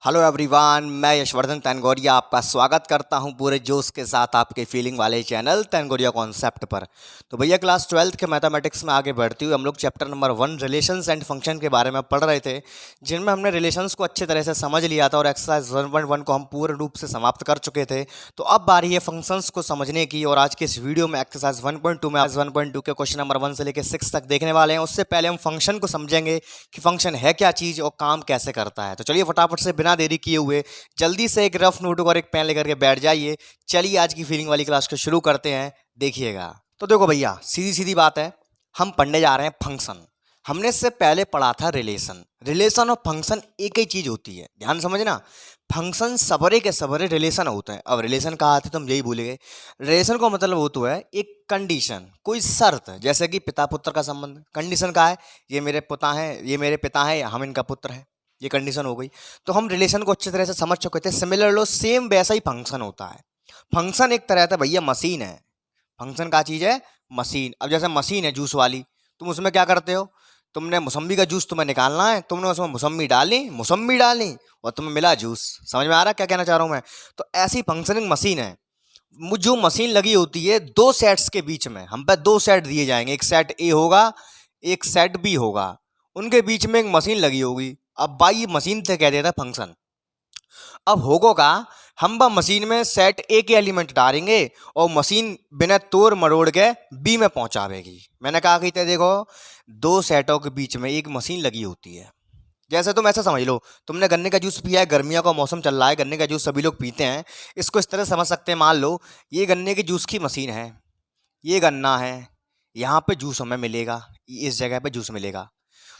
Hello everyone, मैं यशवर्धन तैनगोरिया आपका स्वागत करता हूं पूरे जोश के साथ आपके फीलिंग वाले चैनल तैनगोरिया कॉन्सेप्ट पर। तो भैया क्लास 12th के मैथमेटिक्स में आगे बढ़ते हुए हम लोग chapter number 1 relations and function के बारे में पढ़ रहे थे, जिनमें हमने रिलेशंस को अच्छे तरह से समझ लिया था और एक्सरसाइज 1.1 को हम पूर्ण रूप से समाप्त कर चुके थे। तो अब बारी है फंक्शंस को समझने की और आज के इस वीडियो में एक्सरसाइज 1.2 में आज 1.2 के क्वेश्चन नंबर 1 से लेकर 6 तक देखने वाले हैं। उससे पहले हम फंक्शन को समझेंगे कि फंक्शन है क्या चीज़ और काम कैसे करता है। तो चलिए फटाफट से बिना देरी किए हुए जल्दी से एक रफ नोटबुक और एक पेन लेकर के बैठ जाइए। चलिए आज की फीलिंग वाली क्लास को शुरू करते हैं। देखिएगा, तो देखो भैया, सीधी सीधी बात है, हम पढ़ने जा रहे हैं फंक्शन। हमने इससे पहले पढ़ा था रिलेशन। रिलेशन और फंक्शन एक ही चीज होती है, ध्यान समझना। फंक्शन सबरे के सबरे रिलेशन होते हैं। अब रिलेशन कहा आते तो हम यही भूल गए। रिलेशन का मतलब वो तो है एक कंडीशन, कोई शर्त, जैसे कि पिता पुत्र का संबंध। कंडीशन का है ये मेरे पिता हैं, ये मेरे पिता हैं, हम इनका पुत्र है, ये कंडीशन हो गई। तो हम रिलेशन को अच्छी तरह से समझ चुके थे। सिमिलर लो सेम वैसा ही फंक्शन होता है। फंक्शन एक तरह का भैया मशीन है। फंक्शन का चीज है मशीन। अब जैसे मशीन है जूस वाली, तुम उसमें क्या करते हो, तुमने मौसम्बी का जूस तुम्हें निकालना है, तुमने उसमें मौसम्बी डाली और तुम्हें मिला जूस। समझ में आ रहा है क्या कहना चाह रहा हूं मैं? तो ऐसी फंक्शनिंग मशीन है। जो मशीन लगी होती है दो सेट्स के बीच में, हम पे दो सेट दिए जाएंगे, एक सेट ए होगा, एक सेट बी होगा, उनके बीच में एक मशीन लगी होगी। अब भाई मशीन से कह देता है फंक्शन। अब होगो का, हम बा मशीन में सेट ए के एलिमेंट डालेंगे और मशीन बिना तोड़ मरोड़ के बी में पहुंचावेगी। मैंने कहा कि देखो, दो सेटों के बीच में एक मशीन लगी होती है। जैसे तुम ऐसा समझ लो, तुमने गन्ने का जूस पिया है, गर्मियों का मौसम चल रहा है, गन्ने का जूस सभी लोग पीते हैं। इसको इस तरह समझ सकते हैं, मान लो ये गन्ने के जूस की मशीन है, ये गन्ना है, यहाँ पे जूस हमें मिलेगा, इस जगह पे जूस मिलेगा।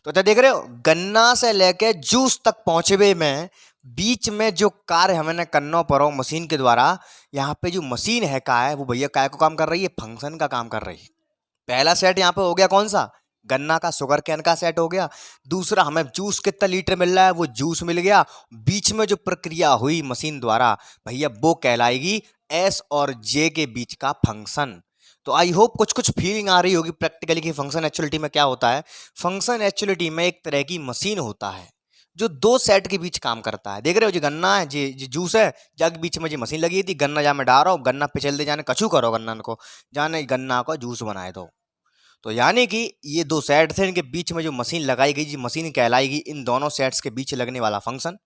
तो क्या देख रहे हो, गन्ना से लेके जूस तक पहुंचवे में बीच में जो कार्य हमें करना पड़ो मशीन के द्वारा, यहाँ पे जो मशीन है का है वो भैया काय को काम कर रही है, फंक्शन का काम कर रही है। पहला सेट यहाँ पे हो गया कौन सा, गन्ना का, शुगर कैन का सेट हो गया। दूसरा, हमें जूस कितना लीटर मिल रहा है, वो जूस मिल गया। बीच में जो प्रक्रिया हुई मशीन द्वारा भैया वो कहलाएगी एस और जे के बीच का फंक्शन। तो आई होप कुछ कुछ फीलिंग आ रही होगी प्रैक्टिकली कि फंक्शन एक्चुअलिटी में क्या होता है। फंक्शन एक्चुअलिटी में एक तरह की मशीन होता है जो दो सेट के बीच काम करता है। देख रहे हो, जी गन्ना है, जी जूस है, जग बीच में जी मशीन लगी थी, गन्ना जा मैं डाल रहा हूँ, गन्ना पिछल दे जाने कछू करो गन्ना को, जाने गन्ना को जूस बनाए दो। तो यानी कि ये दो सेट थे, इनके बीच में जो मशीन लगाई गई, जी मशीन कहलाएगी इन दोनों सेट्स के बीच लगने वाला फंक्शन।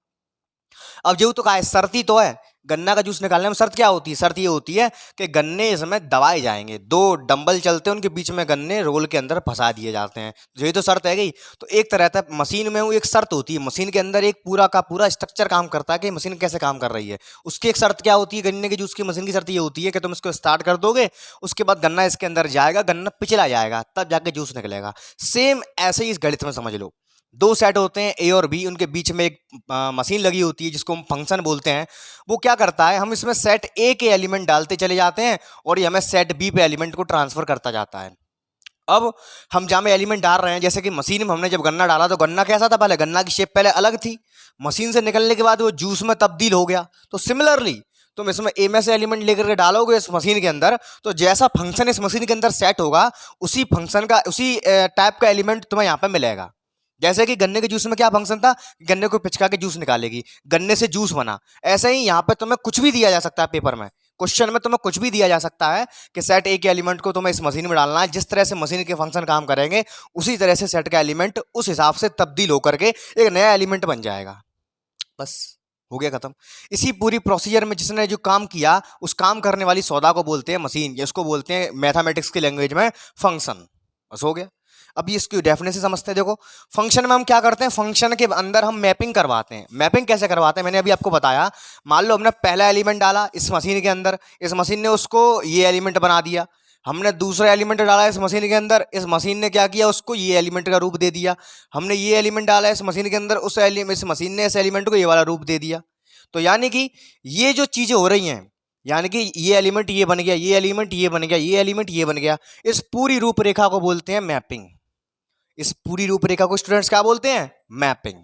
अब जो तो कहा है, शर्ती तो है, गन्ना का जूस निकालने में शर्त क्या होती है? शर्त ये होती है कि गन्ने इसमें दबाए जाएंगे, दो डंबल चलते हैं, उनके बीच में गन्ने रोल के अंदर फंसा दिए जाते हैं। तो यही तो शर्त है गई। तो एक तरह से मशीन में वो एक शर्त होती है, मशीन के अंदर एक पूरा का पूरा स्ट्रक्चर काम करता है कि मशीन कैसे काम कर रही है। उसकी एक शर्त क्या होती है, गन्ने के जूस की मशीन की शर्त ये होती है कि तुम इसको स्टार्ट कर दोगे, उसके बाद गन्ना इसके अंदर जाएगा, गन्ना पिछला जाएगा, तब जाके जूस निकलेगा। सेम ऐसे ही इस गणित में समझ लो, दो सेट होते हैं ए और बी, उनके बीच में एक मशीन लगी होती है जिसको हम फंक्शन बोलते हैं। वो क्या करता है, हम इसमें सेट ए के एलिमेंट डालते चले जाते हैं और ये हमें सेट बी पे एलिमेंट को ट्रांसफर करता जाता है। अब हम जहाँ में एलिमेंट डाल रहे हैं, जैसे कि मशीन में हमने जब गन्ना डाला तो गन्ना कैसा था, पहले गन्ना की शेप पहले अलग थी, मशीन से निकलने के बाद वो जूस में तब्दील हो गया। तो सिमिलरली तुम इसमें ए में से एलिमेंट लेकर के डालोगे इस मशीन के अंदर, तो जैसा फंक्शन इस मशीन के अंदर सेट होगा, उसी फंक्शन का, उसी टाइप का एलिमेंट तुम्हें यहाँ पे मिलेगा। जैसे कि गन्ने के जूस में क्या फंक्शन था, गन्ने को पिचका के जूस निकालेगी, गन्ने से जूस बना। ऐसे ही यहाँ पे तुम्हें कुछ भी दिया जा सकता है, पेपर में क्वेश्चन में तुम्हें कुछ भी दिया जा सकता है कि सेट ए के एलिमेंट को तुम्हें इस मशीन में डालना है। जिस तरह से मशीन के फंक्शन काम करेंगे, उसी तरह से सेट का एलिमेंट उस हिसाब से तब्दील होकर के एक नया एलिमेंट बन जाएगा। बस हो गया खत्म। इसी पूरी प्रोसीजर में जिसने जो काम किया, उस काम करने वाली सौदा को बोलते हैं मशीन, या उसको बोलते हैं मैथमेटिक्स की लैंग्वेज में फंक्शन। बस हो गया। अब इसकी डेफिनेशन समझते हैं। देखो, फंक्शन में हम क्या करते हैं, फंक्शन के अंदर हम मैपिंग करवाते हैं। मैपिंग कैसे करवाते हैं, मैंने अभी आपको बताया। मान लो हमने पहला एलिमेंट डाला इस मशीन के अंदर, इस मशीन ने उसको ये एलिमेंट बना दिया। हमने दूसरा एलिमेंट डाला इस मशीन के अंदर, इस मशीन ने क्या किया, उसको ये एलिमेंट का रूप दे दिया। हमने ये एलिमेंट डाला इस मशीन के अंदर, इस मशीन ने इस एलिमेंट को ये वाला रूप दे दिया। तो यानी कि ये जो चीजें हो रही हैं, यानी कि ये एलिमेंट ये बन गया, ये एलिमेंट ये बन गया, ये एलिमेंट ये बन गया, इस पूरी रूपरेखा को बोलते हैं मैपिंग। इस पूरी रूपरेखा को स्टूडेंट्स क्या बोलते हैं, मैपिंग,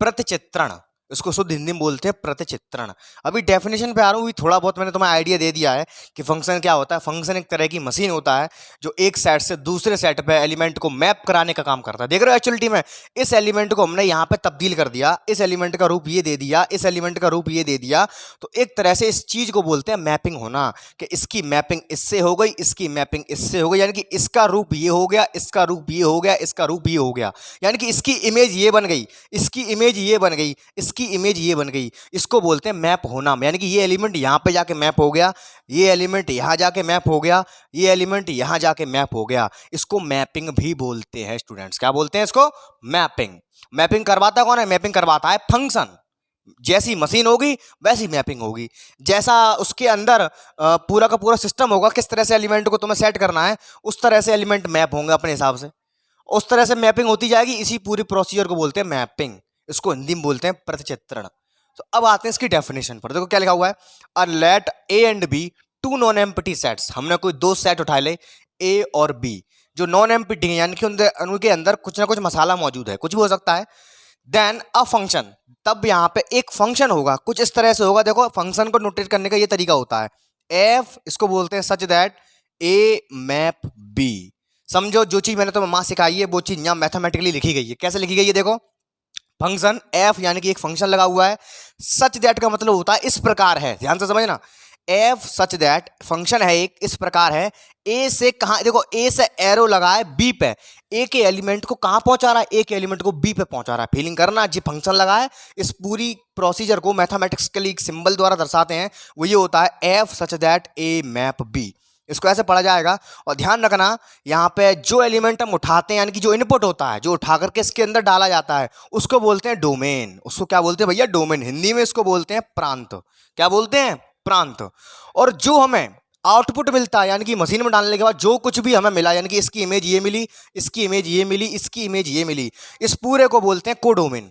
प्रतिचित्रण। इसको शुद्ध हिंदी में बोलते हैं प्रतिचित्रण। अभी डेफिनेशन पे आ रहा हूँ, थोड़ा बहुत मैंने तुम्हें आइडिया दे दिया है कि फंक्शन क्या होता है। फंक्शन एक तरह की मशीन होता है जो एक सेट से दूसरे सेट पे एलिमेंट को मैप कराने का काम करता है। देख रहे हो एक्चुअलिटी में इस एलिमेंट को हमने यहाँ पे तब्दील कर दिया, इस एलिमेंट का रूप ये दे दिया, इस एलिमेंट का रूप ये दे दिया, तो एक तरह से इस चीज को बोलते हैं मैपिंग होना, कि इसकी मैपिंग इससे हो गई, इसकी मैपिंग इससे हो गई, यानी कि इसका रूप ये हो गया, इसका रूप ये हो गया, इसका रूप ये हो गया, यानी कि इसकी इमेज ये बन गई, इसकी इमेज ये बन गई, इसकी इमेज ये बन गई। इसको बोलते हैं मैप होना, यानी कि ये एलिमेंट यहाँ पे जाके मैप हो गया, ये एलिमेंट यहाँ जाके मैप हो गया, ये एलिमेंट यहाँ जाके मैप हो गया। इसको मैपिंग भी बोलते हैं स्टूडेंट्स। क्या बोलते हैं इसको? मैपिंग। मैपिंग करवाता कौन है? मैपिंग करवाता है फंक्शन। जैसी मशीन होगी वैसी मैपिंग होगी, जैसा उसके अंदर पूरा का पूरा सिस्टम होगा, किस तरह से एलिमेंट को तुम्हें सेट करना है उस तरह से एलिमेंट मैप होंगे अपने हिसाब से, उस तरह से मैपिंग होती जाएगी। इसी पूरी प्रोसीजर को बोलते हैं मैपिंग। इसको हिंदी में बोलते हैं प्रतिचित्रण। तो अब आते हैं इसकी डेफिनेशन पर। देखो क्या लिखा हुआ है, uh let A and B two non empty sets. हमने कोई दो सेट उठा ले, ए और बी, जो नॉन एम्प्टी है, यानी कि उनके अंदर कुछ ना कुछ मसाला मौजूद है, कुछ भी हो सकता है। देन अ फंक्शन, तब यहाँ पे एक फंक्शन होगा, कुछ इस तरह से होगा। देखो फंक्शन को नोटेट करने का ये तरीका होता है, एफ इसको बोलते हैं such that A map B. समझो जो चीज मैंने तुम्हें मां सिखाई है वो चीज यहाँ मैथमेटिकली लिखी गई है। कैसे लिखी गई है? देखो फंक्शन एफ यानी कि एक फंक्शन लगा हुआ है, सच दैट का मतलब होता है इस प्रकार है, ध्यान से समझना। एफ सच दैट फंक्शन है एक, इस प्रकार है। ए से कहां, देखो ए से एरो लगा है बी पे, ए के एलिमेंट को कहां पहुंचा रहा है? ए के एलिमेंट को बी पे पहुंचा रहा है। फीलिंग करना, जी फंक्शन लगा है, इस पूरी प्रोसीजर को मैथमेटिक्सली एक सिंबल द्वारा दर्शाते हैं, वो ये होता है F such that A map B. इसको ऐसे पढ़ा जाएगा। और ध्यान रखना यहाँ पे जो एलिमेंट हम उठाते हैं, यानी कि जो इनपुट होता है, जो उठा करके इसके अंदर डाला जाता है, उसको बोलते हैं डोमेन। उसको क्या बोलते हैं भैया? डोमेन। हिंदी में इसको बोलते हैं प्रांत। क्या बोलते हैं? प्रांत। और जो हमें आउटपुट मिलता है, यानी कि मशीन में डालने के बाद जो कुछ भी हमें मिला, यानी कि इसकी इमेज ये मिली, इसकी इमेज ये मिली, इसकी इमेज ये मिली, इस पूरे को बोलते हैं कोडोमेन।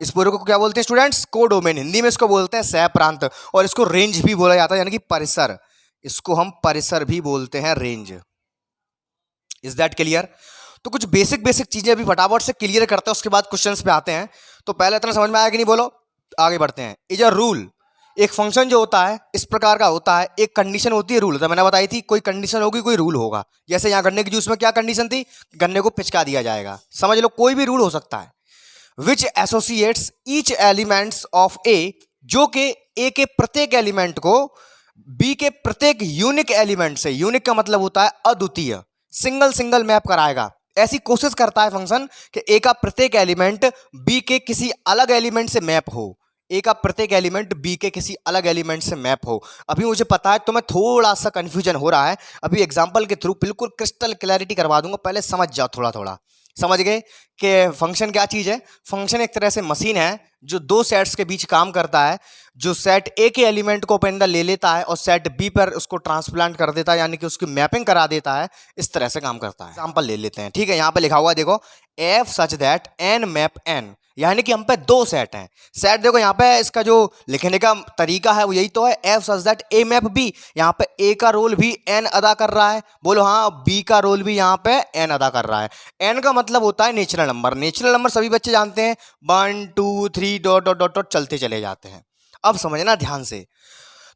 इस पूरे को क्या बोलते हैं स्टूडेंट्स? कोडोमेन। हिंदी में इसको बोलते हैं सह प्रांत, और इसको रेंज भी बोला जाता है, यानी कि परिसर। इसको हम परिसर भी बोलते हैं, रेंज। Is that clear? तो कुछ बेसिक बेसिक चीजें अभी फटाफट से क्लियर करते हैं, उसके बाद क्वेश्चंस पे आते हैं। तो पहले इतना समझ में आया कि नहीं? बोलो, आगे बढ़ते हैं। इज अ रूल, एक फंक्शन जो होता है इस प्रकार का होता है, एक कंडीशन होती है, रूल होता है। मैंने बताई थी कोई कंडीशन होगी, कोई रूल होगा। जैसे यहाँ गन्ने के जूस में क्या कंडीशन थी? गन्ने को पिचका दिया जाएगा। समझ लो, कोई भी रूल हो सकता है। विच एसोसिएट्स ईच एलिमेंट्स ऑफ ए, जो कि ए के प्रत्येक एलिमेंट को बी के प्रत्येक यूनिक एलिमेंट से, यूनिक का मतलब होता है अद्वितीय, सिंगल सिंगल मैप कराएगा। ऐसी कोशिश करता है फंक्शन कि ए का प्रत्येक एलिमेंट बी के किसी अलग एलिमेंट से मैप हो, ए का प्रत्येक एलिमेंट बी के किसी अलग एलिमेंट से मैप हो। अभी मुझे पता है तुम्हें थोड़ा सा कंफ्यूजन हो रहा है, अभी एग्जांपल के थ्रू बिल्कुल क्रिस्टल क्लैरिटी करवा दूंगा, पहले समझ जाओ थोड़ा थोड़ा। समझ गए कि फंक्शन क्या चीज है? फंक्शन एक तरह से मशीन है जो दो सेट्स के बीच काम करता है, जो सेट ए के एलिमेंट को अपने अंदर ले लेता है और सेट बी पर उसको ट्रांसप्लांट कर देता है, यानी कि उसकी मैपिंग करा देता है। इस तरह से काम करता है। एग्जांपल ले लेते हैं, ठीक है? यहाँ पे लिखा हुआ है, देखो, F such that N map N, यानी कि हम पे दो सेट हैं। सेट देखो यहाँ पे इसका जो लिखने का तरीका है वो यही तो है, F such that A map B. यहाँ पे ए का रोल भी एन अदा कर रहा है, बोलो हाँ, बी का रोल भी यहाँ पे एन अदा कर रहा है। एन का मतलब होता है नेचुरल नंबर। नेचुरल नंबर सभी बच्चे जानते हैं, 1 2 3 डॉट डॉट डॉट डॉट चलते चले जाते हैं। अब समझना ध्यान से।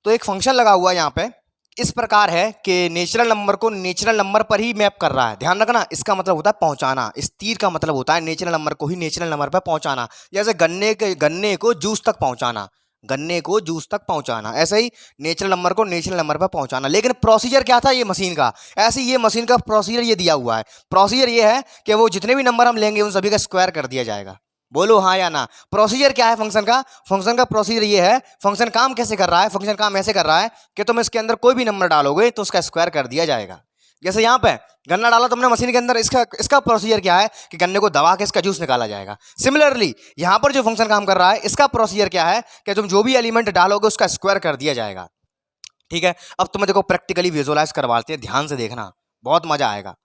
तो एक फंक्शन लगा हुआ है यहाँ पे, इस प्रकार है कि नेचुरल नंबर को नेचुरल नंबर पर ही मैप कर रहा है। ध्यान रखना, इसका मतलब होता है पहुंचाना। इस तीर का मतलब होता है नेचुरल नंबर को ही नेचुरल नंबर पर पहुंचाना। जैसे गन्ने को जूस तक पहुंचाना, गन्ने को जूस तक पहुंचाना, ऐसे ही नेचुरल नंबर को नेचुरल नंबर पर पहुंचाना। लेकिन प्रोसीजर क्या था ये मशीन का? ऐसे ही ये मशीन का प्रोसीजर ये दिया हुआ है। प्रोसीजर ये है कि वो जितने भी नंबर हम लेंगे उन सभी का स्क्वायर कर दिया जाएगा। बोलो हाँ या ना? प्रोसीजर क्या है फंक्शन का? फंक्शन का प्रोसीजर ये है। फंक्शन काम कैसे कर रहा है? फंक्शन काम ऐसे कर रहा है कि तुम इसके अंदर कोई भी नंबर डालोगे तो उसका स्क्वायर कर दिया जाएगा। जैसे यहाँ पे गन्ना डाला तुमने मशीन के अंदर, इसका प्रोसीजर क्या है कि गन्ने को दबा के इसका जूस निकाला जाएगा। सिमिलरली यहाँ पर जो फंक्शन काम कर रहा है, इसका प्रोसीजर क्या है कि तुम जो भी एलिमेंट डालोगे उसका स्क्वायर कर दिया जाएगा। ठीक है? अब तुम्हें देखो प्रैक्टिकली विजुअलाइज करवाते हैं, ध्यान से देखना, बहुत मजा आएगा।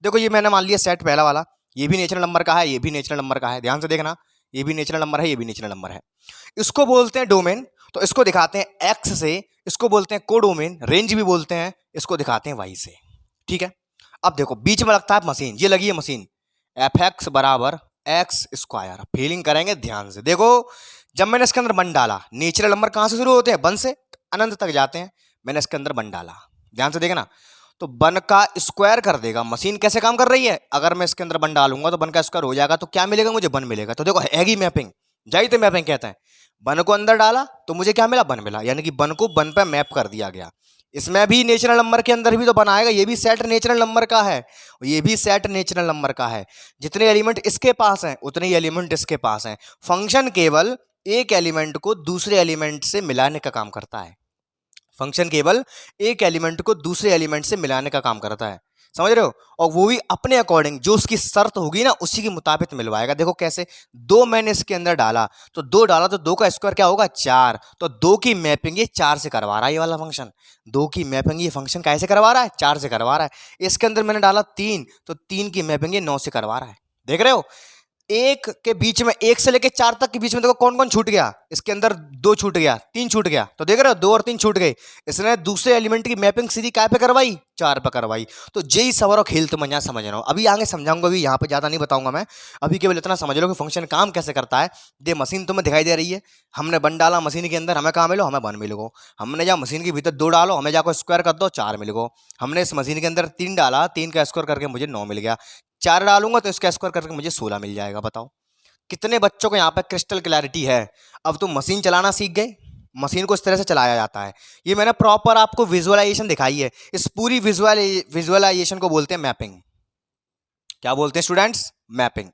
देखो ये मैंने मान लिया सेट पहला वाला, ये भी नेचुरल नंबर का है, ये भी नेचुरल नंबर का है। ध्यान से देखना, ये भी नेचुरल नंबर है, ये भी नेचुरल नंबर है। इसको बोलते हैं डोमेन। तो इसको दिखाते हैं एक्स से, इसको बोलते हैं कोडोमेन, रेंज भी बोलते हैं, इसको दिखाते हैं वाई से। ठीक है? अब देखो बीच में लगता है मशीन, ये लगी है मशीन, एफ एक्स बराबर एक्स स्क्वायर। फीलिंग करेंगे ध्यान से। देखो जब मैंने इसके अंदर 1 डाला, नेचुरल नंबर कहाँ से शुरू होते हैं? 1 से अनंत तक जाते हैं। मैंने इसके अंदर 1 डाला, ध्यान से देखना, तो 1 का स्क्वायर कर देगा। मशीन कैसे काम कर रही है? अगर मैं इसके अंदर 1 डालूंगा तो 1 का स्क्वायर हो जाएगा, तो क्या मिलेगा मुझे? 1 मिलेगा। तो देखो हैगी मैपिंग, जाई तो मैपिंग कहते हैं। 1 को अंदर डाला तो मुझे क्या मिला? 1 मिला, यानी कि 1 को 1 पे मैप कर दिया गया। इसमें भी नेचुरल नंबर के अंदर भी तो बनाएगा, ये भी सेट नेचुरल नंबर का है, ये भी सेट नेचुरल नंबर का है। जितने एलिमेंट इसके पास हैं उतने ही एलिमेंट इसके पास हैं। फंक्शन केवल एक एलिमेंट को दूसरे एलिमेंट से मिलाने का काम करता है। फंक्शन केवल एक एलिमेंट को दूसरे एलिमेंट से मिलाने का काम करता है, समझ रहे हो? और वो भी अपने अकॉर्डिंग, जो उसकी शर्त होगी ना उसी के मुताबिक मिलवाएगा। देखो कैसे, 2 मैंने इसके अंदर डाला, तो 2 डाला तो 2 का स्क्वायर क्या होगा? 4। तो 2 की मैपिंग ये 4 से करवा रहा है, ये वाला फंक्शन 2 की मैपिंग ये फंक्शन कैसे करवा रहा है? 4 से करवा रहा है। इसके अंदर मैंने डाला 3, तो 3 की मैपिंग ये 9 से करवा रहा है। देख रहे हो? 1 के बीच में, 1 से लेके 4 तक के बीच में देखो कौन कौन छूट गया? इसके अंदर 2 छूट गया, 3 छूट गया। तो देख रहे हो, 2 और 3 छूट गए। इसने दूसरे एलिमेंट की मैपिंग सीधी क्या पे करवाई? 4 पे करवाई। तो जेई सवार और खेल तुम यहाँ समझ रहा हूँ। अभी आगे समझाऊंगा, अभी यहाँ पे ज्यादा नहीं बताऊंगा मैं। अभी केवल इतना समझ लो कि फंक्शन काम कैसे करता है। दे मशीन तुम्हें दिखाई दे रही है, हमने 1 डाला मशीन के अंदर, हमें कहाँ मिलो? हमें 1 मिल गो। हमने जहाँ मशीन के भीतर 2 डालो, हमें जाकर स्क्वायर कर दो, 4 मिल गो। हमने इस मशीन के अंदर 3 डाला, 3 का स्क्वायर करके मुझे 9 मिल गया। 4 डालूंगा तो इसका स्क्वायर करके मुझे 16 मिल जाएगा। बताओ कितने बच्चों को यहाँ पे क्रिस्टल क्लैरिटी है? अब तुम मशीन चलाना सीख गए, मशीन को इस तरह से चलाया जाता है। ये मैंने प्रॉपर आपको विजुअलाइजेशन दिखाई है। इस पूरी विजुअलाइजेशन को बोलते हैं मैपिंग। क्या बोलते हैं स्टूडेंट्स? मैपिंग।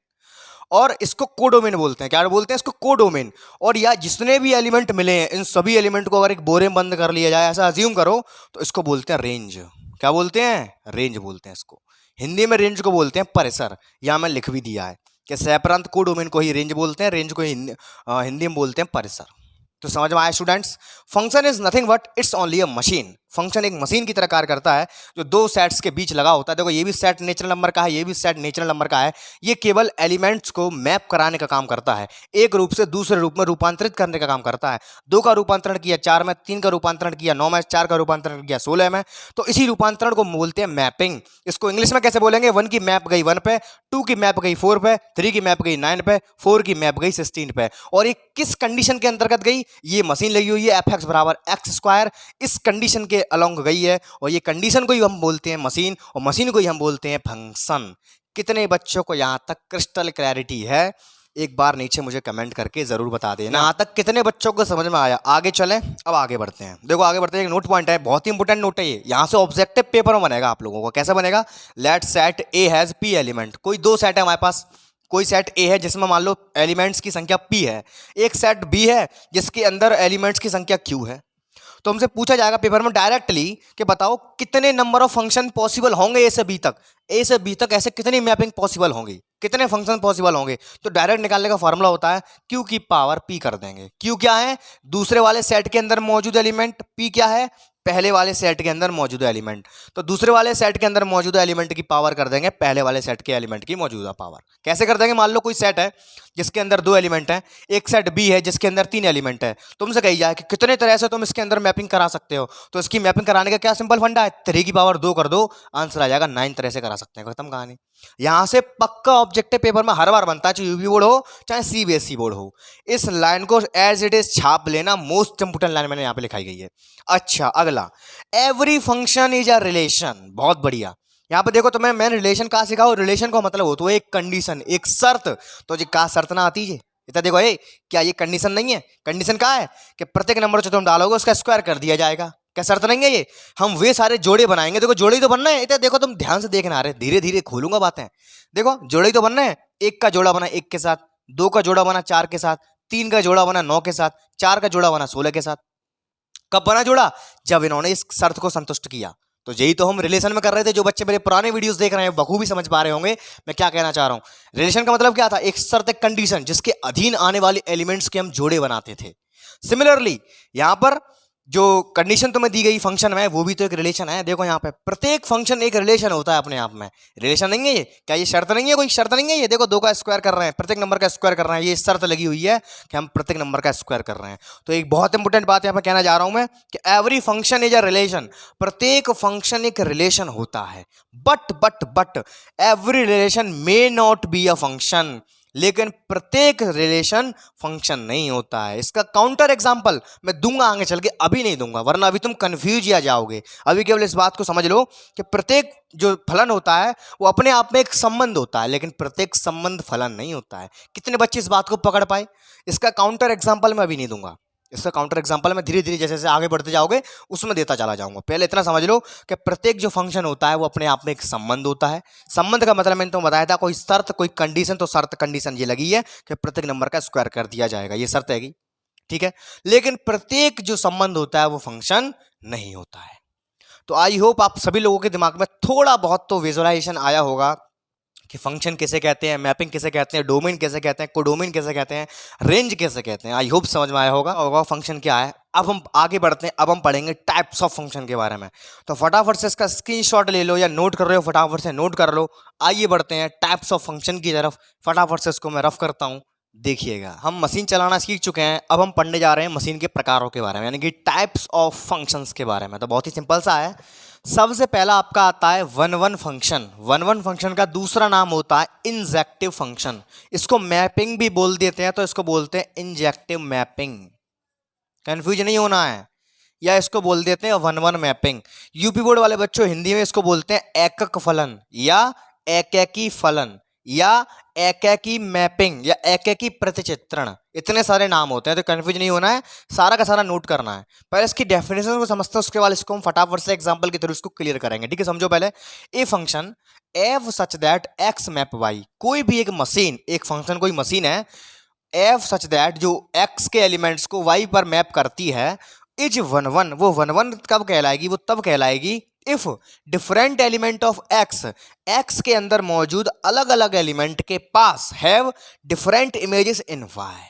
और इसको कोडोमेन बोलते हैं। क्या बोलते हैं इसको? कोडोमेन। और या जितने भी एलिमेंट मिले हैं, इन सभी एलिमेंट को अगर एक बोरे में बंद कर लिया जाए, ऐसा अज्यूम करो, तो इसको बोलते हैं रेंज। क्या बोलते हैं? रेंज बोलते हैं इसको। हिंदी में रेंज को बोलते हैं परिसर। यहाँ मैं लिख भी दिया है कि सैपरांत कोडोमेन को ही रेंज बोलते हैं, रेंज को हिंदी में बोलते हैं परिसर। तो समझ में आया students? Function is nothing but it's only a machine. Function एक मशीन की तरह कार्य करता है जो 2 सेट्स के बीच लगा होता है। देखो ये भी सेट नेचुरल नंबर का है, ये भी सेट नेचुरल नंबर का है। ये केवल एलिमेंट्स को मैप कराने का काम करता है, एक रूप से दूसरे रूप में रूपांतरित करने का काम करता है। 2 का रूपांतरण किया 4 में, 3 का रूपांतरण किया 9 में, 4 का रूपांतरण किया 16 में। तो इसी रूपांतरण को बोलते हैं मैपिंग। इसको इंग्लिश में कैसे बोलेंगे? 1 की मैप गई 1 पे, 2 की मैप गई 4 पे, 3 की मैप गई 9 पे, 4 की मैप गई 16 पे। और ये किस कंडीशन के अंतर्गत गई? ये मशीन लगी हुई है एफ बराबर एक्स स्क्वायर, इस कंडीशन के अलोंग गई है। और ये कंडीशन को ही हम बोलते हैं मशीन, और मशीन को ही हम बोलते हैं फंक्शन। कितने बच्चों को यहां तक क्रिस्टल क्लैरिटी है? एक बार नीचे मुझे कमेंट करके जरूर बता देना। यहां तक कितने बच्चों को समझ में आया? आगे चलें, अब आगे बढ़ते हैं। देखो आगे बढ़ते हैं, एक नोट पॉइंट है, बहुत ही इंपोर्टेंट नोट है ये। यहां से ऑब्जेक्टिव पेपर में बनेगा आप लोगों को। कैसे बनेगा? Let set A has P element. कोई 2 सेट है हमारे पास। कोई सेट ए है जिसमें मान लो एलिमेंट्स की संख्या p है, एक सेट b है जिसके अंदर एलिमेंट्स की संख्या q है। तो हमसे पूछा जाएगा पेपर में डायरेक्टली कि बताओ कितने नंबर ऑफ फंक्शन पॉसिबल होंगे ए से बी तक। ए से बी तक ऐसे कितनी मैपिंग पॉसिबल होंगी, कितने फंक्शन पॉसिबल होंगे? तो डायरेक्ट निकालने का फॉर्मूला होता है q की पावर p कर देंगे। q क्या है? दूसरे वाले सेट के अंदर मौजूद एलिमेंट। p क्या है? पहले वाले सेट के अंदर मौजूद एलिमेंट। तो दूसरे वाले सेट के अंदर मौजूद एलिमेंट की पावर कर देंगे पहले वाले सेट के एलिमेंट की मौजूदा पावर। कैसे कर देंगे? मान लो कोई सेट है जिसके अंदर 2 एलिमेंट हैं, एक सेट बी है जिसके अंदर 3 एलिमेंट है। तुमसे कही जाए कि कितने तरह से तुम इसके अंदर मैपिंग करा सकते हो, तो इसकी मैपिंग कराने का क्या सिंपल फंडा है? 3 की पावर 2 कर दो, आंसर आ जाएगा 9 तरह से करा सकते हैं। खत्म कहानी। यहां से पक्का ऑब्जेक्टिव पेपर में हर बार बनता है, चाहे यूपी बोर्ड हो चाहे सीबीएसई बोर्ड हो। इस लाइन को एज इट इज छाप लेना, मोस्ट इंपोर्टेंट लाइन मैंने यहां पे लिखाई गई है। अच्छा अगला, every function is a relation. बहुत बढ़िया। यहां पे देखो, तो मैंने रिलेशन कहा सिखाओ, रिलेशन का मतलब हो तो एक कंडीशन, एक शर्त। तो जी का शर्त ना आती है इतना। देखो क्या ये कंडीशन नहीं है? कंडीशन क्या है कि प्रत्येक नंबर जो तुम डालोगे उसका स्क्वायर कर दिया जाएगा। क्या शर्त नहीं है ये? हम वे सारे जोड़े बनाएंगे। देखो जोड़े ही तो बनना है। इतना देखो, तुम ध्यान से देखना, आ रहे धीरे धीरे खोलूंगा बातें। देखो जोड़े ही तो बनना है। 1 का जोड़ा बना 1 के साथ, 2 का जोड़ा बना 4 के साथ, 3 का जोड़ा बना 9 के साथ, 4 का जोड़ा बना 16 के साथ। कब बना जोड़ा? जब इन्होंने इस शर्त को संतुष्ट किया। तो यही तो हम रिलेशन में कर रहे थे। जो बच्चे मेरे पुराने वीडियोस देख रहे हैं बखूबी समझ पा रहे होंगे मैं क्या कहना चाह रहा हूं। रिलेशन का मतलब क्या था? एक शर्त, एक कंडीशन जिसके अधीन आने वाले एलिमेंट्स के हम जोड़े बनाते थे। सिमिलरली यहां पर जो कंडीशन तुम्हें दी गई फंक्शन में, वो भी तो एक रिलेशन है। देखो यहाँ पे प्रत्येक फंक्शन एक रिलेशन होता है अपने आप में। रिलेशन नहीं है ये? क्या ये शर्त नहीं है? कोई शर्त नहीं है ये? देखो 2 का स्क्वायर कर रहे हैं, प्रत्येक नंबर का स्क्वायर कर रहे हैं, ये शर्त लगी हुई है कि हम प्रत्येक नंबर का स्क्वायर कर रहे हैं। तो एक बहुत इंपॉर्टेंट बात यहाँ पे कहना जा रहा हूं मैं कि every function is a relation. प्रत्येक फंक्शन एक रिलेशन होता है। But every relation may not be a function. लेकिन प्रत्येक रिलेशन फंक्शन नहीं होता है। इसका काउंटर एग्जांपल मैं दूंगा आगे चल के, अभी नहीं दूंगा वरना अभी तुम कंफ्यूज या जाओगे। अभी केवल इस बात को समझ लो कि प्रत्येक जो फलन होता है वो अपने आप में एक संबंध होता है, लेकिन प्रत्येक संबंध फलन नहीं होता है। कितने बच्चे इस बात को पकड़ पाए? इसका काउंटर एग्जाम्पल मैं अभी नहीं दूंगा, इसका काउंटर एग्जांपल मैं धीरे धीरे जैसे जैसे आगे बढ़ते जाओगे उसमें देता चला जाऊंगा। पहले इतना समझ लो कि प्रत्येक जो फंक्शन होता है वो अपने आप में एक संबंध होता है। संबंध का मतलब मैंने तो बताया था, कोई शर्त कोई कंडीशन, तो शर्त कंडीशन ये लगी है कि प्रत्येक नंबर का स्क्वायर कर दिया जाएगा, ये शर्त है, ठीक है। लेकिन प्रत्येक जो संबंध होता है वो फंक्शन नहीं होता है। तो आई होप आप सभी लोगों के दिमाग में थोड़ा बहुत तो विजुअलाइजेशन आया होगा कि फंक्शन किसे कहते हैं, मैपिंग किसे कहते हैं, डोमेन किसे कहते हैं, कोडोमेन किसे कहते हैं, रेंज किसे कहते हैं। आई होप समझ में आया होगा फंक्शन क्या है। अब हम आगे बढ़ते हैं, अब हम पढ़ेंगे टाइप्स ऑफ फंक्शन के बारे में। तो फटाफट से इसका स्क्रीनशॉट ले लो या नोट कर रहे हो फटाफट से नोट कर लो। आइए बढ़ते हैं टाइप्स ऑफ फंक्शन की तरफ। फटाफट से इसको मैं रफ करता हूँ, देखिएगा। हम मशीन चलाना सीख चुके हैं, अब हम पढ़ने जा रहे हैं मशीन के प्रकारों के बारे में, यानी कि टाइप्स ऑफ फंक्शंस के बारे में। तो बहुत ही सिंपल सा है। सबसे पहला आपका आता है one one function. One one function का दूसरा नाम होता है इंजेक्टिव फंक्शन। इसको मैपिंग भी बोल देते हैं, तो इसको बोलते हैं इंजेक्टिव मैपिंग, कंफ्यूज नहीं होना है। या इसको बोल देते हैं one one mapping. UP board वाले बच्चों हिंदी में इसको बोलते हैं एकक फलन या एकैकी फलन या एकैकी मैपिंग या एकैकी प्रतिचित्रण। इतने सारे नाम होते हैं, तो कंफ्यूज नहीं होना है, सारा का सारा नोट करना है। पहले इसकी डेफिनेशन को समझते हैं, उसके बाद इसको हम फटाफट से एग्जांपल के थ्रू इसको क्लियर करेंगे, ठीक है। समझो पहले, a function F such that x map y. कोई भी एक मशीन, एक फंक्शन कोई मशीन है, एफ सच दैट जो एक्स के एलिमेंट्स को वाई पर मैप करती है, इज वन वन। वो वन वन कब कहलाएगी? वो तब कहलाएगी if different element of x, x के अंदर मौजूद अलग अलग एलिमेंट के पास have different images in y.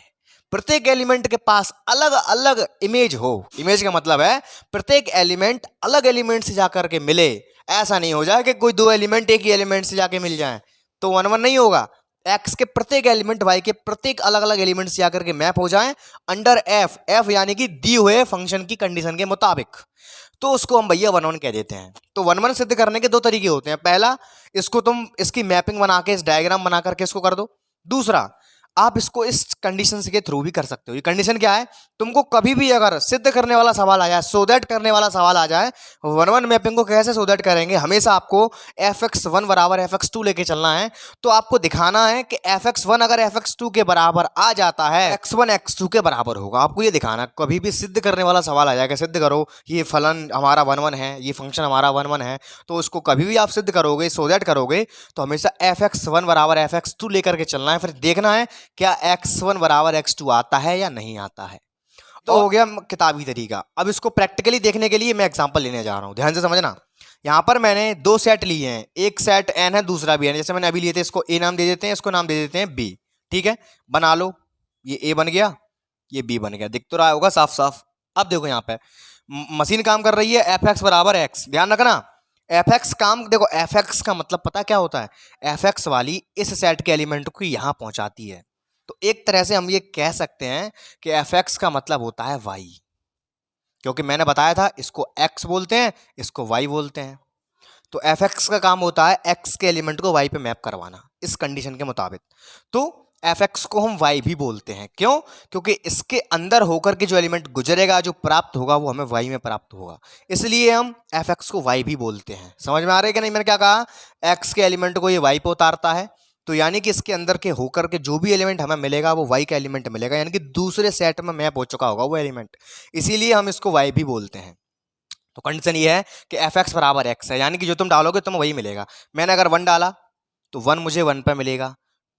प्रत्येक एलिमेंट के पास अलग अलग इमेज हो। इमेज का मतलब है प्रत्येक एलिमेंट अलग एलिमेंट से जाकर के मिले। ऐसा नहीं हो जाए कि कोई दो एलिमेंट एक ही एलिमेंट से जाके मिल जाए, तो वन वन नहीं होगा। एक्स के प्रत्येक एलिमेंट वाई के प्रत्येक अलग अलग एलिमेंट से जाकर के मैप हो जाएं अंडर एफ, एफ यानी कि दी हुए फंक्शन की कंडीशन के मुताबिक, तो उसको हम भैया वन वन कह देते हैं। तो वन वन सिद्ध करने के दो तरीके होते हैं। पहला, इसको तुम इसकी मैपिंग बना के, इस डायग्राम बना करके इसको कर दो। दूसरा, आप इसको इस कंडीशन के थ्रू भी कर सकते हो। ये कंडीशन क्या है? तुमको कभी भी अगर सिद्ध करने वाला सवाल आ जाए, सो दैट करने वाला सवाल आ जाए, वन वन मैपिंग को कैसे सो दैट करेंगे, हमेशा आपको fx1 बराबर fx2 लेके चलना है। तो आपको दिखाना है कि fx1 अगर fx2 के बराबर आ जाता है, x1 x2 के बराबर होगा। आपको ये दिखाना, कभी भी सिद्ध करने वाला सवाल आ जाएगा, सिद्ध करो ये फलन हमारा वन वन है, ये फंक्शन हमारा वन वन है, तो उसको कभी भी आप सिद्ध करोगे, सो दैट करोगे, तो हमेशा fx1 बराबर fx2 लेकर के चलना है। फिर देखना है क्या x1 बराबर x2 आता है या नहीं आता है। तो हो गया किताबी तरीका। अब इसको प्रैक्टिकली देखने के लिए मैं एग्जांपल लेने जा रहा हूं, ध्यान से समझना। यहां पर मैंने दो सेट लिए हैं, एक सेट n है, दूसरा भी n। जैसे मैंने अभी लिए थे, इसको a नाम दे देते हैं, इसको नाम दे देते हैं b, ठीक है। बना लो, ये a बन गया, ये b बन गया, दिख तो रहा होगा साफ साफ। अब देखो यहाँ पे मशीन काम कर रही है fx बराबर x, ध्यान रखना। fx काम, देखो fx का मतलब पता क्या होता है? fx वाली इस सेट के एलिमेंट को यहां पहुंचाती है। तो एक तरह से हम ये कह सकते हैं कि fx का मतलब होता है y, क्योंकि मैंने बताया था इसको x बोलते हैं, इसको y बोलते हैं। तो fx का काम होता है x के एलिमेंट को y पे मैप करवाना इस कंडीशन के मुताबिक। तो fx को हम y भी बोलते हैं, क्यों? क्योंकि इसके अंदर होकर के जो एलिमेंट गुजरेगा, जो प्राप्त होगा, वो हमें y में प्राप्त होगा, इसलिए हम fx को y भी बोलते हैं। समझ में आ रहा है कि नहीं? मैंने क्या कहा? x के एलिमेंट को ये y पे उतारता है, तो यानी कि इसके अंदर के होकर के जो भी एलिमेंट हमें मिलेगा वो y का एलिमेंट मिलेगा, यानी कि दूसरे सेट में मैप हो चुका होगा वो एलिमेंट, इसीलिए हम इसको y भी बोलते हैं। तो कंडीशन ये है कि fx बराबर x है, यानी कि जो तुम डालोगे तुम्हें वही मिलेगा। मैंने अगर 1 डाला तो 1 मुझे 1 पे मिलेगा,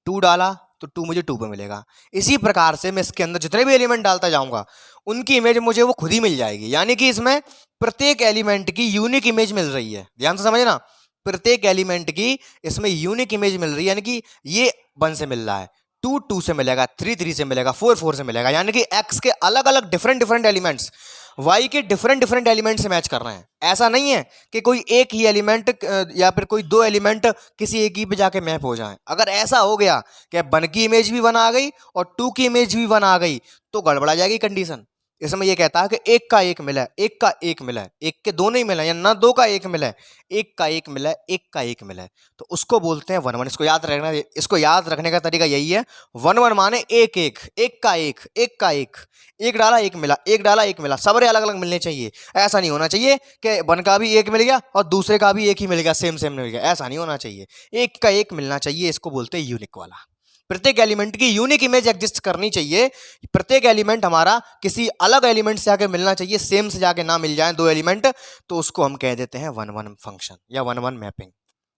2 डाला तो 2 मुझे 2 पे मिलेगा। इसी प्रकार से मैं इसके अंदर जितने भी एलिमेंट डालता जाऊंगा उनकी इमेज मुझे वो खुद ही मिल जाएगी, यानी कि इसमें प्रत्येक एलिमेंट की यूनिक इमेज मिल रही है। ध्यान से समझना, प्रत्येक एलिमेंट की इसमें यूनिक इमेज मिल रही है, यानी कि ये 1 से मिल रहा है, 2 2 से मिलेगा, 3 3 से मिलेगा, 4 4 से मिलेगा, यानी कि x के अलग अलग डिफरेंट एलिमेंट्स y के डिफरेंट एलिमेंट से मैच कर रहे हैं। ऐसा नहीं है कि कोई एक ही एलिमेंट या फिर कोई दो एलिमेंट किसी एक ही पे जाके मैप हो जाएं। अगर ऐसा हो गया कि 1 की इमेज भी 1 आ गई और 2 की इमेज भी 1 आ गई, तो गड़बड़ा जाएगी कंडीशन। इसमें ये कहता है कि एक का एक मिला है, एक का एक मिला है, एक के दो नहीं मिला है, या ना दो का एक मिला है, एक का एक मिला है, एक का एक मिला है, तो उसको बोलते हैं वन वन। इसको याद रखना, इसको याद रखने का तरीका यही है, वन वन माने एक एक, एक का एक, एक का एक डाला एक मिला, एक डाला एक मिला, सबरे अलग अलग मिलने चाहिए। ऐसा नहीं होना चाहिए कि वन का भी एक मिल गया और दूसरे का भी एक ही मिल गया, सेम सेम मिल गया, ऐसा नहीं होना चाहिए। एक का एक मिलना चाहिए, इसको बोलते हैं यूनिक वाला। प्रत्येक एलिमेंट की यूनिक इमेज एग्जिस्ट करनी चाहिए। प्रत्येक एलिमेंट हमारा किसी अलग एलिमेंट से आके मिलना चाहिए, सेम से जाके ना मिल जाए दो एलिमेंट, तो उसको हम कह देते हैं वन वन फंक्शन या one one mapping.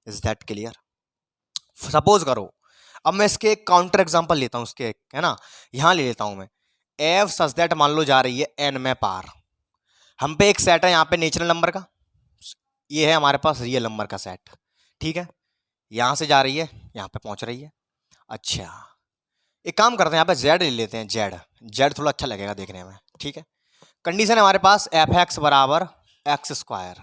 Is that clear? Suppose करो, अब मैं इसके एक काउंटर एग्जांपल लेता हूं, उसके है ना, यहां ले लेता हूं मैं एफ सच दैट मान लो जा रही है एन में पार। हम पे एक सेट है यहाँ पे नेचुरल नंबर का, ये है हमारे पास रियल नंबर का सेट, ठीक है, यहां से जा रही है, यहां पे पहुंच रही है। अच्छा, एक काम करते हैं, यहाँ पे जेड ले लेते हैं, जेड, जेड थोड़ा अच्छा लगेगा देखने में, ठीक है। कंडीशन है हमारे पास एफ एक्स बराबर एक्स स्क्वायर,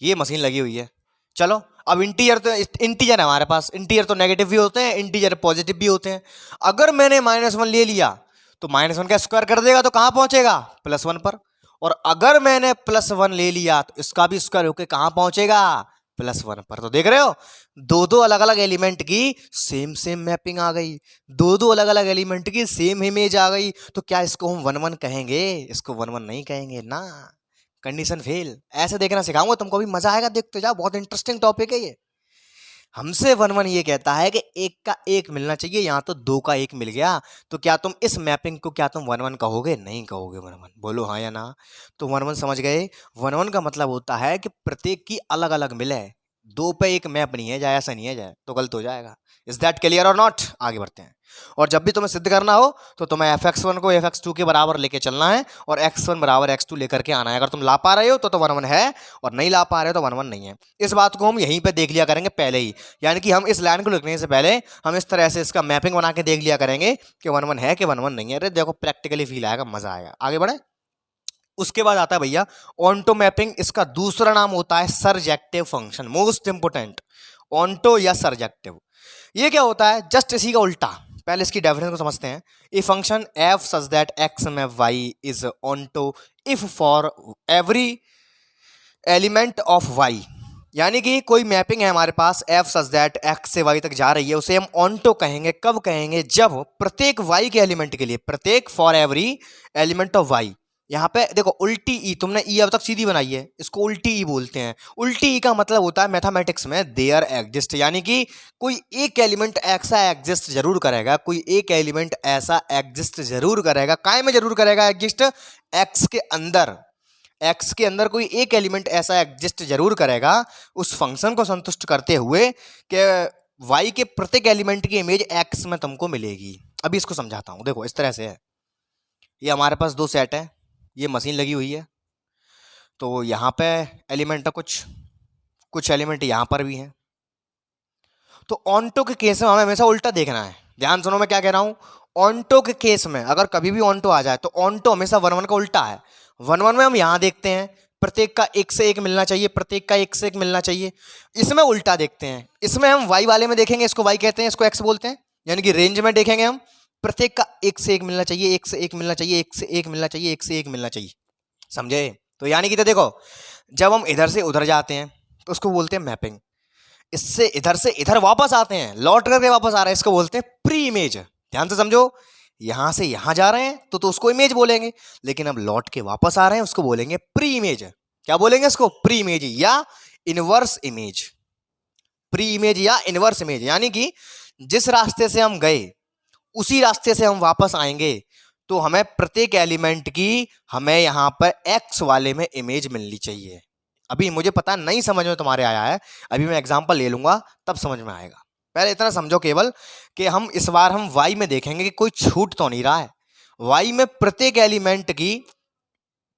ये मशीन लगी हुई है। चलो अब इंटीजर, तो इंटीजर है हमारे पास, इंटीजर तो नेगेटिव भी होते हैं, इंटीजर पॉजिटिव भी होते हैं। अगर मैंने -1 ले लिया तो -1 का स्क्वायर कर देगा तो कहाँ पहुंचेगा? +1 पर। और अगर मैंने +1 ले लिया तो इसका भी स्क्वायर होके कहाँ पहुंचेगा? +1 पर। तो देख रहे हो, दो दो अलग अलग एलिमेंट की सेम सेम मैपिंग आ गई, दो दो अलग अलग एलिमेंट की सेम इमेज आ गई, तो क्या इसको हम वन वन कहेंगे? इसको वन वन नहीं कहेंगे ना, कंडीशन फेल। ऐसे देखना सिखाऊंगा तुमको, भी मजा आएगा, देखते जाओ, बहुत इंटरेस्टिंग टॉपिक है ये। हमसे वन वन ये कहता है कि एक का एक मिलना चाहिए, यहां तो दो का एक मिल गया, तो क्या तुम इस मैपिंग को क्या तुम वन वन कहोगे? नहीं कहोगे वन वन, बोलो हाँ या ना। तो वन वन समझ गए, वन वन का मतलब होता है कि प्रत्येक की अलग अलग मिले, दो पे एक मैप नहीं है, जाए ऐसा नहीं है, जाए तो गलत हो जाएगा। इज दैट क्लियर और नॉट? आगे बढ़ते हैं। और जब भी तुम्हें सिद्ध करना हो तो तुम्हें fx1 को fx2 के बराबर लेके चलना है और x1 बराबर x2 लेकर के आना है। अगर तुम ला पा रहे हो तो वन वन है, और नहीं ला पा रहे हो तो वन वन नहीं है। इस बात को हम यहीं पे देख लिया करेंगे पहले ही, यानी कि हम इस लाइन को लिखने से पहले हम इस तरह से इसका मैपिंग बना के देख लिया करेंगे कि वन वन है कि वन वन नहीं है। अरे देखो, प्रैक्टिकली फील आएगा, मजा आएगा। आगे बढ़े। उसके बाद आता है भैया ऑन्टो मैपिंग, इसका दूसरा नाम होता है सरजेक्टिव फंक्शन, मोस्ट इंपोर्टेंट, ऑन्टो या सरजेक्टिव। ये क्या होता है? जस्ट इसी का उल्टा। पहले इसकी डेफिनेशन को समझते हैं। A function F such that x में y is onto if for every element of y, यानी कि कोई मैपिंग है हमारे पास एफ सच दैट एक्स से वाई तक जा रही है, उसे हम ऑन्टो कहेंगे। कब कहेंगे? जब प्रत्येक वाई के एलिमेंट के लिए, प्रत्येक for every element of Y. यहाँ पे देखो उल्टी ई, तुमने ई अब तक सीधी बनाई है, इसको उल्टी ई बोलते हैं। उल्टी ई का मतलब होता है मैथमेटिक्स में देयर एग्जिस्ट, यानी कि कोई एक एलिमेंट ऐसा एग्जिस्ट जरूर करेगा, कोई एक एलिमेंट ऐसा एग्जिस्ट जरूर करेगा। काय में जरूर करेगा एग्जिस्ट? एक्स के अंदर, एक्स के अंदर कोई एक एलिमेंट ऐसा एग्जिस्ट जरूर करेगा उस फंक्शन को संतुष्ट करते हुए कि वाई के प्रत्येक एलिमेंट की इमेज एक्स में तुमको मिलेगी। अभी इसको समझाता हूं, देखो इस तरह से है। ये हमारे पास दो सेट है, ये मशीन लगी हुई है, तो यहाँ पे एलिमेंट है, कुछ एलिमेंट यहाँ पर भी हैं। तो ऑन्टो के केस में हमें हमेशा उल्टा देखना है। ध्यान सुनो मैं क्या कह रहा हूँ। ऑन्टो के केस में अगर कभी भी ऑन्टो आ जाए तो ऑन्टो हमेशा वन वन का उल्टा है। वन वन में हम यहाँ देखते हैं प्रत्येक का एक से एक मिलना चाहिए, प्रत्येक का एक से एक मिलना चाहिए। इसमें उल्टा देखते हैं, इसमें हम वाई वाले में देखेंगे, इसको वाई कहते हैं, इसको एक्स बोलते हैं, यानी कि रेंज में देखेंगे हम प्रत्येक का एक से एक मिलना चाहिए, एक से एक मिलना चाहिए, एक से एक मिलना चाहिए, एक से एक मिलना चाहिए। समझे? तो यानी कि तो देखो, जब हम इधर से उधर जाते हैं तो उसको बोलते हैं मैपिंग। इससे इधर से इधर वापस आते हैं, लौट करके वापस आ रहे हैं, इसको बोलते हैं प्री इमेज। ध्यान से समझो, यहां से यहां जा रहे हैं तो उसको इमेज बोलेंगे, लेकिन अब लौट के वापस आ रहे हैं उसको बोलेंगे प्री इमेज। क्या बोलेंगे इसको? प्री इमेज या इनवर्स इमेज। प्री इमेज या इनवर्स इमेज, यानी कि जिस रास्ते से हम गए उसी रास्ते से हम वापस आएंगे तो हमें प्रत्येक एलिमेंट की हमें यहां पर एक्स वाले में इमेज मिलनी चाहिए। अभी मुझे पता नहीं समझ में तुम्हारे आया है, अभी मैं एग्जांपल ले लूंगा तब समझ में आएगा। पहले इतना समझो केवल कि हम इस बार हम वाई में देखेंगे कि कोई छूट तो नहीं रहा है। वाई में प्रत्येक एलिमेंट की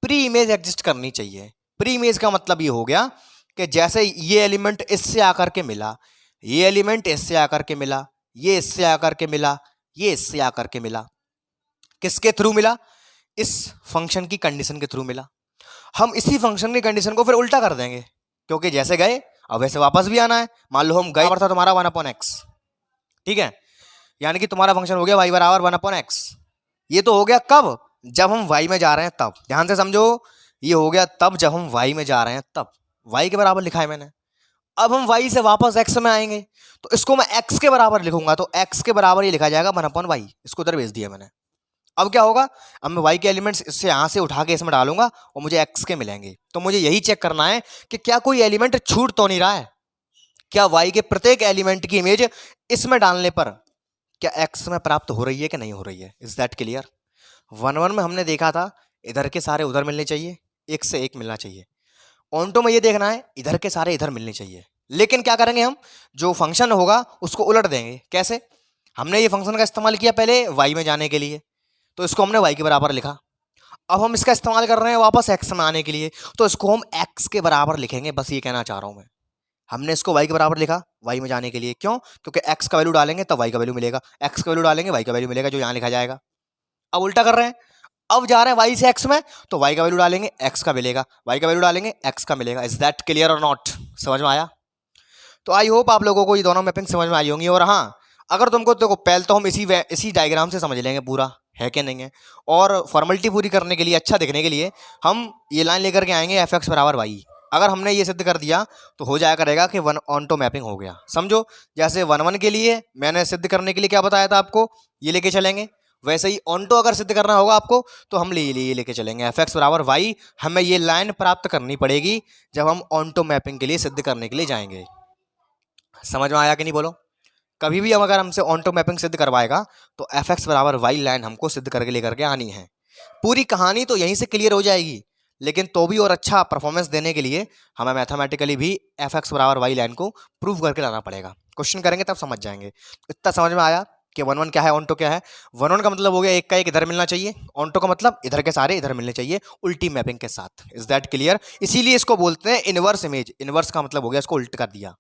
प्री इमेज एग्जिस्ट करनी चाहिए। प्री इमेज का मतलब ये हो गया कि जैसे ये एलिमेंट इससे आकर के मिला, ये एलिमेंट इससे आकर के मिला, ये इससे आकर के मिला, ये इससे आकर के मिला। किसके थ्रू मिला? इस फंक्शन की कंडीशन के थ्रू मिला। हम इसी फंक्शन की कंडीशन को फिर उल्टा कर देंगे, क्योंकि जैसे गए अब वैसे वापस भी आना है। मान लो हम गए और था तुम्हारा 1/x, ठीक है, यानी कि तुम्हारा फंक्शन हो गया y बराबर 1/x। ये तो हो गया कब? जब हम वाई में जा रहे हैं तब, ध्यान से समझो, ये हो गया तब जब हम वाई में जा रहे हैं तब, वाई के बराबर लिखा है मैंने। अब हम y से वापस x में आएंगे तो इसको मैं x के बराबर लिखूंगा, तो x के बराबर ये लिखा जाएगा 1/y, इसको उधर भेज दिया मैंने। अब क्या होगा, अब मैं y के एलिमेंट्स इससे यहां से उठा के इसमें डालूंगा और मुझे x के मिलेंगे। तो मुझे यही चेक करना है कि क्या कोई एलिमेंट छूट तो नहीं रहा है, क्या y के प्रत्येक एलिमेंट की इमेज इसमें डालने पर क्या x में प्राप्त हो रही है कि नहीं हो रही है। Is that clear. 1 में हमने देखा था इधर के सारे उधर मिलने चाहिए, एक से एक मिलना चाहिए। ऑन्टो में ये देखना है इधर के सारे इधर मिलने चाहिए। लेकिन क्या करेंगे, हम जो फंक्शन होगा उसको उलट देंगे। कैसे, हमने ये फंक्शन का इस्तेमाल किया पहले y में जाने के लिए, तो इसको हमने y के बराबर लिखा। अब हम इसका इस्तेमाल कर रहे हैं वापस x में आने के लिए, तो इसको हम x के बराबर लिखेंगे। बस ये कहना चाह रहा हूं मैं, हमने इसको y के बराबर लिखा y में जाने के लिए। क्यों, क्योंकि x का वैल्यू डालेंगे तब y का वैल्यू मिलेगा, x का वैल्यू डालेंगे y का वैल्यू मिलेगा, जो यहाँ लिखा जाएगा। अब उल्टा कर रहे हैं, अब जा रहे हैं y से x में, तो y का वैल्यू डालेंगे x का मिलेगा, y का वैल्यू डालेंगे x का मिलेगा। इज दैट क्लियर और नॉट। समझ में आया। तो आई होप आप लोगों को ये दोनों मैपिंग समझ में आई होंगी। और हाँ, अगर तुमको देखो पहले तो हम इसी डायग्राम से समझ लेंगे पूरा है कि नहीं है, और फॉर्मेलिटी पूरी करने के लिए, अच्छा दिखने के लिए हम ये लाइन लेकर के आएंगे एफ एक्स बराबर वाई। अगर हमने ये सिद्ध कर दिया तो हो जाया करेगा कि वन ऑन्टो मैपिंग हो गया। समझो, जैसे 1 के लिए मैंने सिद्ध करने के लिए क्या बताया था आपको, ये लेके चलेंगे, वैसे ही ऑन्टो अगर सिद्ध करना होगा आपको तो हम ये लेके चलेंगे एफ एक्स बराबर वाई। हमें ये लाइन प्राप्त करनी पड़ेगी जब हम ऑन्टो मैपिंग के लिए सिद्ध करने के लिए जाएंगे। समझ में आया कि नहीं, बोलो। कभी भी हम अगर हमसे ऑन्टो मैपिंग सिद्ध करवाएगा तो एफ एक्स बराबर वाई लाइन हमको सिद्ध करके लेकर के आनी है। पूरी कहानी तो यहीं से क्लियर हो जाएगी, लेकिन तो भी और अच्छा परफॉर्मेंस देने के लिए हमें मैथमेटिकली भी एफ एक्स बराबर वाई लाइन को प्रूव करके लाना पड़ेगा। क्वेश्चन करेंगे तब समझ जाएंगे। इतना समझ में आया कि 1 क्या है, ऑन्टो क्या है। 1 का मतलब हो गया एक का एक इधर मिलना चाहिए, ऑन्टो का मतलब इधर के सारे इधर मिलने चाहिए उल्टी मैपिंग के साथ। Is that clear. इसीलिए इसको बोलते हैं इनवर्स इमेज। इनवर्स का मतलब हो गया इसको उल्ट कर दिया।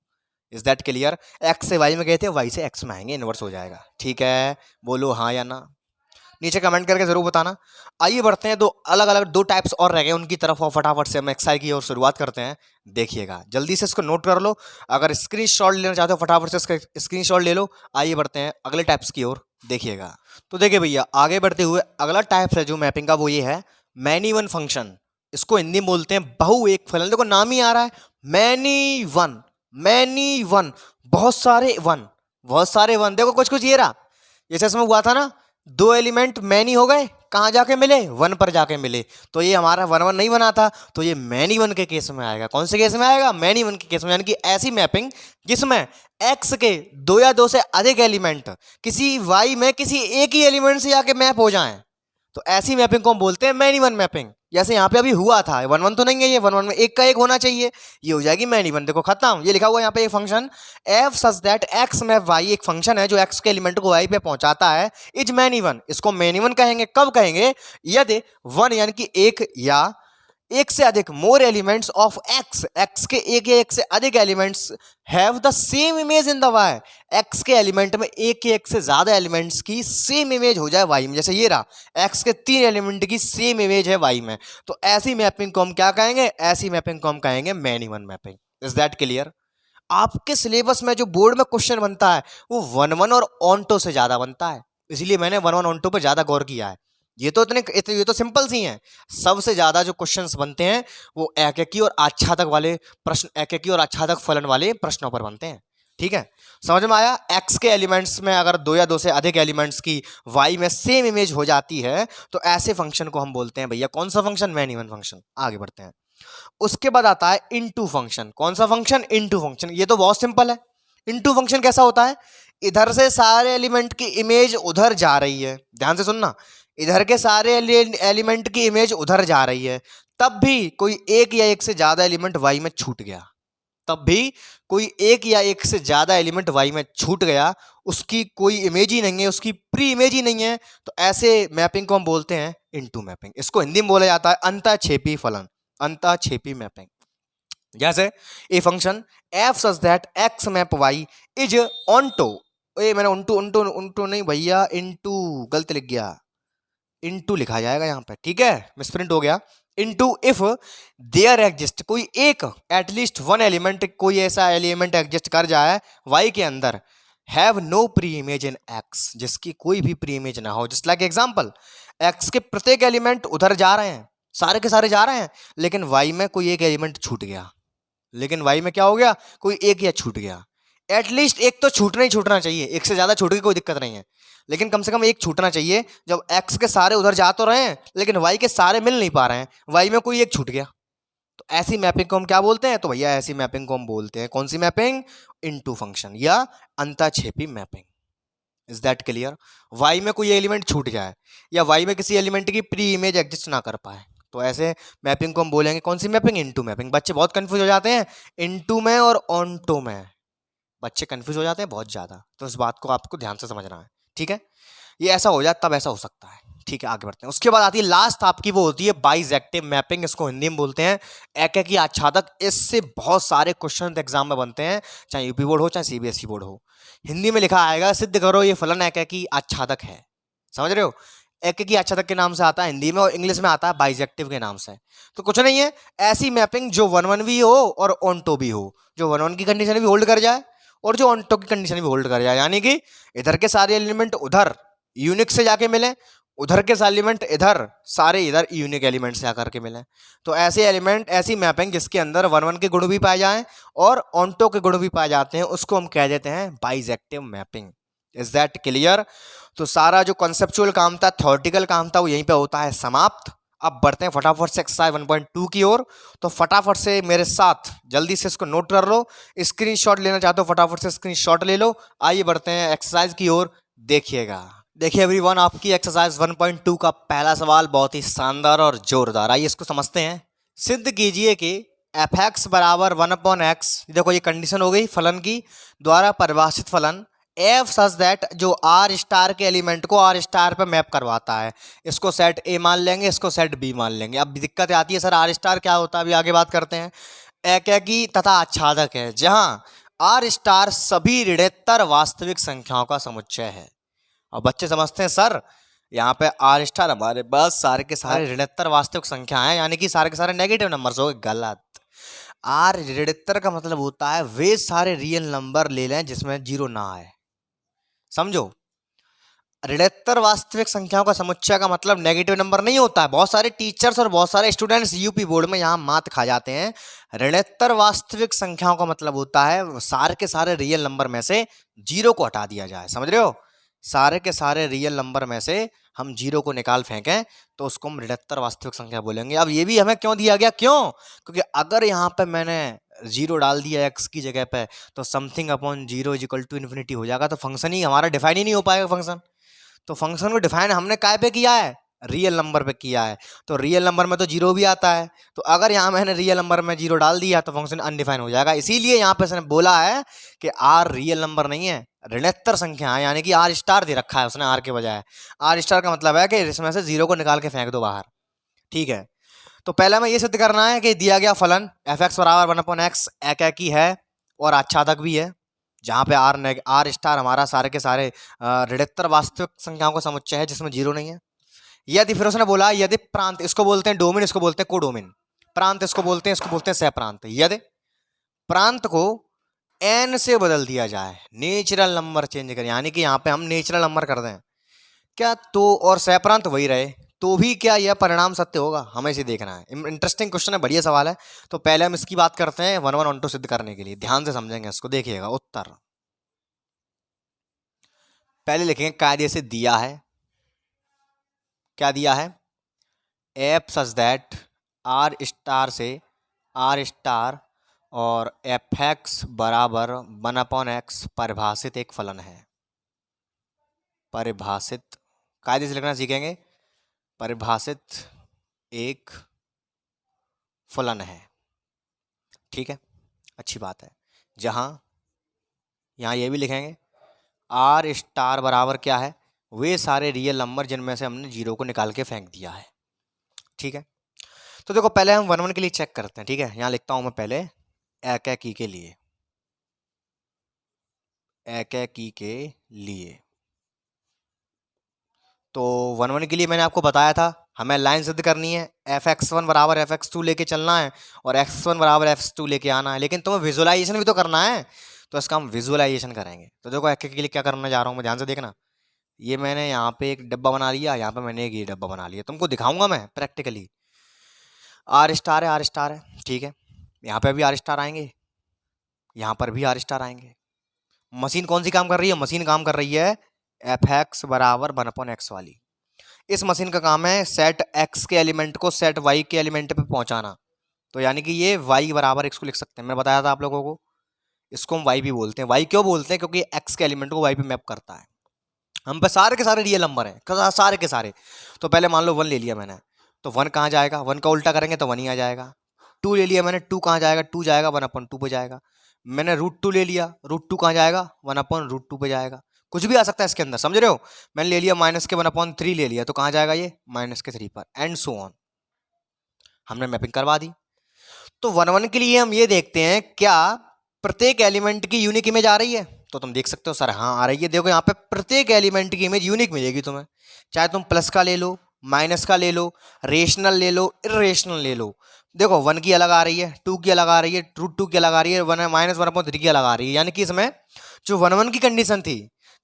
Is that clear. एक्स से वाई में गए थे, वाई से एक्स में आएंगे, इनवर्स हो जाएगा। ठीक है, बोलो हाँ या ना, नीचे कमेंट करके जरूर बताना। आइए बढ़ते हैं, दो अलग अलग दो टाइप्स और रह गए उनकी तरफ, और फटाफट से हम एक्सरसाइज की ओर शुरुआत करते हैं। देखिएगा, जल्दी से इसको नोट कर लो। अगर स्क्रीनशॉट लेना चाहते हो फटाफट से इसका स्क्रीनशॉट ले लो। आइए बढ़ते हैं अगले टाइप्स की ओर। देखिएगा, तो देखिए भैया, आगे बढ़ते हुए अगला टाइप है जो मैपिंग का, वो ये है मैनी वन फंक्शन। इसको हिंदी में बोलते हैं बहु एक फलन। देखो नाम ही आ रहा है मैनी वन, मैनी वन, बहुत सारे वन, बहुत सारे वन। देखो कुछ कुछ ये रहा, जैसे इसमें हुआ था ना, दो एलिमेंट मैनी हो गए, कहाँ जाके मिले, 1 पर जाके मिले, तो ये हमारा 1 नहीं बना था, तो ये मैनी वन के केस में आएगा। कौन से केस में आएगा, मैनी वन के केस में। यानी कि ऐसी मैपिंग जिसमें x के 2 या 2 से अधिक एलिमेंट किसी y में किसी एक ही एलिमेंट से जाके मैप हो जाएं, तो ऐसी मैपिंग को हम बोलते हैं मैनी वन मैपिंग। जैसे यहाँ पे अभी हुआ था 1 तो नहीं है, ये 1 में एक का एक होना चाहिए, ये हो जाएगी मैनी वन। देखो खत्म। ये लिखा हुआ यहाँ पे एक function F such that x map Y, एक फंक्शन है जो एक्स के एलिमेंट को वाई पे पहुंचाता है, इज मैनी वन। इसको मैनी वन कहेंगे। कब कहेंगे, यदि 1 यानी कि एक या एक से अधिक more elements of x, x के एक या एक से अधिक elements have the same image in the Y, X के एलिमेंट में एक या एक से ज्यादा एलिमेंट्स की सेम इमेज हो जाए वाई में। जैसे ये रहा, एक्स के 3 एलिमेंट की सेम इमेज है वाई में, तो ऐसी मैपिंग को हम क्या कहेंगे, ऐसी मैपिंग को हम कहेंगे many one mapping. Is that clear. आपके सिलेबस में जो बोर्ड में क्वेश्चन बनता है वो 1 और ऑन्टो से ज्यादा बनता है, इसलिए मैंने 1 ऑन्टो पर ज्यादा गौर किया है। ये तो सिंपल सी हैं। सबसे ज्यादा जो क्वेश्चंस बनते हैं वो एककी और आच्छादक वाले प्रश्न, एककी और आच्छादक फलन वाले प्रश्नों पर बनते हैं। ठीक है, समझ में आया। एक्स के एलिमेंट्स में अगर 2 या 2 से अधिक एलिमेंट्स की वाई में सेम इमेज हो जाती है, तो ऐसे फंक्शन को हम बोलते हैं भैया कौन सा फंक्शन, मैनी वन फंक्शन। आगे बढ़ते हैं। उसके बाद आता है इनटू फंक्शन। कौन सा फंक्शन, इनटू फंक्शन। ये तो बहुत सिंपल है। इनटू फंक्शन कैसा होता है, इधर से सारे एलिमेंट की इमेज उधर जा रही है, ध्यान से सुनना, इधर के सारे एलिमेंट की इमेज उधर जा रही है, तब भी कोई एक या एक से ज्यादा एलिमेंट वाई में छूट गया, तब भी कोई एक या एक से ज्यादा एलिमेंट वाई में छूट गया, उसकी कोई इमेज ही नहीं है, उसकी प्री इमेज ही नहीं है, तो ऐसे मैपिंग को हम बोलते हैं इनटू मैपिंग। इसको हिंदी में बोला जाता है अंतःक्षेपी फलन, अंतःक्षेपी मैपिंग। जैसे a function F such that x map Y is onto, मैंने उन्टू उन्टू उन्टू नहीं भैया, इनटू गलत लिख गया, इनटू लिखा जाएगा यहाँ पे, ठीक है, मिसप्रिंट हो गया। इनटू इफ देयर एग्जिस्ट, कोई एक एटलीस्ट 1 एलिमेंट, कोई ऐसा एलिमेंट एग्जिस्ट कर जाए वाई के अंदर, have no preimage in X, जिसकी कोई भी प्री इमेज ना हो। जस्ट लाइक एग्जांपल, एक्स के प्रत्येक एलिमेंट उधर जा रहे हैं, सारे के सारे जा रहे हैं, लेकिन वाई में कोई एक एलिमेंट छूट गया। लेकिन वाई में क्या हो गया, कोई एक या छूट गया। एटलीस्ट एक तो छूटना ही छूटना चाहिए, एक से ज्यादा छूट गई कोई दिक्कत नहीं है, लेकिन कम से कम एक छूटना चाहिए। जब एक्स के सारे उधर जा तो रहे हैं लेकिन वाई के सारे मिल नहीं पा रहे हैं, वाई में कोई एक छूट गया, तो ऐसी मैपिंग को हम क्या बोलते हैं, तो भैया ऐसी मैपिंग को हम बोलते हैं कौन सी मैपिंग, इनटू फंक्शन या अंतःक्षेपी mapping. Is that clear? Y में कोई एलिमेंट छूट जाए या वाई में किसी एलिमेंट की प्री इमेज एग्जिस्ट ना कर पाए, तो ऐसे मैपिंग को हम बोलेंगे कौन सी मैपिंग, इनटू मैपिंग। बच्चे बहुत कंफ्यूज हो जाते हैं इनटू में और ऑनटू में, बच्चे कंफ्यूज हो जाते हैं बहुत ज़्यादा, तो इस बात को आपको ध्यान से समझना है, ठीक है। ये ऐसा हो जाए तब ऐसा हो सकता है, ठीक है। आगे बढ़ते हैं। उसके बाद आती है लास्ट आपकी, वो होती है बाइजेक्टिव मैपिंग, इसको हिंदी में बोलते हैं एकाकी आच्छादक। इससे बहुत सारे क्वेश्चन एग्जाम में बनते हैं, चाहे यूपी बोर्ड हो चाहे सीबीएसई बोर्ड हो। हिंदी में लिखा आएगा सिद्ध करो ये फलन एकाकी आच्छादक है, समझ रहे हो। एकाकी आच्छादक के नाम से आता है हिंदी में, और इंग्लिश में आता है बाइजेक्टिव के नाम से। तो कुछ नहीं है, ऐसी मैपिंग जो 1-1 भी हो और ऑन-टू भी हो, जो 1-1 की कंडीशन भी होल्ड कर जाए और जो ऑन-टू की कंडीशन भी होल्ड कर जाए, यानी कि इधर के सारे एलिमेंट उधर यूनिक से जाके मिले, उधर के एलिमेंट इधर सारे इधर यूनिक एलिमेंट से आकर के मिले। तो ऐसे एलिमेंट, ऐसी मैपिंग जिसके अंदर 1-1 के गुण भी पाए जाएं और ऑन-टू के गुण भी पाए जाते हैं, उसको हम कह देते हैं bijective mapping. Is that clear? तो सारा जो कॉन्सेप्चुअल काम था, थ्योरेटिकल काम था, वो यहीं पे होता है समाप्त। अब बढ़ते हैं फटाफट से एक्सरसाइज 1.2 की ओर। तो फटाफट से मेरे साथ जल्दी से इसको नोट कर लो, स्क्रीनशॉट लेना चाहते हो फटाफट से स्क्रीनशॉट ले लो। आइए बढ़ते हैं एक्सरसाइज की ओर, देखिएगा। देखिए एवरीवन, आपकी एक्सरसाइज 1.2 का पहला सवाल बहुत ही शानदार और जोरदार, आइए इसको समझते हैं। सिद्ध कीजिए कि एफ एक्स बराबर 1/x, देखो ये कंडीशन हो गई फलन की, द्वारा परिभाषित फलन एफ सच दैट जो आर स्टार के एलिमेंट को आर स्टार पे मैप करवाता है। इसको सेट ए मान लेंगे, इसको सेट बी मान लेंगे। अब दिक्कत आती है सर आर स्टार क्या होता है, अभी आगे बात करते हैं। एकाकी तथा आच्छादक है, जहां आर स्टार सभी ऋणोत्तर वास्तविक संख्याओं का समुच्चय है। और बच्चे समझते हैं सर यहाँ पे आर स्टार हमारे पास सारे के सारे ऋणोत्तर वास्तविक संख्या है, यानी कि सारे के सारे नेगेटिव नंबर्स हो गए। गलत। आर ऋणोत्तर का मतलब होता है वे सारे रियल नंबर ले लें जिसमें जीरो ना आए, समझो। ऋणोत्तर वास्तविक संख्याओं का समुच्चय का मतलब नेगेटिव नंबर नहीं होता है। बहुत सारे टीचर्स और बहुत सारे स्टूडेंट्स यूपी बोर्ड में यहाँ मात खा जाते हैं। ऋणोत्तर वास्तविक संख्याओं का मतलब होता है सारे के सारे रियल नंबर में से जीरो को हटा दिया जाए, समझ रहे हो। सारे के सारे रियल नंबर में से हम जीरो को निकाल फेंकें तो उसको हम ऋणोत्तर वास्तविक संख्या बोलेंगे। अब ये भी हमें क्यों दिया गया, क्यों, क्योंकि अगर यहाँ पे मैंने जीरो डाल दिया एक्स की जगह पे तो something upon zero is equal to infinity हो जाएगा, तो फंक्शन ही हमारा डिफाइन ही नहीं हो पाएगा फंक्शन। तो फंक्शन को डिफाइन हमने काय पे किया है, रियल नंबर पे किया है। तो रियल नंबर में तो जीरो भी आता है, तो अगर यहाँ मैंने रियल नंबर में जीरो डाल दिया तो फंक्शन अनडिफाइन हो जाएगा। इसीलिए यहाँ पे उसने बोला है कि आर रियल नंबर नहीं है, ऋणोत्तर संख्या है, यानी कि आर स्टार दे रखा है उसने आर के बजाय। आर स्टार का मतलब है कि इसमें से जीरो को निकाल के फेंक दो बाहर, ठीक है। तो पहले हमें ये सिद्ध करना है कि दिया गया फलन एफ एक्स बराबर 1/x एकाकी है और आच्छादक भी है, जहाँ पे आर स्टार हमारा सारे के सारे ऋणोत्तर वास्तविक संख्याओं का समुच्चय है जिसमें जीरो नहीं है। यदि फिर उसने बोला यदि प्रांत, इसको बोलते हैं डोमेन, इसको बोलते हैं कोडोमेन। प्रांत इसको बोलते हैं, इसको बोलते हैं सहप्रांत। यदि प्रांत को एन से बदल दिया जाए, नेचुरल नंबर चेंज करें, यानी कि यहाँ पे हम नेचुरल नंबर कर दें क्या, तो और सहप्रांत वही रहे तो भी क्या यह परिणाम सत्य होगा, हमें इसे देखना है। इंटरेस्टिंग क्वेश्चन है, बढ़िया सवाल है। तो पहले हम इसकी बात करते हैं 1-1 ऑन टू सिद्ध करने के लिए, ध्यान से समझेंगे इसको, देखिएगा उत्तर। पहले लिखेंगे कायदे से दिया है, क्या दिया है, F such that R star से आर स्टार और एफ एक्स बराबर 1/x परिभाषित एक फलन है। परिभाषित कायदे से लिखना सीखेंगे, परिभाषित एक फलन है, ठीक है, अच्छी बात है। जहां यहां ये भी लिखेंगे आर स्टार बराबर क्या है, वे सारे रियल नंबर जिनमें से हमने जीरो को निकाल के फेंक दिया है, ठीक है। तो देखो पहले हम 1-1 के लिए चेक करते हैं, ठीक है। यहां लिखता हूं मैं पहले एकाकी के लिए, एकाकी के लिए। तो 1-1 के लिए मैंने आपको बताया था हमें लाइन सिद्ध करनी है, fx1 बराबर fx2 लेके चलना है और x1 बराबर f2 लेके आना है, लेकिन तुम्हें विजुअलाइजेशन भी तो करना है, तो इसका हम विजुअलाइजेशन करेंगे। तो देखो एकाकी के लिए क्या करने जा रहा हूं मैं, ध्यान से देखना। ये मैंने यहाँ पे एक डब्बा बना लिया, यहाँ पे मैंने एक ये डब्बा बना लिया, तुमको दिखाऊंगा मैं प्रैक्टिकली। आर स्टार है, आर स्टार है, ठीक है। यहाँ पे भी आर स्टार आएंगे, यहाँ पर भी आर स्टार आएंगे। मशीन कौन सी काम कर रही है? मशीन काम कर रही है एफ एक्स बराबर 1/x वाली। इस मशीन का काम है सेट एक्स के एलिमेंट को सेट वाई के एलिमेंट पे पहुंचाना। तो यानी कि ये y बराबर x को लिख सकते हैं, मैंने बताया था आप लोगों को। इसको हम y भी बोलते हैं। y क्यों बोलते हैं? क्योंकि x के एलिमेंट को y पे मैप करता है। हम पे सारे के सारे रियल नंबर हैं, सारे के सारे। तो पहले मान लो 1 ले लिया मैंने, तो 1 कहाँ जाएगा? 1 का उल्टा करेंगे तो 1 ही आ जाएगा। 2 ले लिया मैंने, 2 कहाँ जाएगा? 2 जाएगा 1/2 पे जाएगा। मैंने √2 ले लिया, √2 कहाँ जाएगा? 1/√2 पे जाएगा। कुछ भी आ सकता है इसके अंदर, समझ रहे हो? मैंने ले लिया माइनस के 1/3 ले लिया, तो कहाँ जाएगा ये? -3 पर, एंड सो ऑन। हमने मैपिंग करवा दी। तो 1 के लिए हम ये देखते हैं क्या प्रत्येक एलिमेंट की यूनिक इमेज आ रही है? तो तुम देख सकते हो सर हाँ आ रही है। देखो यहाँ पे प्रत्येक एलिमेंट की इमेज यूनिक मिलेगी तुम्हें, चाहे तुम प्लस का ले लो, माइनस का ले लो, रेशनल ले लो, इरेशनल ले लो। देखो 1 की अलग आ रही है, 2 की अलग आ रही है, √2 की अलग आ रही है, -1/3 की अलग आ रही है। यानी कि इसमें जो 1 की कंडीशन थी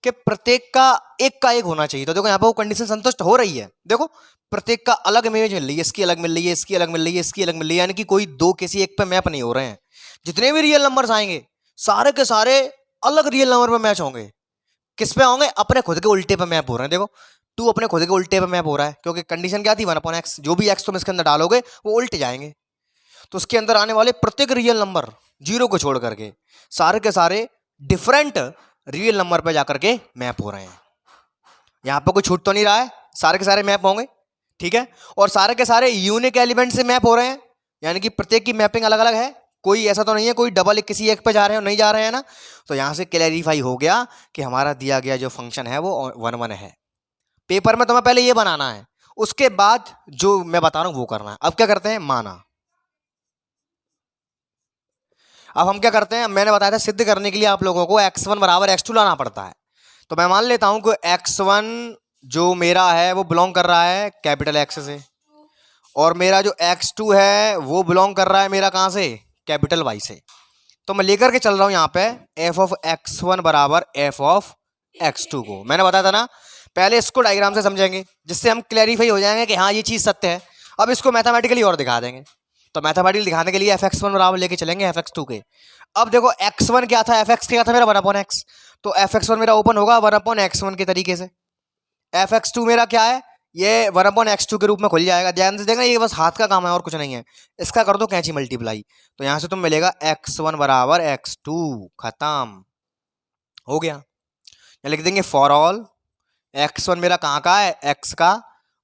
कि प्रत्येक का एक होना चाहिए, तो देखो यहाँ पे वो कंडीशन संतुष्ट हो रही है। देखो प्रत्येक का अलग इमेज मिल रही है, इसकी अलग मिल रही है, इसकी अलग मिल रही है, इसकी अलग मिल रही है। यानी कि कोई दो किसी एक पे मैप नहीं हो रहे हैं। जितने भी रियल नंबर्स आएंगे सारे के सारे अलग रियल नंबर पे मैच होंगे। किस पे होंगे? अपने खुद के उल्टे पे मैप हो रहे हैं। देखो 2 अपने खुद के उल्टे पे मैप हो रहा है, क्योंकि कंडीशन क्या थी? 1/x। जो भी x तुम इसके अंदर डालोगे वो उल्टे जाएंगे। तो उसके अंदर आने वाले प्रत्येक रियल नंबर 0 को छोड़ करके सारे के सारे डिफरेंट रियल नंबर पे जाकर के मैप हो रहे हैं। यहाँ पर कोई छूट तो नहीं रहा है, सारे के सारे मैप होंगे, ठीक है। और सारे के सारे यूनिक एलिमेंट से मैप हो रहे हैं, यानी कि प्रत्येक की मैपिंग अलग अलग है। कोई ऐसा तो नहीं है कोई डबल किसी एक पे जा रहे हैं, नहीं जा रहे हैं ना। तो यहां से क्लैरिफाई हो गया कि हमारा दिया गया जो फंक्शन है वो 1 है। पेपर में तुम्हें पहले ये बनाना है, उसके बाद जो मैं बता रहा हूं वो करना है। अब क्या करते हैं? माना। अब हम क्या करते हैं? मैंने बताया था सिद्ध करने के लिए आप लोगों को x1 बराबर x2 लाना पड़ता है। तो मैं मान लेता हूं कि x1 जो मेरा है वो बिलोंग कर रहा है कैपिटल X से, और मेरा जो x2 है वो बिलोंग कर रहा है मेरा कहां से? कैपिटल Y से। तो मैं लेकर के चल रहा हूं यहाँ पे f(x1) बराबर f(x2) को। मैंने बताया था ना, पहले इसको डायग्राम से समझेंगे जिससे हम क्लैरिफाई हो जाएंगे कि हाँ ये चीज सत्य है। अब इसको मैथमेटिकली और दिखा देंगे। तो मैथमेटिकली दिखाने के लिए f(x1) बराबर लेके चलेंगे f(x2) के। अब देखो x1 क्या था, fx क्या था मेरा? 1/x। तो f(x1) मेरा ओपन होगा 1/x1 के तरीके से। f(x2) मेरा क्या है? ये 1/x2 के रूप में खुल जाएगा। ध्यान से देखना, ये बस हाथ का काम है और कुछ नहीं है। इसका कर दो कैंची मल्टीप्लाई, तो यहां से तुम मिलेगा x1 बराबर x2। खत्म हो गया। या लिख देंगे फॉर ऑल x1 मेरा कहाँ का है? x का,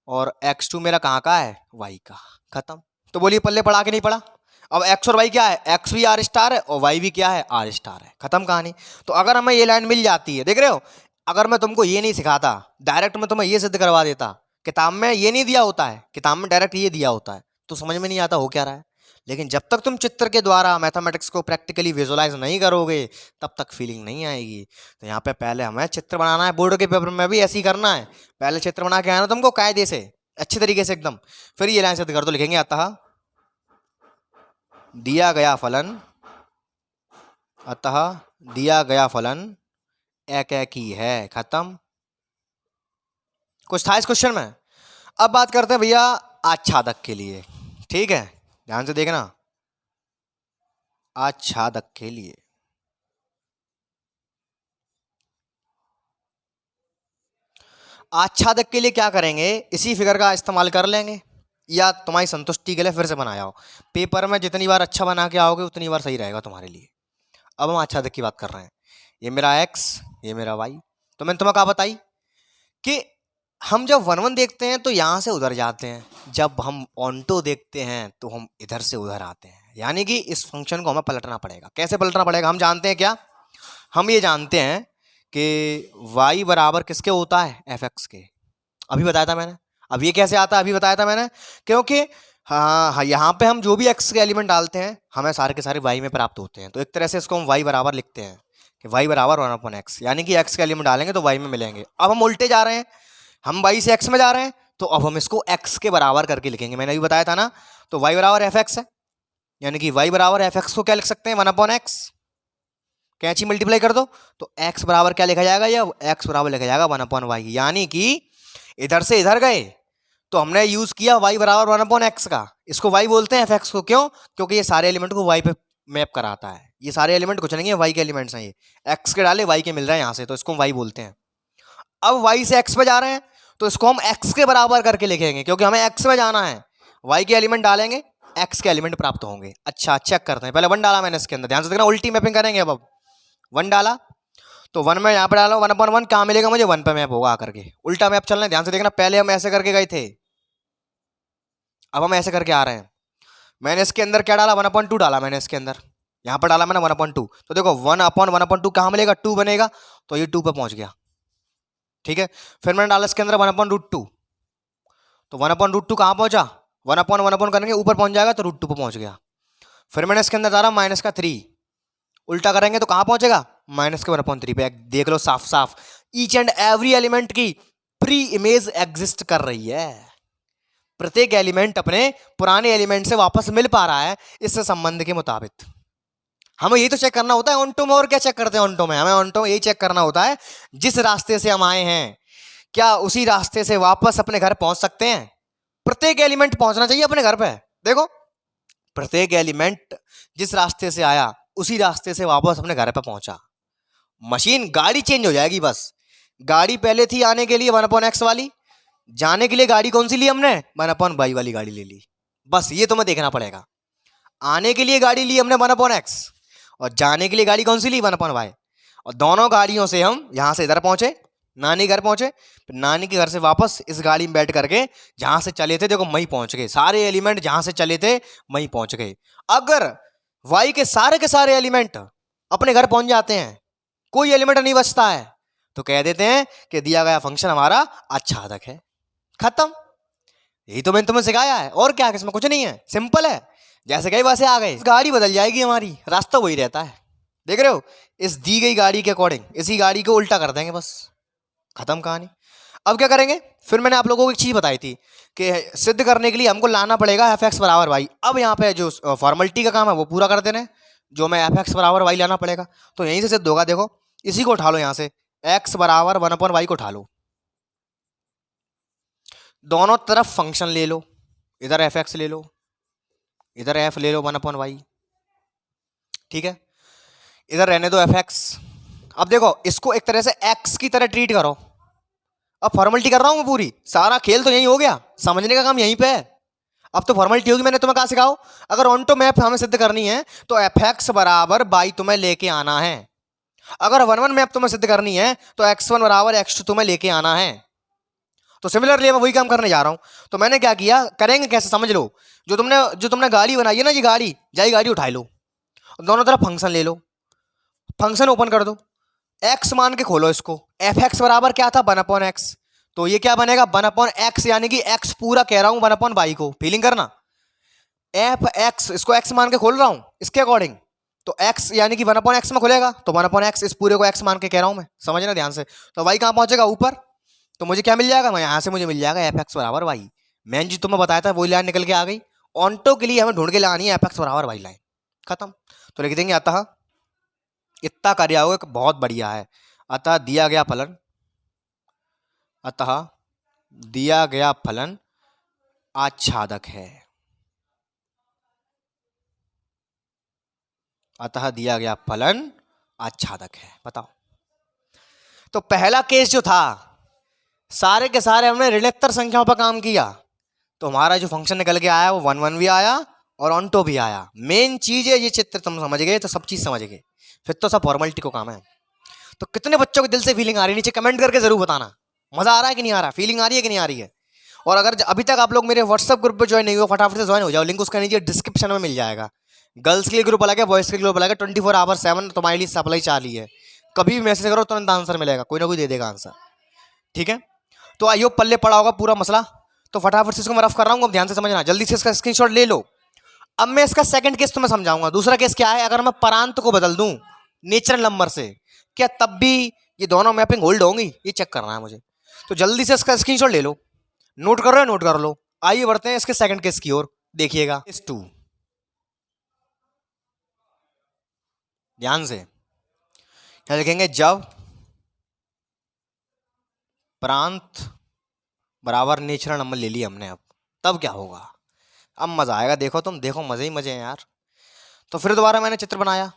और x2 मेरा कहाँ का है? y का। खत्म। तो बोलिए पल्ले पड़ा कि नहीं पड़ा? अब x और y क्या है? x भी आर स्टार है और y भी क्या है? आर स्टार है। खत्म कहानी। तो अगर हमें ये लाइन मिल जाती है, देख रहे हो, अगर मैं तुमको ये नहीं सिखाता, डायरेक्ट मैं तुम्हें ये सिद्ध करवा देता। किताब में ये नहीं दिया होता है, किताब में डायरेक्ट ये दिया होता है, तो समझ में नहीं आता हो क्या रहा है। लेकिन जब तक तुम चित्र के द्वारा मैथमेटिक्स को प्रैक्टिकली विजुअलाइज नहीं करोगे तब तक फीलिंग नहीं आएगी। तो यहाँ पे पहले हमें चित्र बनाना है। बोर्ड के पेपर में भी ऐसे ही करना है, पहले चित्र बना के आना तुमको कायदे से, अच्छे तरीके से एकदम। फिर ये लाइन सिद्ध कर दो। लिखेंगे अतः दिया गया फलन, अतः दिया गया फलन एक ही है। खत्म। कुछ था इस क्वेश्चन में? अब बात करते हैं भैया आच्छादक के लिए, ठीक है, ध्यान से देखना। आच्छादक के लिए आच्छादक के लिए क्या करेंगे? इसी फिगर का इस्तेमाल कर लेंगे, या तुम्हारी संतुष्टि के लिए फिर से बनाया हो। पेपर में जितनी बार अच्छा बना के आओगे उतनी बार सही रहेगा तुम्हारे लिए। अब हम आच्छादक की बात कर रहे हैं। ये मेरा x, ये मेरा y। तो मैंने तुम्हें कहा बताई कि हम जब 1 देखते हैं तो यहाँ से उधर जाते हैं, जब हम ऑन्टो देखते हैं तो हम इधर से उधर आते हैं। यानी कि इस फंक्शन को हमें पलटना पड़ेगा। कैसे पलटना पड़ेगा? हम जानते हैं क्या? हम ये जानते हैं कि y बराबर किसके होता है? fx के। अभी बताया था मैंने। अब ये कैसे आता है? अभी बताया था मैंने। क्योंकि हाँ यहाँ पे हम जो भी x के एलिमेंट डालते हैं हमें सारे के सारे y में प्राप्त होते हैं। तो एक तरह से इसको हम y बराबर लिखते हैं कि y बराबर 1/x, यानी कि x के एलिमेंट डालेंगे तो y में मिलेंगे। अब हम उल्टे जा रहे हैं, हम y से x में जा रहे हैं, तो अब हम इसको x के बराबर करके लिखेंगे। मैंने अभी बताया था ना। तो y बराबर fx है, यानी कि y बराबर fx को क्या लिख सकते हैं? 1/x। कैंची मल्टीप्लाई कर दो तो x बराबर क्या लिखा जाएगा, या x बराबर लिखा जाएगा 1/y। यानी कि इधर से इधर गए तो हमने यूज किया y बराबर 1/x का, इसको y बोलते हैं fx को। क्यों? क्योंकि ये सारे एलिमेंट को y पे मैप कराता है। ये सारे एलिमेंट कुछ नहीं है, y के एलिमेंट्स हैं, ये x के डाले y के मिल रहे हैं यहाँ से, तो इसको हम y बोलते हैं। अब y से x पे जा रहे हैं तो इसको हम x के बराबर करके लिखेंगे, क्योंकि हमें x में जाना है। y के एलिमेंट डालेंगे, x के एलिमेंट प्राप्त होंगे। अच्छा चेक करते हैं, पहले 1 डाला मैंने इसके अंदर, ध्यान से देखना, उल्टी मैपिंग करेंगे। अब 1 डाला तो 1 में यहाँ पे डाला 1/1, कहाँ मिलेगा मुझे, 1 पे मैप होगा आकर के। उल्टा मैप चलना है, ध्यान से देखना, पहले हम ऐसे करके गए थे, अब हम ऐसे करके आ रहे हैं। मैंने इसके अंदर क्या डाला, 1/2 डाला मैंने इसके अंदर, यहाँ पर डाला मैंने 1/2। तो देखो 1/1/2 कहाँ मिलेगा, 2 बनेगा, तो ये 2 पे पहुंच गया। ठीक है, फिर मैंने डाला इसके अंदर 1/2, तो 1/2 कहाँ पहुंचा, 1/1 करेंगे ऊपर पहुंच जाएगा, तो √2 पे पहुंच गया। फिर मैंने इसके अंदर डाला -3, उल्टा करेंगे तो कहाँ पहुंचेगा, -1/3 पे। देख लो साफ साफ, ईच एंड एवरी एलिमेंट की प्री इमेज एग्जिस्ट कर रही है। प्रत्येक एलिमेंट अपने पुराने एलिमेंट से वापस मिल पा रहा है इस संबंध के मुताबिक। हमें ये तो चेक करना होता है ऑन्टो में, और क्या चेक करते हैं ऑन्टो में, हमें ऑन्टो में यही चेक करना होता है, जिस रास्ते से हम आए हैं क्या उसी रास्ते से वापस अपने घर पहुंच सकते हैं। प्रत्येक एलिमेंट पहुंचना चाहिए अपने घर पे। देखो प्रत्येक एलिमेंट जिस रास्ते से आया उसी रास्ते से वापस अपने घर पे पहुंचा। मशीन गाड़ी चेंज हो जाएगी बस। गाड़ी पहले थी आने के लिए 1/x वाली, जाने के लिए गाड़ी कौन सी ली हमने, 1/y वाली गाड़ी ले ली। बस ये तुम्हें देखना पड़ेगा, आने के लिए गाड़ी ली हमने 1/x, और जाने के लिए गाड़ी कौन सी ली, 1/y। और दोनों गाड़ियों से हम यहां से इधर पहुंचे, नानी घर पहुंचे, फिर नानी के घर से वापस इस गाड़ी में बैठ करके जहां से चले थे, देखो मई पहुंच गए। सारे एलिमेंट जहां से चले थे मई पहुंच गए। अगर वाई के सारे एलिमेंट अपने घर पहुंच जाते हैं, कोई एलिमेंट नहीं बचता है, तो कह देते हैं कि दिया गया फंक्शन हमारा आच्छादक है। खत्म। यही तो मैंने तुम्हें सिखाया है, और क्या, इसमें कुछ नहीं है, सिंपल है। जैसे गए वैसे आ गए, गाड़ी बदल जाएगी हमारी, रास्ता वही रहता है। देख रहे हो, इस दी गई गाड़ी के अकॉर्डिंग इसी गाड़ी को उल्टा कर देंगे, बस खत्म कहानी। अब क्या करेंगे, फिर मैंने आप लोगों को एक चीज बताई थी कि सिद्ध करने के लिए हमको लाना पड़ेगा fx बराबर y। अब यहाँ पे जो फॉर्मेलिटी का काम है वो पूरा कर देना है, जो मैं fx बराबर y लाना पड़ेगा, तो यहीं से सिद्ध होगा। देखो इसी को उठा लो, यहाँ से x बराबर 1/y को उठा लो, दोनों तरफ फंक्शन ले लो, इधर fx ले लो, इधर f ले लो 1/y। ठीक है, इधर रहने दो fx। अब देखो इसको एक तरह से x की तरह ट्रीट करो। अब फॉर्मेलिटी कर रहा हूं मैं पूरी, सारा खेल तो यही हो गया, समझने का काम यहीं पे है। अब तो फॉर्मेलिटी होगी, मैंने तुम्हें कहा सिखाओ। अगर ऑन्टो मैप हमें सिद्ध करनी है तो fx बराबर y तुम्हें लेके आना है। अगर 1/1 मैप तुम्हें सिद्ध करनी है तो x1 बराबर x2 तुम्हें लेके आना है। तो सिमिलरली मैं वही काम करने जा रहा हूं। तो मैंने क्या किया, करेंगे कैसे समझ लो। जो तुमने गाड़ी बनाई है ना, ये गाड़ी, जाई गाड़ी उठा लो, दोनों तरफ फंक्शन ले लो, फंक्शन ओपन कर दो, x मान के खोलो इसको। fx बराबर क्या था, 1/x, तो ये क्या बनेगा 1/x, यानी कि x पूरा कह रहा हूं 1/y को, फीलिंग करना। fx इसको x मान के खोल रहा हूं इसके अकॉर्डिंग, तो x यानी कि 1/x में खुलेगा, तो 1/x इस पूरे को x मान के कह रहा हूं मैं, समझना ध्यान से। तो y कहां पहुंचेगा, ऊपर, तो मुझे क्या मिल जाएगा, मैं यहां से मुझे मिल जाएगा fx बराबर y। मैंने जो तुम्हें बताया था वही लाइन निकल के आ गई। ऑन्टो के लिए हमें ढूंढ के लानी है fx बराबर y लाइन, खत्म। तो लिख देंगे अतः, इतना कार्य होगा बहुत बढ़िया है। अतः दिया गया फलन, अतः दिया गया फलन आच्छादक है, अतः दिया गया फलन आच्छादक है। बताओ, तो पहला केस जो था, सारे के सारे हमने ऋणोत्तर संख्याओं पर काम किया, तो हमारा जो फंक्शन निकल के आया वो 1/1 भी आया और ऑन्टो भी आया। मेन चीज है ये चित्र, तुम समझ गए तो सब चीज समझ गए, फिर तो सब फॉर्मेलिटी को काम है। तो कितने बच्चों के दिल से फीलिंग आ रही है, नीचे कमेंट करके जरूर बताना, मजा आ रहा है कि नहीं आ रहा, फीलिंग आ रही है कि नहीं आ रही है। और अगर अभी तक आप लोग मेरे व्हाट्सएप ग्रुप पे ज्वाइन नहीं हुए, फटाफट से ज्वाइन हो जाओ, लिंक उसका नीचे डिस्क्रिप्शन में मिल जाएगा। गर्ल्स के लिए ग्रुप अलग है, बॉयज के लिए ग्रुप अलग है, 24/7 तुम्हारे लिए सप्लाई चालू है। कभी भी मैसेज करो तुरंत आंसर मिलेगा, कोई ना कोई दे देगा आंसर। ठीक है, तो आइयो पल्ले पड़ा होगा पूरा मसला, तो फटाफट से इसको मैं रफ कर रहा हूँ, अब ध्यान से समझना, जल्दी से इसका स्क्रीनशॉट ले लो। अब मैं इसका सेकंड केस तुम्हें समझाऊंगा। दूसरा केस क्या है, अगर मैं परांत को बदल दूं नेचुरल नंबर से, क्या तब भी ये दोनों मैपिंग होल्ड होंगी, ये चेक करना है मुझे। तो जल्दी से इसका स्क्रीनशॉट ले लो, नोट कर रहे हो, नोट कर लो। आइए बढ़ते हैं इसके सेकंड केस की ओर, देखिएगा केस 2 ध्यान से। क्या लिखेंगे, जब प्रांत बराबर नेचुरल नंबर ले लिया हमने, अब तब क्या होगा, अब मजा आएगा। देखो तुम, देखो मजे ही मजे हैं यार। तो फिर दोबारा मैंने चित्र बनाया,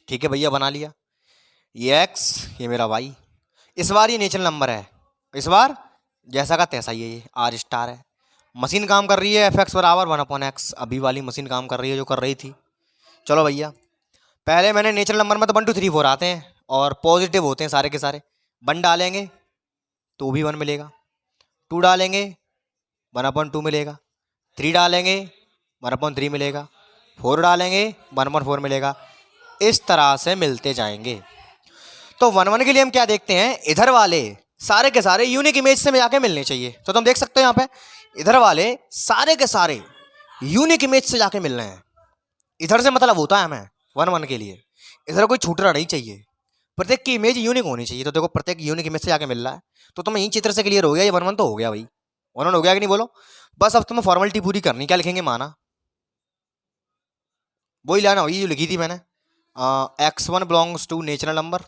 ठीक है भैया, बना लिया। ये एक्स, ये मेरा वाई। इस बार ये नेचुरल नंबर है, इस बार जैसा का तैसा ही है, ये आर स्टार है। मशीन काम कर रही है, एफ एक्स बराबर 1/x। अभी वाली मशीन काम कर रही है जो कर रही थी। चलो भैया, पहले मैंने नेचुरल नंबर में तो 1 2 3 4 आते हैं और पॉजिटिव होते हैं सारे के सारे। 1 डालेंगे तो भी 1 मिलेगा, 2 डालेंगे 1/2 मिलेगा, 3 डालेंगे 1/3 मिलेगा, 4 डालेंगे 1/4 मिलेगा। इस तरह से मिलते जाएंगे। तो 1 1 के लिए हम क्या देखते हैं, इधर वाले सारे के सारे यूनिक इमेज से जाके मिलने चाहिए। तो तुम देख सकते हो यहाँ पे इधर वाले सारे के सारे यूनिक इमेज से जाके मिल रहे हैं। इधर से मतलब होता है हमें 1 1 के लिए इधर कोई छूटना नहीं चाहिए, प्रत्येक की इमेज यूनिक होनी चाहिए। तो देखो प्रत्येक यूनिक इमेज से जाके मिल रहा है, तो तुम्हें यही चित्र से क्लियर हो गया, ये 1 1 तो हो गया भाई, 1 1 हो गया कि नहीं बोलो। बस अब तुम्हें फॉर्मेलिटी पूरी करनी, क्या लिखेंगे, माना वही लाना वही जो लिखी थी मैंने, x1 belongs to natural number,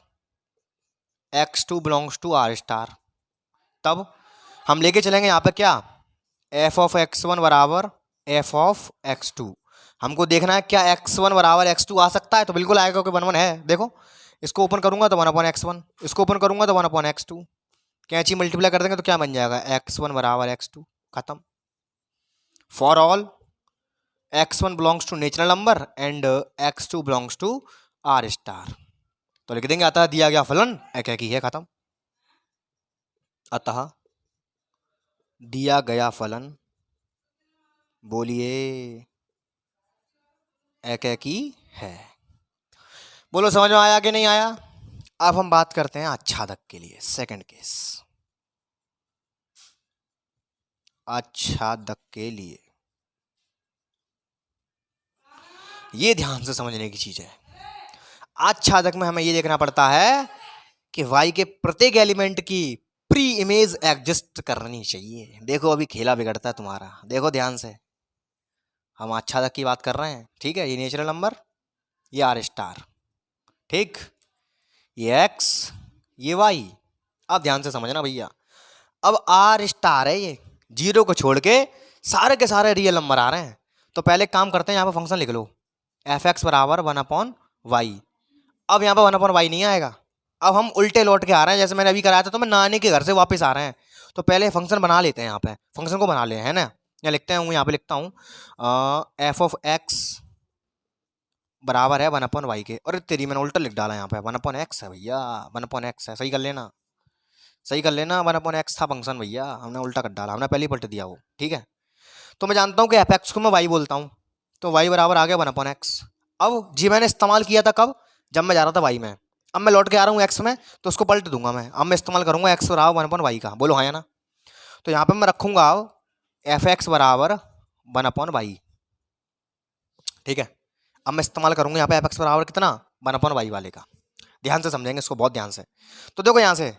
x2 belongs to R star. तब हम लेके चलेंगे यहाँ पे क्या, f ऑफ x1 बराबर f ऑफ x2। हमको देखना है क्या x1 बराबर x2 आ सकता है, तो बिल्कुल आएगा क्योंकि 1 1 है। देखो इसको ओपन करूंगा तो 1/x1, इसको ओपन करूंगा तो 1/x2। कैंची मल्टीप्लाई कर देंगे तो क्या बन जाएगा, x1 बराबर x2, खत्म। For all x1 belongs to natural number and x2 belongs to R star. तो लिख देंगे अतः दिया गया फलन एक ही है, खत्म। अतः दिया गया फलन, बोलिए, एक ही है। बोलो समझ में आया कि नहीं आया। अब हम बात करते हैं आच्छादक के लिए, सेकंड केस। आच्छादक के लिए ये ध्यान से समझने की चीज है। आच्छादक में हमें ये देखना पड़ता है कि y के प्रत्येक एलिमेंट की प्री इमेज एग्जिस्ट करनी चाहिए। देखो अभी खेला बिगड़ता है तुम्हारा, देखो ध्यान से। हम आच्छादक की बात कर रहे हैं, ठीक है, ये नेचुरल नंबर, ये आर स्टार, ठीक, ये x, ये y। अब ध्यान से समझना भैया, अब आर स्टार है, ये 0 को छोड़ के सारे के सारे रियल नंबर आ रहे हैं। तो पहले काम करते हैं, यहाँ पे फंक्शन लिख लो, एफ एक्स बराबर 1/y। अब यहाँ पे 1/y नहीं आएगा, अब हम उल्टे लौट के आ रहे हैं, जैसे मैंने अभी कराया था, तो मैं नानी के घर से वापस आ रहे हैं। तो पहले फंक्शन बना लेते हैं, यहाँ पे फंक्शन को बना ले, है ना। यहाँ लिखते हैं, यहाँ पे लिखता हूँ एफ ऑफ एक्स बराबर है 1/y के, और तेरी मैंने उल्टा लिख डाला यहाँ पे, 1/x है भैया, 1/x है, सही कर लेना, सही कर लेना। 1/x था फंक्शन भैया, हमने उल्टा कर डाला, हमने पहले ही पलट दिया वो, ठीक है। तो मैं जानता हूँ कि एफ एक्स को मैं y बोलता हूँ, तो y बराबर आ गया 1/x। अब जी मैंने इस्तेमाल किया था कब, जब मैं जा रहा था y में। अब मैं लौट के आ रहा हूँ x में, तो उसको पलट दूंगा मैं। अब मैं इस्तेमाल करूंगा x बराबर 1/y का, बोलो हाँ या ना। तो यहाँ पे मैं रखूंगा एफ एक्स बराबर 1/y, ठीक है। अब मैं इस्तेमाल करूंगा यहाँ पे एफ एक्स बराबर कितना, 1/y वाले का। ध्यान से समझेंगे इसको, बहुत ध्यान से। तो देखो यहाँ से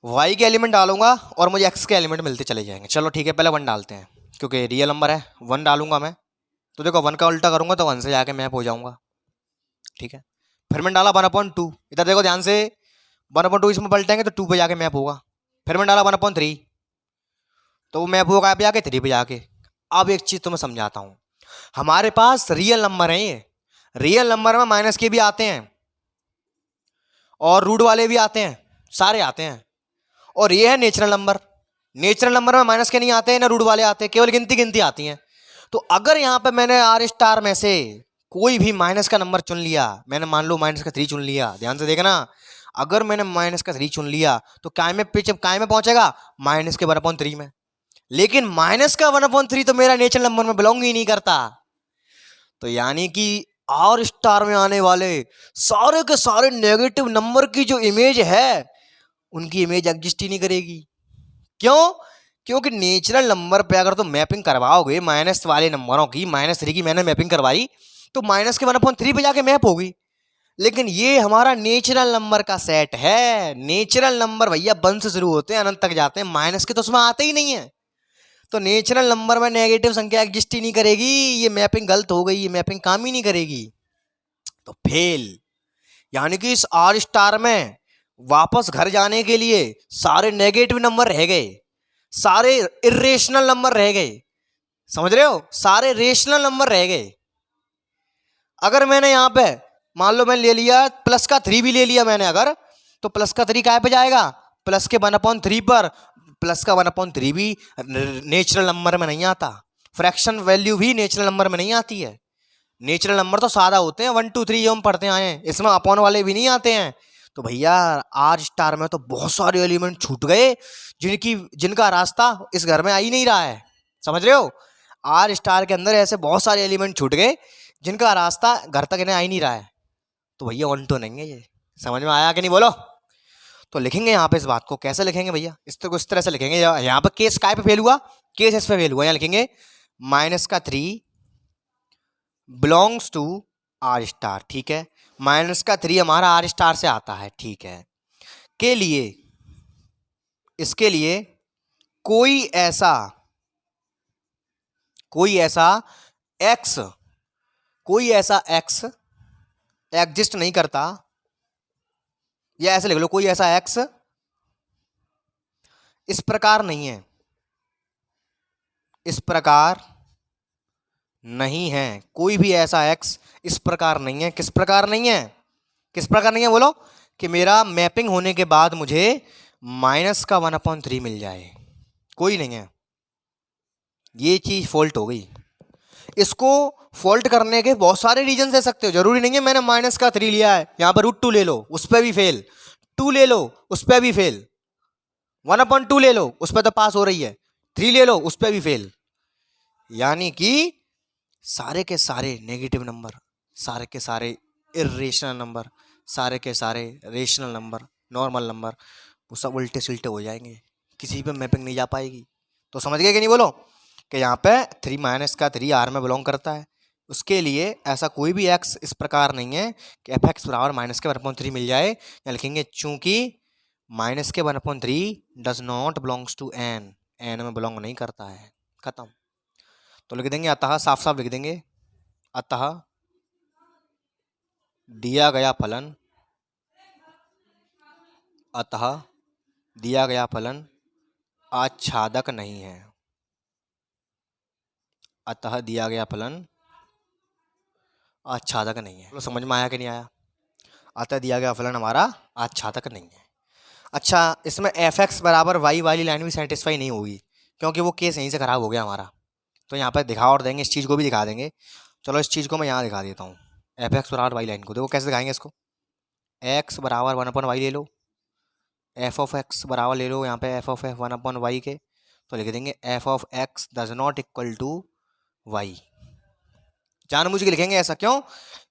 y के एलिमेंट डालूंगा और मुझे x के एलिमेंट मिलते चले जाएंगे। चलो ठीक है, पहले 1 डालते हैं क्योंकि रियल नंबर है, 1 डालूंगा मैं। तो देखो 1 का उल्टा करूंगा तो 1 से जाके मैप हो जाऊंगा, ठीक है। फिर मैंने डाला 1/2, इधर देखो ध्यान से, 1/2 इसमें पलटेंगे तो 2 पे जाके मैप होगा। फिर मैंने डाला 1/3, तो वो मैप होगा पे जाके 3 पे जाके। अब एक चीज तुम्हें समझाता हूं, हमारे पास रियल नंबर है, ये रियल नंबर में माइनस के भी आते हैं और रूट वाले भी आते हैं, सारे आते हैं। और ये है नेचुरल नंबर, नेचुरल नंबर में माइनस के नहीं आते हैं ना रूट वाले आते हैं, केवल गिनती गिनती आती हैं। तो अगर यहाँ पे मैंने आर स्टार में से कोई भी माइनस का नंबर चुन लिया, मैंने मान लो माइनस का 3 चुन लिया, ध्यान से देखना, अगर मैंने माइनस का 3 चुन लिया तो काय में पहुंचेगा, माइनस के 1/3 में। लेकिन माइनस का 1/3 तो मेरा नेचुरल नंबर में बिलोंग ही नहीं करता। तो यानी कि आर स्टार में आने वाले सारे के सारे नेगेटिव नंबर की जो इमेज है, उनकी इमेज एग्जिस्ट ही नहीं करेगी। क्यों, क्योंकि नेचुरल नंबर पे अगर तुम मैपिंग करवाओगे माइनस वाले नंबरों की, -3 की मैंने मैपिंग करवाई, तो माइनस के 1/3 पे जाके मैप होगी। लेकिन ये हमारा नेचुरल नंबर का सेट है, नेचुरल नंबर भैया 1 से शुरू होते हैं, अनंत तक जाते हैं, माइनस के तो उसमें आते ही नहीं है। तो नेचुरल नंबर में नेगेटिव संख्या एग्जिस्ट ही नहीं करेगी, ये मैपिंग गलत हो गई, ये मैपिंग काम ही नहीं करेगी। तो फेल। यानी कि इस आर स्टार में वापस घर जाने के लिए सारे नेगेटिव नंबर रह गए, सारे इरेशनल नंबर रह गए। समझ रहे हो, सारे रेशनल नंबर रह गए। अगर मैंने यहां पे मान लो मैं ले लिया प्लस का 3 भी ले लिया मैंने, अगर तो प्लस का 3 कहां पे जाएगा, प्लस के 1/3 पर। प्लस का 1/3 भी नेचुरल नंबर में नहीं आता, फ्रैक्शन वैल्यू भी नेचुरल नंबर में नहीं आती है। नेचुरल नंबर तो सादा होते हैं, 1 2 3 जो हम पढ़ते आए हैं, इसमें अपॉन वाले भी नहीं आते हैं। तो भैया आर स्टार में तो बहुत सारे एलिमेंट छूट गए जिनका रास्ता इस घर में आ ही नहीं रहा है। समझ रहे हो, आर स्टार के अंदर ऐसे बहुत सारे एलिमेंट छूट गए जिनका रास्ता घर तक इन्हें आ ही नहीं रहा है। तो भैया वन तो नहीं है ये। समझ में आया कि नहीं बोलो। तो लिखेंगे यहाँ पे इस बात को, कैसे लिखेंगे भैया, इस तरह से लिखेंगे। यहाँ पे केस काय पे फेल हुआ, केस इस पे फेल हुआ। यहाँ लिखेंगे -3 बिलोंग्स टू आर स्टार, ठीक है। -3 हमारा आर स्टार से आता है, ठीक है। के लिए, इसके लिए कोई ऐसा एक्स एग्जिस्ट नहीं करता, या ऐसे लिख लो, कोई ऐसा एक्स इस प्रकार नहीं है, इस प्रकार नहीं है। कोई भी ऐसा एक्स इस प्रकार नहीं है। किस प्रकार नहीं है, किस प्रकार नहीं है बोलो, कि मेरा मैपिंग होने के बाद मुझे -1/3 मिल जाए। कोई नहीं है, ये चीज फॉल्ट हो गई। इसको फॉल्ट करने के बहुत सारे रीजन दे सकते हो, जरूरी नहीं है मैंने -3 लिया है, यहां पर √2 ले लो, उस पर भी फेल। 2 ले लो, उस पर भी फेल। 1/2 ले लो, उस पर तो पास हो रही है। 3 ले लो, उस पर भी फेल। यानी कि सारे के सारे नेगेटिव नंबर, सारे के सारे इरेशनल नंबर, सारे के सारे रेशनल नंबर, नॉर्मल नंबर, वो सब उल्टे सुलटे हो जाएंगे, किसी पे मैपिंग नहीं जा पाएगी। तो समझ गए कि नहीं बोलो, कि यहाँ पे 3 आर में बिलोंग करता है। उसके लिए ऐसा कोई भी एक्स इस प्रकार नहीं है कि f(x) बराबर -1/3 मिल जाए। या लिखेंगे चूंकि -1/3 does not belongs to N, N में बिलोंग नहीं करता है, खत्म। तो लिख देंगे अतः, साफ साफ लिख देंगे, अतः दिया गया फलन, अतः दिया गया फलन आच्छादक नहीं है। अतः दिया गया फलन आच्छादक नहीं है। तो समझ में आया कि नहीं आया। अतः दिया गया फलन हमारा आच्छादक नहीं है। अच्छा, इसमें f(x) बराबर y वाली लाइन भी सेटिस्फाई नहीं होगी, क्योंकि वो केस यहीं से खराब हो गया हमारा। तो यहाँ पर दिखा और देंगे, इस चीज़ को भी दिखा देंगे। चलो इस चीज़ को मैं यहाँ दिखा देता हूँ, f(x) बराबर y लाइन को देखो कैसे दिखाएंगे इसको। x बराबर 1/y ले लो, f(x) बराबर ले लो यहाँ पे f(f) 1/y के, तो लिख देंगे f(x) does not equal to y। जानबूझ के लिखेंगे ऐसा, क्यों,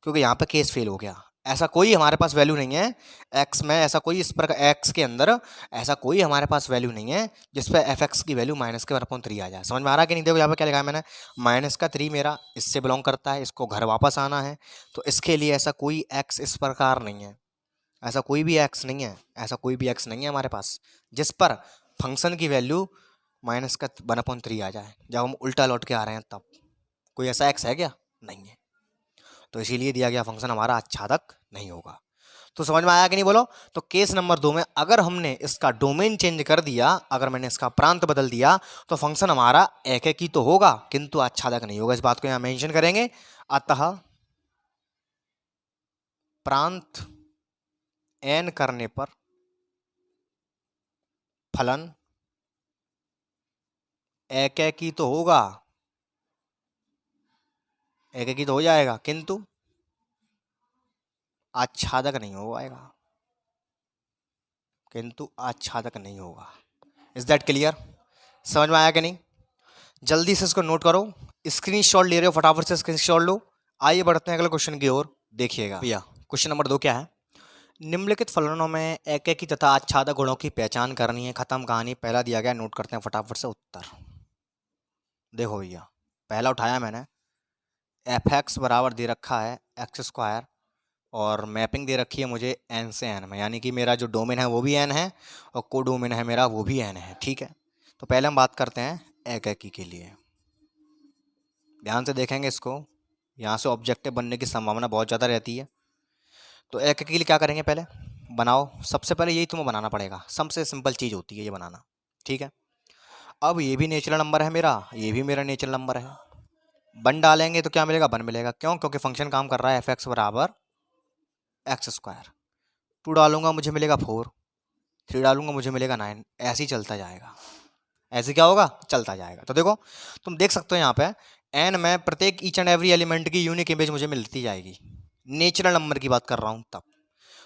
क्योंकि यहाँ पे केस फेल हो गया। ऐसा कोई हमारे पास वैल्यू नहीं है x में, ऐसा कोई इस प्रकार x के अंदर ऐसा कोई हमारे पास वैल्यू नहीं है जिस पे f(x) की वैल्यू -1/3 आ जाए। समझ में आ रहा है कि नहीं। देखो यहाँ पे क्या लिखा है मैंने, -3 मेरा इससे बिलोंग करता है, इसको घर वापस आना है, तो इसके लिए ऐसा कोई x इस प्रकार नहीं है, ऐसा कोई भी x नहीं है, ऐसा कोई भी x नहीं है हमारे पास जिस पर फंक्शन की वैल्यू -1/3 आ जाए। जब हम उल्टा लौट के आ रहे हैं तब कोई ऐसा x है क्या, नहीं है। तो इसीलिए दिया गया फंक्शन हमारा आच्छादक नहीं होगा। तो समझ में आया कि नहीं बोलो। तो केस नंबर 2 में अगर हमने इसका डोमेन चेंज कर दिया, अगर मैंने इसका प्रांत बदल दिया, तो फंक्शन हमारा एकेकी तो होगा किंतु आच्छादक नहीं होगा। इस बात को यहाँ मेंशन करेंगे। अतः प्रांत n करने पर फलन एकेकी तो होगा, एकेकी तो हो जाएगा, किंतु आच्छादक नहीं हो पाएगा, किंतु आच्छादक नहीं होगा। Is that clear. समझ में आया कि नहीं। जल्दी से इसको नोट करो, स्क्रीनशॉट ले रहे हो फटाफट से स्क्रीनशॉट लो। आइए बढ़ते हैं अगले क्वेश्चन की ओर। देखिएगा भैया, क्वेश्चन नंबर 2 क्या है, निम्नलिखित फलनों में एकेकी तथा आच्छादक गुणों की पहचान करनी है। खत्म कहानी। पहला दिया गया, नोट करते हैं फटाफट से उत्तर। देखो भैया, पहला उठाया मैंने, f(x) बराबर दे रखा है x², और मैपिंग दे रखी है मुझे n से n में, यानी कि मेरा जो डोमेन है वो भी n है और को डोमेन है मेरा वो भी n है, ठीक है। तो पहले हम बात करते हैं एकेकी के लिए। ध्यान से देखेंगे इसको, यहाँ से ऑब्जेक्टिव बनने की संभावना बहुत ज़्यादा रहती है। तो एक के लिए क्या करेंगे, पहले बनाओ। सबसे पहले यही तुम्हें बनाना पड़ेगा, सबसे सिंपल चीज़ होती है ये बनाना, ठीक है। अब ये भी नेचुरल नंबर है मेरा, ये भी मेरा नेचुरल नंबर है। 1 डालेंगे तो क्या मिलेगा, 1 मिलेगा। क्यों? क्योंकि फंक्शन काम कर रहा है f(x) बराबर x²। 2 डालूंगा मुझे मिलेगा 4, 3 डालूंगा मुझे मिलेगा 9। ऐसे ही चलता जाएगा, ऐसे क्या होगा, चलता जाएगा। तो देखो तुम देख सकते हो यहाँ पे n में प्रत्येक ईच एंड एवरी एलिमेंट की यूनिक इमेज मुझे मिलती जाएगी। नेचुरल नंबर की बात कर रहा हूँ तब।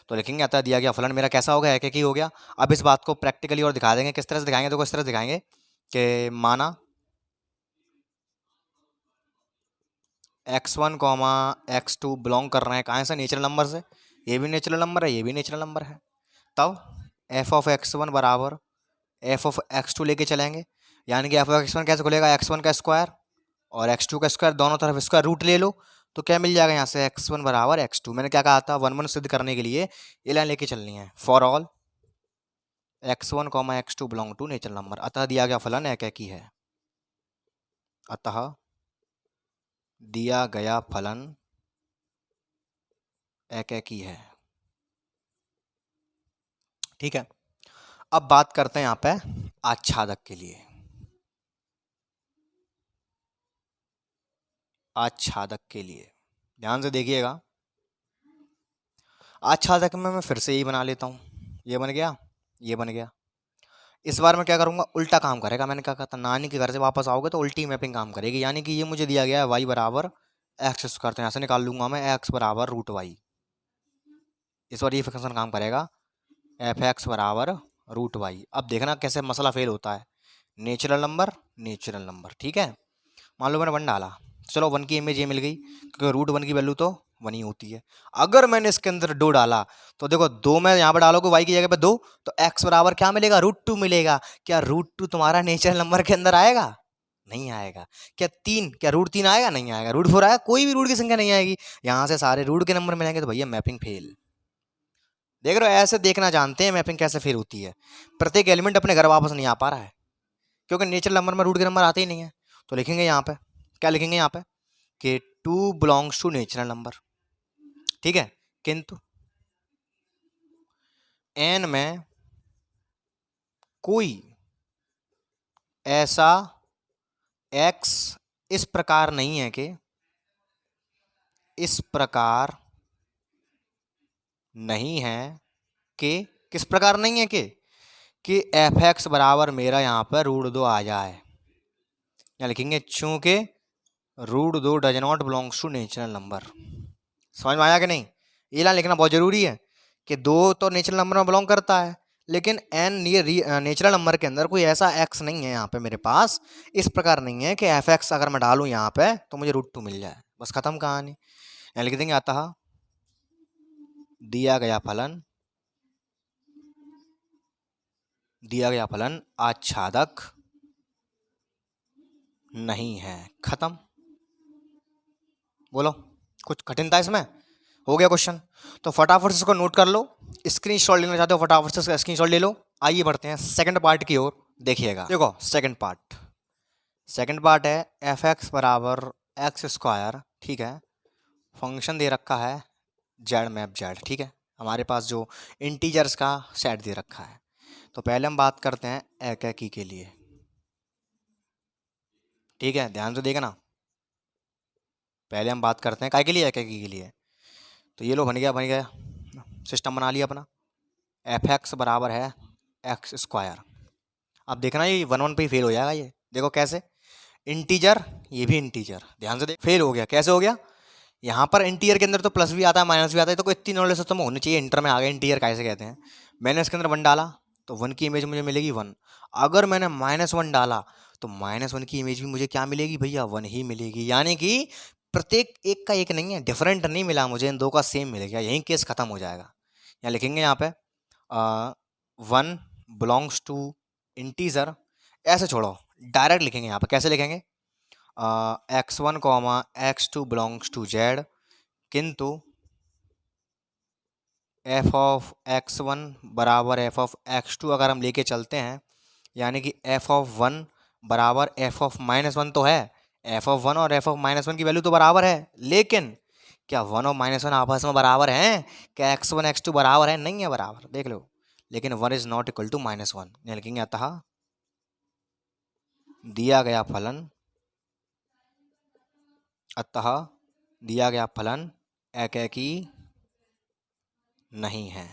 तो लिखेंगे अतः दिया गया फलन मेरा कैसा हो गया, एक ही हो गया। अब इस बात को प्रैक्टिकली और दिखा देंगे। किस तरह से दिखाएंगे, देखो इस तरह से दिखाएंगे कि माना x1, x2 बिलोंग कर रहे हैं कहाँ से, नेचुरल नंबर से। ये भी नेचुरल नंबर है, ये भी नेचुरल नंबर है। तब f(x1) बराबर f(x2) लेके चलेंगे, यानी कि f(x1) कैसे खुलेगा, x1 का स्क्वायर और x2 का स्क्वायर, दोनों तरफ स्क्वायर रूट ले लो तो क्या मिल जाएगा यहाँ से, x1 बराबर x2। मैंने क्या कहा था, 1 1 सिद्ध करने के लिए ये लाइन लेके चलनी है। For all x1, x2 belong to natural number. अतः दिया गया फलन एक ही है। अतः दिया गया फलन एक ही है, ठीक है। अब बात करते हैं यहाँ पे आच्छादक के लिए। आच्छादक के लिए ध्यान से देखिएगा। आच्छादक में मैं फिर से यही बना लेता हूँ, ये बन गया, ये बन गया। इस बार मैं क्या करूँगा, उल्टा काम करेगा। मैंने क्या कहा था, नानी के घर से वापस आओगे तो उल्टी मैपिंग काम करेगी। यानी कि ये मुझे दिया गया है y बराबर x², तो यहाँ से निकाल लूंगा मैं x बराबर √y। इस बार ये फंक्शन काम करेगा f(x) बराबर √y। अब देखना कैसे मसला फेल होता है, नेचुरल नंबर नेचुरल नंबर, ठीक है। मान लो मैंने 1 डाला, चलो 1 की इमेज ये मिल गई, क्योंकि √1 की वैल्यू तो 1 ही होती है। अगर मैंने इसके अंदर 2 डाला तो देखो 2 में यहाँ पर डालोगे y की जगह पे 2, तो x बराबर क्या मिलेगा, √2 मिलेगा। क्या √2 तुम्हारा नेचुरल नंबर के अंदर आएगा, नहीं आएगा। क्या 3, क्या √3 आएगा, नहीं आएगा। √4 आएगा, कोई भी रूट की संख्या नहीं आएगी। यहाँ से सारे रूट के नंबर मिलेंगे तो भैया मैपिंग फेल। देख रहे हो, ऐसे देखना जानते हैं मैपिंग कैसे फेल होती है। प्रत्येक एलिमेंट अपने घर वापस नहीं आ पा रहा है, क्योंकि नेचुरल नंबर में रूट के नंबर आते ही नहीं है। तो लिखेंगे यहाँ पे, क्या लिखेंगे यहाँ पे, कि 2 बिलोंग्स टू नेचुरल नंबर, ठीक है। किंतु n में कोई ऐसा x इस प्रकार नहीं है कि, इस प्रकार नहीं है कि, किस प्रकार नहीं है कि f(x) बराबर मेरा यहाँ पर √2 आ जाए। यहाँ लिखेंगे चूंकि √2 does not belongs to natural number. समझ में आया कि नहीं? ये लाइन लिखना बहुत जरूरी है कि 2 तो नेचुरल नंबर में बिलोंग करता है, लेकिन n ये नेचुरल नंबर के अंदर कोई ऐसा x नहीं है यहाँ पे मेरे पास, इस प्रकार नहीं है कि f(x) अगर मैं डालूं यहाँ पे तो मुझे √2 मिल जाए। बस खत्म कहानी। यहाँ लिख देंगे अतः दिया गया फलन आच्छादक नहीं है। खत्म। बोलो, कुछ कठिन था इसमें? हो गया क्वेश्चन। तो फटाफट से इसको नोट कर लो, स्क्रीनशॉट लेना चाहते हो फटाफट से स्क्रीनशॉट ले लो। आइए बढ़ते हैं सेकंड पार्ट की ओर। देखिएगा, देखो सेकंड पार्ट है f(x) बराबर x², ठीक है। फंक्शन दे रखा है z मैप z, ठीक है। हमारे पास जो इंटीजर्स का सेट दे रखा है। तो पहले हम बात करते हैं एकाकी के लिए, ठीक है। ध्यान से देखना, पहले हम बात करते हैं काय के लिए, एकाकी के लिए। तो ये लो बन गया सिस्टम बना लिया अपना। f(x) बराबर है x²। अब देखना ये 1 1 पे ही फेल हो जाएगा। ये देखो कैसे, इंटीजर, ये भी इंटीजर, ध्यान से देख। फेल हो गया, कैसे हो गया? यहाँ पर इंटीजर के अंदर तो प्लस भी आता है माइनस भी आता है, तो कोई इतनी नॉलेज तो होनी चाहिए। इंटर में आ गया इंटीजर कैसे कहते हैं। मैंने इसके अंदर 1 डाला तो 1 की इमेज मुझे मिलेगी 1। अगर मैंने -1 डाला तो -1 की इमेज भी मुझे क्या मिलेगी भैया, 1 ही मिलेगी। यानी कि प्रत्येक एक का एक नहीं है, डिफरेंट नहीं मिला मुझे, इन दो का सेम मिलेगा। यहीं केस खत्म हो जाएगा। यहाँ लिखेंगे यहाँ पे 1 बिलोंग्स टू इंटीजर, ऐसे छोड़ो, डायरेक्ट लिखेंगे यहाँ पे। कैसे लिखेंगे, x1, x2 belongs to z, किंतु f(x1) बराबर f(x2) अगर हम लेके चलते हैं, यानी कि f(1) बराबर f(-1) तो है। f(1) और f(-1) की वैल्यू तो बराबर है, लेकिन क्या 1 और -1 आपस में बराबर हैं? क्या x1 x2 बराबर है? नहीं है बराबर, देख लो। लेकिन 1 इज नॉट इक्वल टू -1, यहाँ लिखेंगे अतः दिया गया फलन, अतः दिया गया फलन एकेकी नहीं है।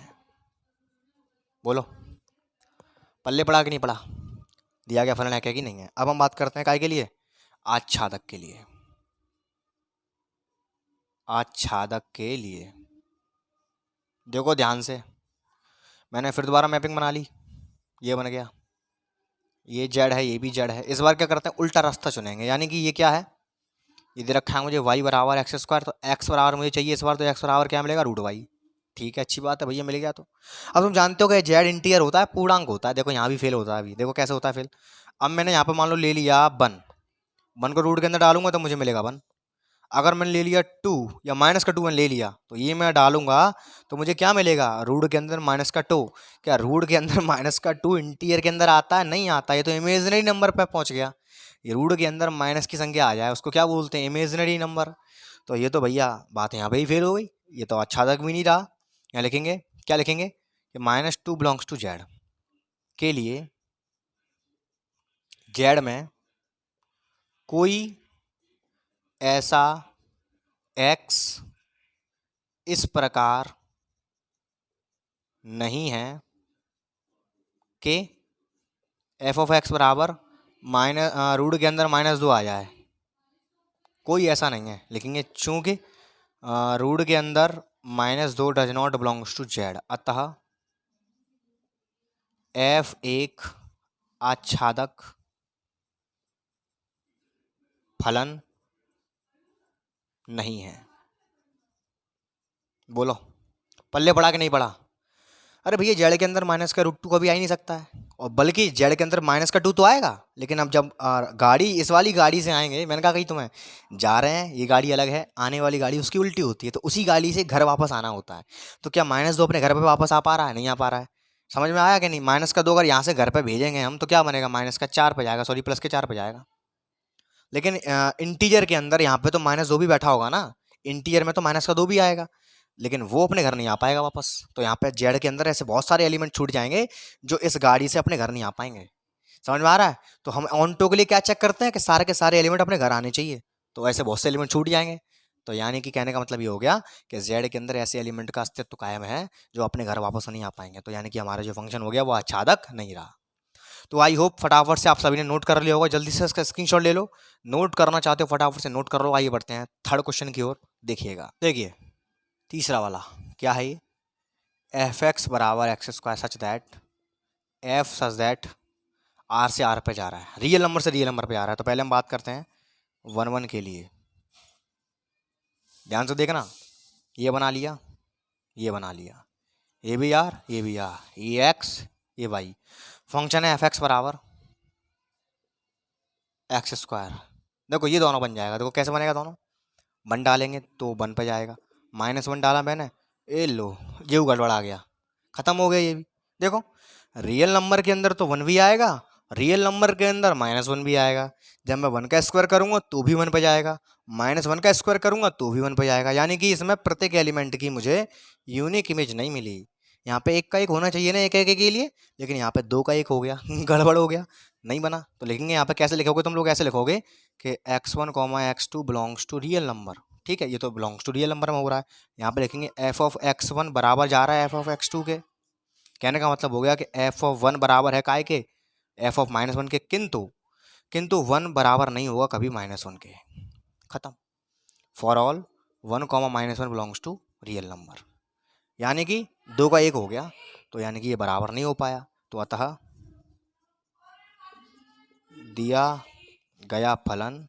बोलो, पल्ले पड़ा कि नहीं पड़ा? दिया गया फलन एकेकी नहीं है। अब हम बात करते हैं काय के लिए? आच्छादक के लिए। आच्छादक के लिए देखो ध्यान से, मैंने फिर दोबारा मैपिंग बना ली, ये बन गया, ये जेड है, ये भी जेड है। इस बार क्या करते हैं, उल्टा रास्ता चुनेंगे, यानी कि ये क्या है, ये दे रखा है मुझे y बराबर एक्स स्क्वायर, तो x बराबर मुझे चाहिए इस बार, तो x बराबर क्या मिलेगा, √y। ठीक है, अच्छी बात है भैया, मिल गया। तो अब तुम जानते हो कि जेड इंटीजर होता है, पूर्णांक होता है। देखो यहाँ भी फेल होता है, अभी देखो कैसे होता है फेल। अब मैंने यहाँ पे मान लो ले लिया 1 को रूट के अंदर डालूंगा तो मुझे मिलेगा 1। अगर मैंने ले लिया 2 या -2 मैंने ले लिया, तो ये मैं डालूंगा तो मुझे क्या मिलेगा, रूट के अंदर -2। क्या रूट के अंदर -2 इंटीजर के अंदर आता है? नहीं आता, ये तो इमेजिनरी नंबर पे पहुंच गया। ये रूट के अंदर माइनस की संख्या आ जाए उसको क्या बोलते हैं, इमेजिनरी नंबर। तो ये तो भैया बात यहाँ पे ही फेल हो गई, ये तो आच्छादक भी नहीं रहा। यहाँ लिखेंगे, क्या लिखेंगे कि -2 बिलोंग्स टू जेड के लिए जेड में कोई ऐसा x इस प्रकार नहीं है कि f(x) बराबर रूट के अंदर -2 आ जाए। कोई ऐसा नहीं है, लिखेंगे चूंकि रूट के अंदर -2 does not belongs to Z, अतः f एक आच्छादक फलन नहीं है। बोलो, पल्ले पड़ा कि नहीं पड़ा? अरे भैया जेड के अंदर -√2 कभी आ ही नहीं सकता है, और बल्कि जेड के अंदर -2 तो आएगा, लेकिन अब जब गाड़ी इस वाली गाड़ी से आएंगे, मैंने कहा कहीं तुम्हें जा रहे हैं, ये गाड़ी अलग है, आने वाली गाड़ी उसकी उल्टी होती है, तो उसी गाड़ी से घर वापस आना होता है। तो क्या -2 अपने घर पे वापस आ पा रहा है? नहीं आ पा रहा है। समझ में आया कि नहीं? -2 अगर यहाँ से घर पे भेजेंगे हम तो क्या बनेगा, -4 पे जाएगा, सॉरी +4 पे जाएगा। लेकिन इंटीजर के अंदर यहाँ पे तो -2 भी बैठा होगा ना, इंटीजर में तो -2 भी आएगा, लेकिन वो अपने घर नहीं आ पाएगा वापस। तो यहाँ पे जेड के अंदर ऐसे बहुत सारे एलिमेंट छूट जाएंगे जो इस गाड़ी से अपने घर नहीं आ पाएंगे। समझ में आ रहा है? तो हम ऑनटो के लिए क्या चेक करते हैं कि सारे के सारे एलिमेंट अपने घर आने चाहिए, तो ऐसे बहुत से एलिमेंट छूट जाएंगे। तो यानी कि कहने का मतलब ये हो गया कि जेड के अंदर ऐसे एलिमेंट का अस्तित्व कायम है जो अपने घर वापस नहीं आ पाएंगे। तो यानी कि हमारा जो फंक्शन हो गया वो आच्छादक नहीं रहा। तो आई होप फटाफट से आप सभी ने नोट कर लिया होगा, जल्दी से इसका स्क्रीनशॉट ले लो। नोट करना चाहते हो फटाफट से नोट कर लो। आइए बढ़ते हैं थर्ड क्वेश्चन की ओर। देखिएगा, देखिए तीसरा वाला क्या है, ये f(x) बराबर x² सच दैट r से r पे जा रहा है, रियल नंबर से रियल नंबर पे आ रहा है। तो पहले हम बात करते हैं 1 के लिए। ध्यान से देखना, ये बना लिया, ये बना लिया, ये भी r, ये भी r, ये x, ये y। फंक्शन है f(x) बराबर x²। देखो ये दोनों बन जाएगा, देखो कैसे बनेगा, दोनों 1 डालेंगे तो 1 पे जाएगा, -1 डाला मैंने, ए लो ये गड़बड़ आ गया, खत्म हो गया ये भी। देखो रियल नंबर के अंदर तो 1 भी आएगा, रियल नंबर के अंदर -1 भी आएगा। जब मैं 1 का स्क्वायर करूंगा तो भी 1 पे जाएगा, -1 का स्क्वायर करूंगा तो भी 1 पे जाएगा। यानी कि इसमें प्रत्येक एलिमेंट की मुझे यूनिक इमेज नहीं मिली। यहाँ पे 1 का 1 होना चाहिए ना एक एक के लिए, लेकिन यहाँ पे 2 का 1 हो गया गड़बड़ हो गया, नहीं बना। तो लिखेंगे यहाँ पे कैसे लिखोगे तुम लोग, ऐसे लिखोगे कि x1, x2 belongs to real number. ठीक है, ये तो बिलोंग्स टू रियल नंबर में हो रहा है। यहाँ पे लिखेंगे f(x1) बराबर जा रहा है f(x2) के। कहने का मतलब हो गया कि f(1) बराबर है काय के, f(-1) के, किंतु 1 बराबर नहीं होगा कभी -1 के। खत्म। For all 1, -1 belongs to real number. यानी कि 2 का 1 हो गया, तो यानी कि ये बराबर नहीं हो पाया। तो अतः दिया गया फलन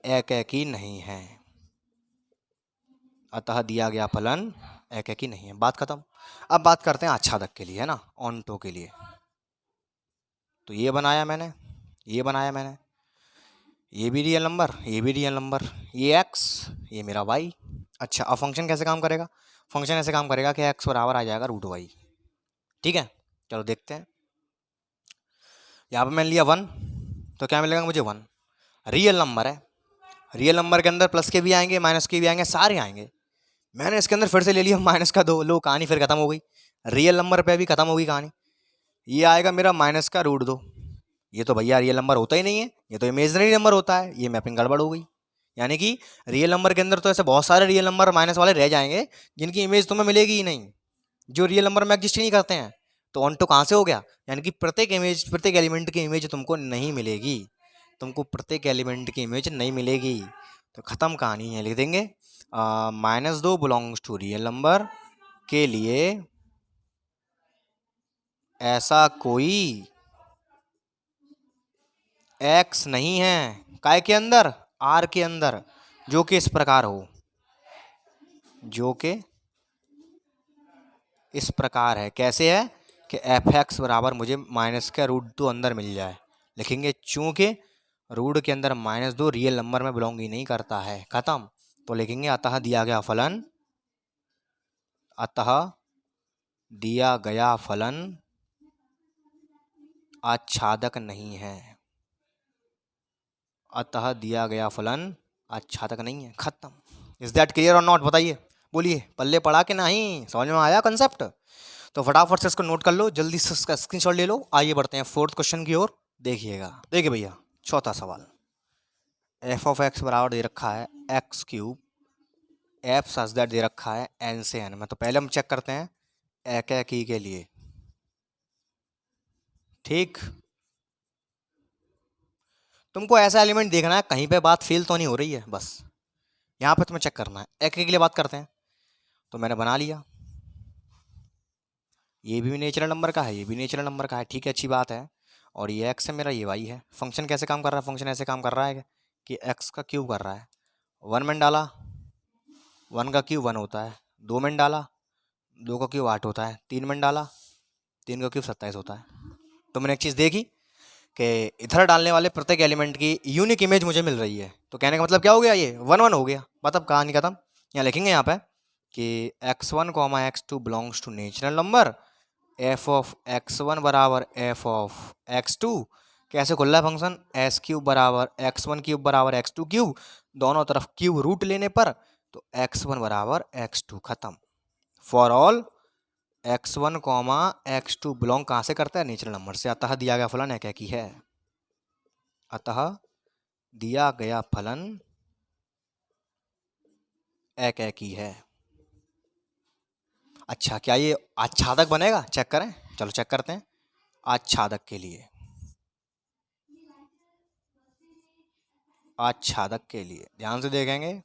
एकेकी नहीं है, अतः दिया गया फलन एकेकी नहीं है। बात खत्म। अब बात करते हैं आच्छादक के लिए, है ना, ऑनटो के लिए। तो ये बनाया मैंने, ये बनाया मैंने, ये भी रियल नंबर, ये भी रियल नंबर, ये x, ये मेरा y। अच्छा, अब फंक्शन कैसे काम करेगा? फंक्शन ऐसे काम करेगा कि x बराबर आ जाएगा √y। ठीक है, चलो देखते हैं। यहाँ पे मैंने लिया 1, तो क्या मिलेगा मुझे 1, रियल नंबर है, रियल नंबर के अंदर प्लस के भी आएंगे, माइनस के भी आएंगे, सारे आएंगे। मैंने इसके अंदर फिर से ले लिया माइनस का 2, लो कहानी फिर खत्म हो गई। रियल नंबर पे भी खत्म हो गई कहानी। ये आएगा मेरा माइनस का √2। ये तो भैया रियल नंबर होता ही नहीं है, ये तो इमेजनरी नंबर होता है, ये मैपिंग गड़बड़ हो गई। यानी कि रियल नंबर के अंदर तो ऐसे बहुत सारे रियल नंबर माइनस वाले रह जाएंगे जिनकी इमेज तुम्हें मिलेगी ही नहीं, जो रियल नंबर में एग्जिस्ट ही नहीं करते हैं। तो ऑन टू कहाँ से हो गया, यानी कि प्रत्येक इमेज, प्रत्येक एलिमेंट की इमेज तुमको नहीं मिलेगी, तुमको प्रत्येक एलिमेंट की इमेज नहीं मिलेगी। तो ख़त्म कहानी है, लिख देंगे -2 बिलोंग्स टू रियल नंबर के लिए ऐसा कोई x नहीं है, काय के अंदर, r के अंदर, जो कि इस प्रकार हो, जो कि इस प्रकार है। कैसे है कि f(x) बराबर मुझे माइनस का √2 अंदर मिल जाए। लिखेंगे चूंकि रूट के अंदर -2 रियल नंबर में बिलोंग ही नहीं करता है। खत्म। तो लिखेंगे अतः दिया गया फलन, अतः दिया गया फलन आच्छादक नहीं है, अतः दिया गया फलन आच्छादक नहीं है। खत्म। इज दैट क्लियर और नॉट, बताइए, बोलिए, पल्ले पड़ा कि नहीं, समझ में आया कंसेप्ट? तो फटाफट से इसको नोट कर लो, जल्दी से इसका स्क्रीनशॉट ले लो। आइए बढ़ते हैं 4th क्वेश्चन की ओर। देखिएगा, देखिए भैया, चौथा सवाल, f(x) बराबर दे रखा है x3, f such that they रखा है n से n में। तो पहले हम चेक करते हैं एक एक की के लिए, ठीक। तुमको ऐसा एलिमेंट देखना है कहीं पे बात फेल तो नहीं हो रही है, बस यहाँ पे तुम्हें चेक करना है। एक के लिए बात करते हैं, तो मैंने बना लिया, ये भी नेचुरल नंबर का है, ये भी नेचुरल नंबर का है, ठीक है, अच्छी बात है। और ये x है मेरा, ये y है। फंक्शन कैसे काम कर रहा है, फंक्शन ऐसे काम कर रहा है कि x का क्यूब कर रहा है, 1 में डाला, 1 का क्यूब 1 होता है, 2 में डाला, 2 का क्यूब 8 होता है, 3 में डाला, 3 का क्यूब 27 होता है। तो मैंने एक चीज़ देखी कि इधर डालने वाले प्रत्येक एलिमेंट की यूनिक इमेज मुझे मिल रही है। तो कहने का मतलब क्या हो गया, ये 1 1 हो गया, मतलब कहानी खत्म। यहाँ लिखेंगे यहाँ पे कि x1, x2 belongs to natural number, f(x1) बराबर f(x2), कैसे खुल रहा है फंक्शन, s³ बराबर x1 क्यूब बराबर x2 क्यूब, दोनों तरफ क्यूब रूट लेने पर तो x1 बराबर x2। खत्म। For all x1, x2 belong कहाँ से करता है, नेचुरल नंबर से। अतः दिया गया फलन एक ही है, अतः दिया गया फलन एक ही है। अच्छा, क्या ये आच्छादक बनेगा, चेक करें, चलो चेक करते हैं। आच्छादक के लिए, आच्छादक के लिए ध्यान से देखेंगे,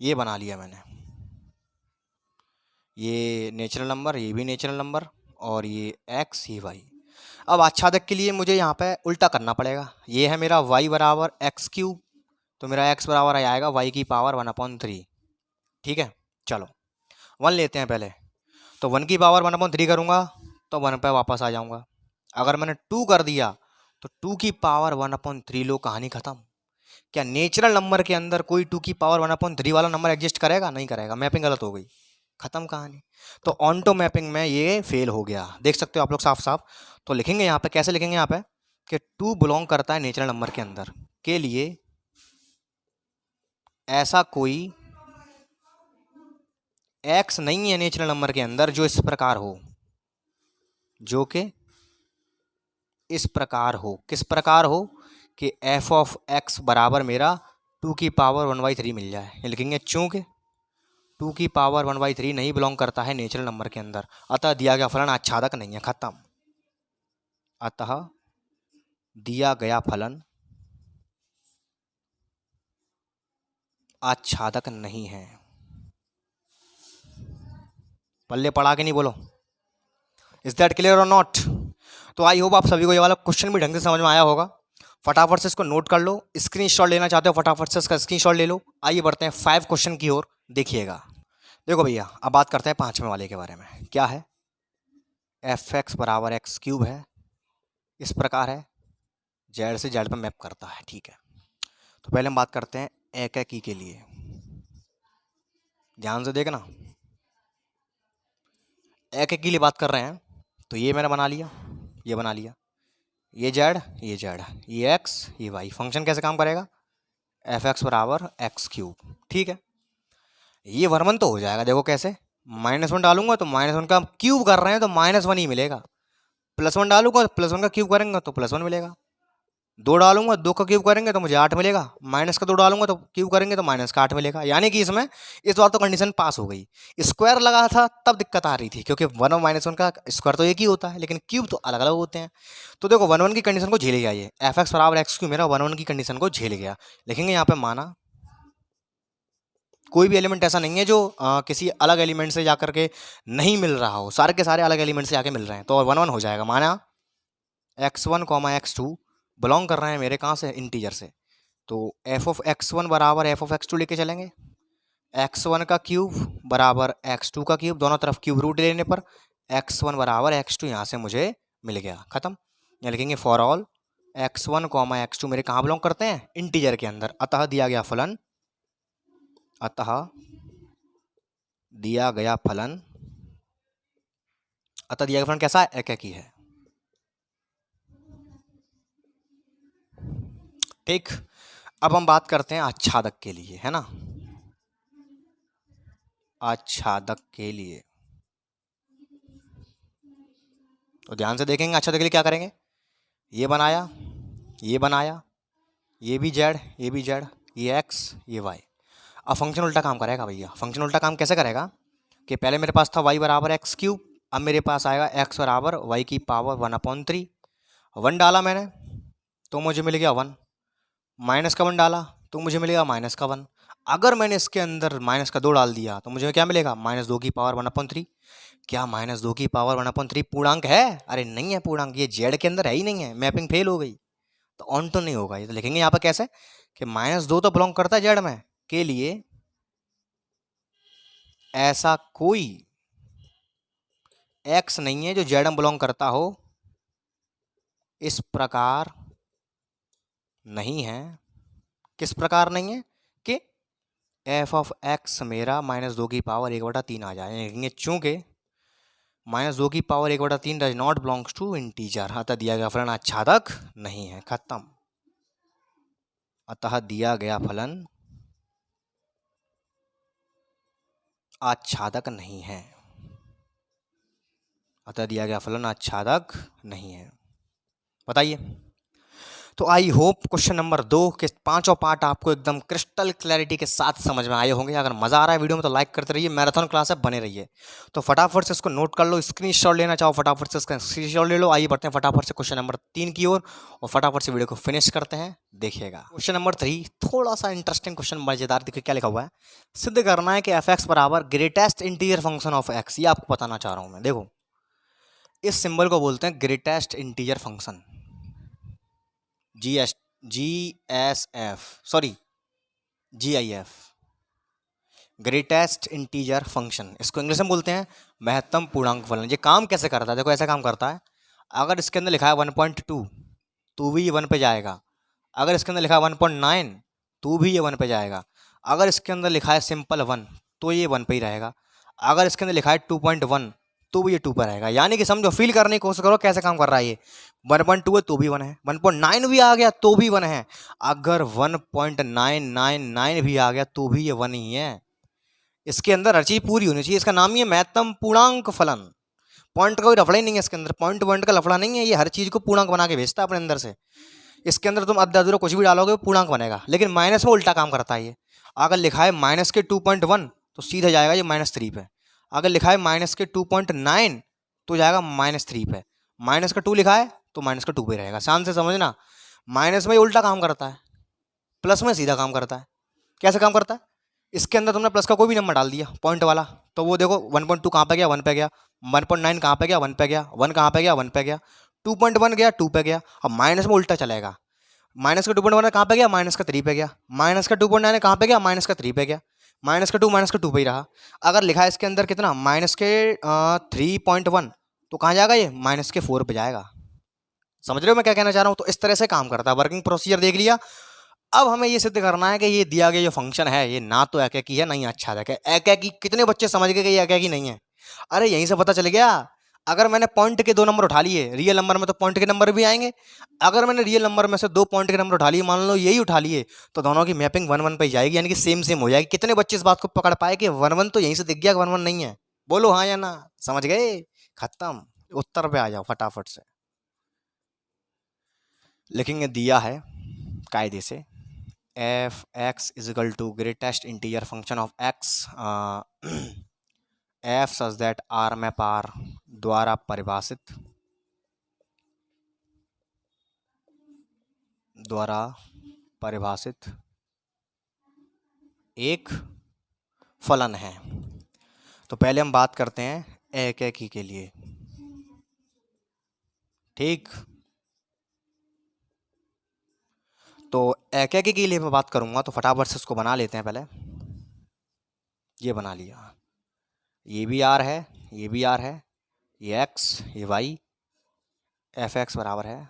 ये बना लिया मैंने, ये नेचुरल नंबर, ये भी नेचुरल नंबर, और ये x, ये y। अब आच्छादक के लिए मुझे यहाँ पे उल्टा करना पड़ेगा। ये है मेरा y बराबर x³, तो मेरा x बराबर आएगा y की पावर 1/3, ठीक है। चलो 1 लेते हैं पहले, तो 1 की पावर 1/3 करूँगा तो 1 पे वापस आ जाऊँगा। अगर मैंने 2 कर दिया तो 2 की पावर 1/3, लो कहानी खत्म। क्या नेचुरल नंबर के अंदर कोई 2 की पावर 1/3 वाला नंबर एग्जिस्ट करेगा, नहीं करेगा, मैपिंग गलत हो गई, खत्म कहानी। तो ऑन टू मैपिंग में ये फेल हो गया, देख सकते हो आप लोग साफ साफ। तो लिखेंगे यहाँ पे, कैसे लिखेंगे यहाँ पे कि 2 बिलोंग करता है नेचुरल नंबर के अंदर के लिए ऐसा कोई x नहीं है नेचुरल नंबर के अंदर जो इस प्रकार हो, जो कि इस प्रकार हो। किस प्रकार हो कि f(x) बराबर मेरा 2 की पावर 1/3 मिल जाए। ये लिखेंगे चूंकि 2 की पावर 1/3 नहीं बिलोंग करता है नेचुरल नंबर के अंदर, अतः दिया गया फलन आच्छादक नहीं है। खत्म। अतः दिया गया फलन आच्छादक नहीं है। पल्ले पड़ा के नहीं, बोलो, इज दैट क्लियर और नॉट? तो आई होप आप सभी को ये वाला क्वेश्चन भी ढंग से समझ में आया होगा। फटाफट से इसको नोट कर लो, स्क्रीनशॉट लेना चाहते हो फटाफट से इसका स्क्रीनशॉट ले लो। आइए बढ़ते हैं 5 क्वेश्चन की ओर। देखिएगा, देखो भैया, अब बात करते हैं 5वें वाले के बारे में। क्या है, f(x) बराबर x³ है, इस प्रकार है, z से z पर मैप करता है, ठीक है। तो पहले हम बात करते हैं एक एक के लिए, ध्यान से देखना, एक एक के लिए बात कर रहे हैं। तो ये मैंने बना लिया, ये बना लिया, ये z, ये z, ये x, ये y। फंक्शन कैसे काम करेगा, एफ एक्स बराबर एक्स क्यूब। ठीक है, ये 1 1 तो हो जाएगा। देखो कैसे, -1 डालूंगा तो -1 का क्यूब कर रहे हैं तो -1 ही मिलेगा। +1 डालूंगा तो +1 का क्यूब करेंगे तो +1 मिलेगा। 2 डालूंगा 2 का क्यूब करेंगे तो मुझे 8 मिलेगा। माइनस का 2 डालूंगा तो क्यूब करेंगे तो माइनस का 8 मिलेगा। यानी कि इसमें इस बार तो कंडीशन पास हो गई। स्क्वायर लगा था तब दिक्कत आ रही थी, क्योंकि 1 और -1 का स्क्वायर तो एक ही होता है, लेकिन क्यूब तो अलग अलग होते हैं। तो देखो 1 1 की कंडीशन को झेल गया ये, एफ एक्स बराबर एक्स क्यूब मेरा 1 1 की कंडीशन को झेल गया। लिखेंगे यहाँ पे माना कोई भी एलिमेंट ऐसा नहीं है जो किसी अलग एलिमेंट से जाकर के नहीं मिल रहा हो, सारे के सारे अलग एलिमेंट से आके मिल रहे हैं, तो 1 1 हो जाएगा। माना x1 x2 बिलोंग कर रहे हैं मेरे कहाँ से, इंटीजर से, तो एफ ऑफ x1 बराबर एफ ऑफ x2 लेके चलेंगे। x1 का क्यूब बराबर x2 का क्यूब, दोनों तरफ क्यूब रूट लेने पर x1 बराबर x2 यहाँ से मुझे मिल गया, खत्म। यहाँ लिखेंगे फॉर ऑल x1 x2 मेरे कहाँ बिलोंग करते हैं, इंटीजर के अंदर। अतः दिया गया फलन, अतः दिया गया फलन, अतः दिया गया फलन कैसा है, एकेकी है। ठीक, अब हम बात करते हैं आच्छादक के लिए, है ना, आच्छादक के लिए। तो ध्यान से देखेंगे आच्छादक के लिए क्या करेंगे, ये बनाया, ये बनाया, ये भी जेड, ये भी जेड, ये एक्स, ये वाई। अब फंक्शन उल्टा काम करेगा भैया। फंक्शन उल्टा काम कैसे करेगा कि पहले मेरे पास था y बराबर एक्स क्यूब, अब मेरे पास आएगा x बराबर y की पावर 1/3। 1 डाला मैंने तो मुझे मिल गया 1, माइनस का 1 डाला तो मुझे मिलेगा माइनस का 1। अगर मैंने इसके अंदर माइनस का 2 डाल दिया तो मुझे क्या मिलेगा, -2 की पावर 1/3। क्या -2 की पावर 1/3 पूर्णांक है? अरे नहीं है पूर्णांक, ये जेड के अंदर है ही नहीं है, मैपिंग फेल हो गई, तो ऑन तो नहीं होगा ये। तो लिखेंगे यहाँ पर कैसे कि -2 तो बिलोंग करता है जेड में के लिए, ऐसा कोई x नहीं है जो जेड में बिलोंग करता हो, इस प्रकार नहीं है। किस प्रकार नहीं है कि एफ ऑफ एक्स मेरा -2 की पावर 1/3 आ जाए। चूंकि -2 की power 1/3 does not belongs to integer, अतः दिया गया फलन आच्छादक नहीं है, खत्म। अतः दिया गया फलन आच्छादक नहीं है, अतः दिया गया फलन आच्छादक नहीं है। बताइए। तो आई होप क्वेश्चन नंबर 2 के 5 पार्ट आपको एकदम क्रिस्टल क्लैरिटी के साथ समझ में आए होंगे। अगर मजा आ रहा है वीडियो में तो लाइक करते रहिए, मैराथन क्लास है, बने रहिए। तो फटाफट से इसको नोट कर लो, स्क्रीनशॉट लेना चाहो फटाफट से इसका स्क्रीनशॉट ले लो। आइए बढ़ते हैं फटाफट से क्वेश्चन नंबर 3 की ओर और फटाफट से वीडियो को फिनिश करते हैं। देखिएगा क्वेश्चन नंबर 3 थोड़ा सा इंटरेस्टिंग क्वेश्चन, मजेदार। देखिए क्या लिखा हुआ है, सिद्ध करना है कि एफ एक्स बराबर greatest integer function of x. ये आपको बताना चाह रहा हूं मैं। देखो इस सिंबल को बोलते हैं greatest integer function, GIF, greatest integer function. इसको इंग्लिश में बोलते हैं महत्तम पूर्णांक फलन। ये काम कैसे करता है, देखो ऐसा काम करता है। अगर इसके अंदर लिखा है 1.2 तो भी ये 1 पे जाएगा। अगर इसके अंदर लिखा है 1.9 तो भी ये 1 पे जाएगा। अगर इसके अंदर लिखा है सिंपल 1 तो ये 1 पे ही रहेगा। अगर इसके अंदर लिखा है 2.1 तो भी ये 2 पर रहेगा। यानी कि समझो, फील करने की कोशिश करो कैसे काम कर रहा है ये। 1.2 है तो भी 1 है, 1.9 भी आ गया तो भी 1 है, अगर 1.999 भी आ गया तो भी ये 1 ही है। इसके अंदर हर चीज पूरी होनी चाहिए। इसका नाम ही है महत्तम पूर्णांक फलन। पॉइंट का कोई लफड़ा ही नहीं है इसके अंदर, पॉइंट पॉइंट का लफड़ा नहीं है। ये हर चीज को पूर्णांक बना के भेजता है अपने अंदर से। इसके अंदर तुम अद्धा अधूरा कुछ भी डालोगे पूर्णांक बनेगा, लेकिन माइनस में उल्टा काम करता है ये। अगर लिखा है माइनस के 2.1 तो सीधा जाएगा ये -3 पे। अगर लिखा है माइनस के 2.9 तो जाएगा -3 पे। माइनस का 2 लिखा है तो माइनस का 2 पे रहेगा। शांत से समझना, माइनस में उल्टा काम करता है, प्लस में सीधा काम करता है। कैसे काम करता है, इसके अंदर तुमने प्लस का कोई भी नंबर डाल दिया पॉइंट वाला, तो वो देखो 1.2 कहाँ पे गया, 1 पे गया। 1.9 कहाँ पे गया, 1 पे गया। 1 कहाँ पे गया, 1 पे गया। 2.1 गया, 2 पे गया। अब माइनस में उल्टा चलेगा, माइनस का 2.1 कहाँ पे गया, माइनस का 3 पे गया। माइनस का 2.9 कहाँ पे गया, माइनस का 3 पे गया। माइनस का 2 पे ही रहा। अगर लिखा है इसके अंदर कितना, माइनस के 3.1 तो कहाँ जाएगा ये, माइनस के 4 पे जाएगा। समझ रहे हो मैं क्या कहना चाह रहा हूँ। तो इस तरह से काम करता है। वर्किंग प्रोसीजर देख लिया। अब हमें ये सिद्ध करना है कि ये दिया गया जो फंक्शन है ये ना तो एकेकी है, नहीं आच्छादक है। एकेकी कितने बच्चे समझ गए कि ये एकेकी नहीं है? अरे यहीं से पता चल गया। अगर मैंने पॉइंट के 2 नंबर उठा लिए, रियल नंबर में तो पॉइंट के नंबर भी आएंगे। अगर मैंने रियल नंबर में से 2 पॉइंट के नंबर उठा लिए, मान लो यही उठा लिए, तो दोनों की मैपिंग 1 1 पे ही जाएगी, यानी कि सेम सेम हो जाएगी। कितने बच्चे इस बात को पकड़ पाए कि 1 1 तो यहीं से दिख गया, 1 1 नहीं है? बोलो हाँ या ना। समझ गए? खत्म। उत्तर पे आ जाओ फटाफट से। लिखेंगे, दिया है कायदे से F X is equal to greatest integer function of X F such that R map R द्वारा परिभाषित एक फलन है। तो पहले हम बात करते हैं एकैकी के लिए, ठीक। तो एकैकी के लिए मैं बात करूंगा, तो फटाफट से इसको बना लेते हैं। पहले ये बना लिया, ये भी आर है, ये भी आर है, ये एक्स, ये वाई, एफ एक्स बराबर है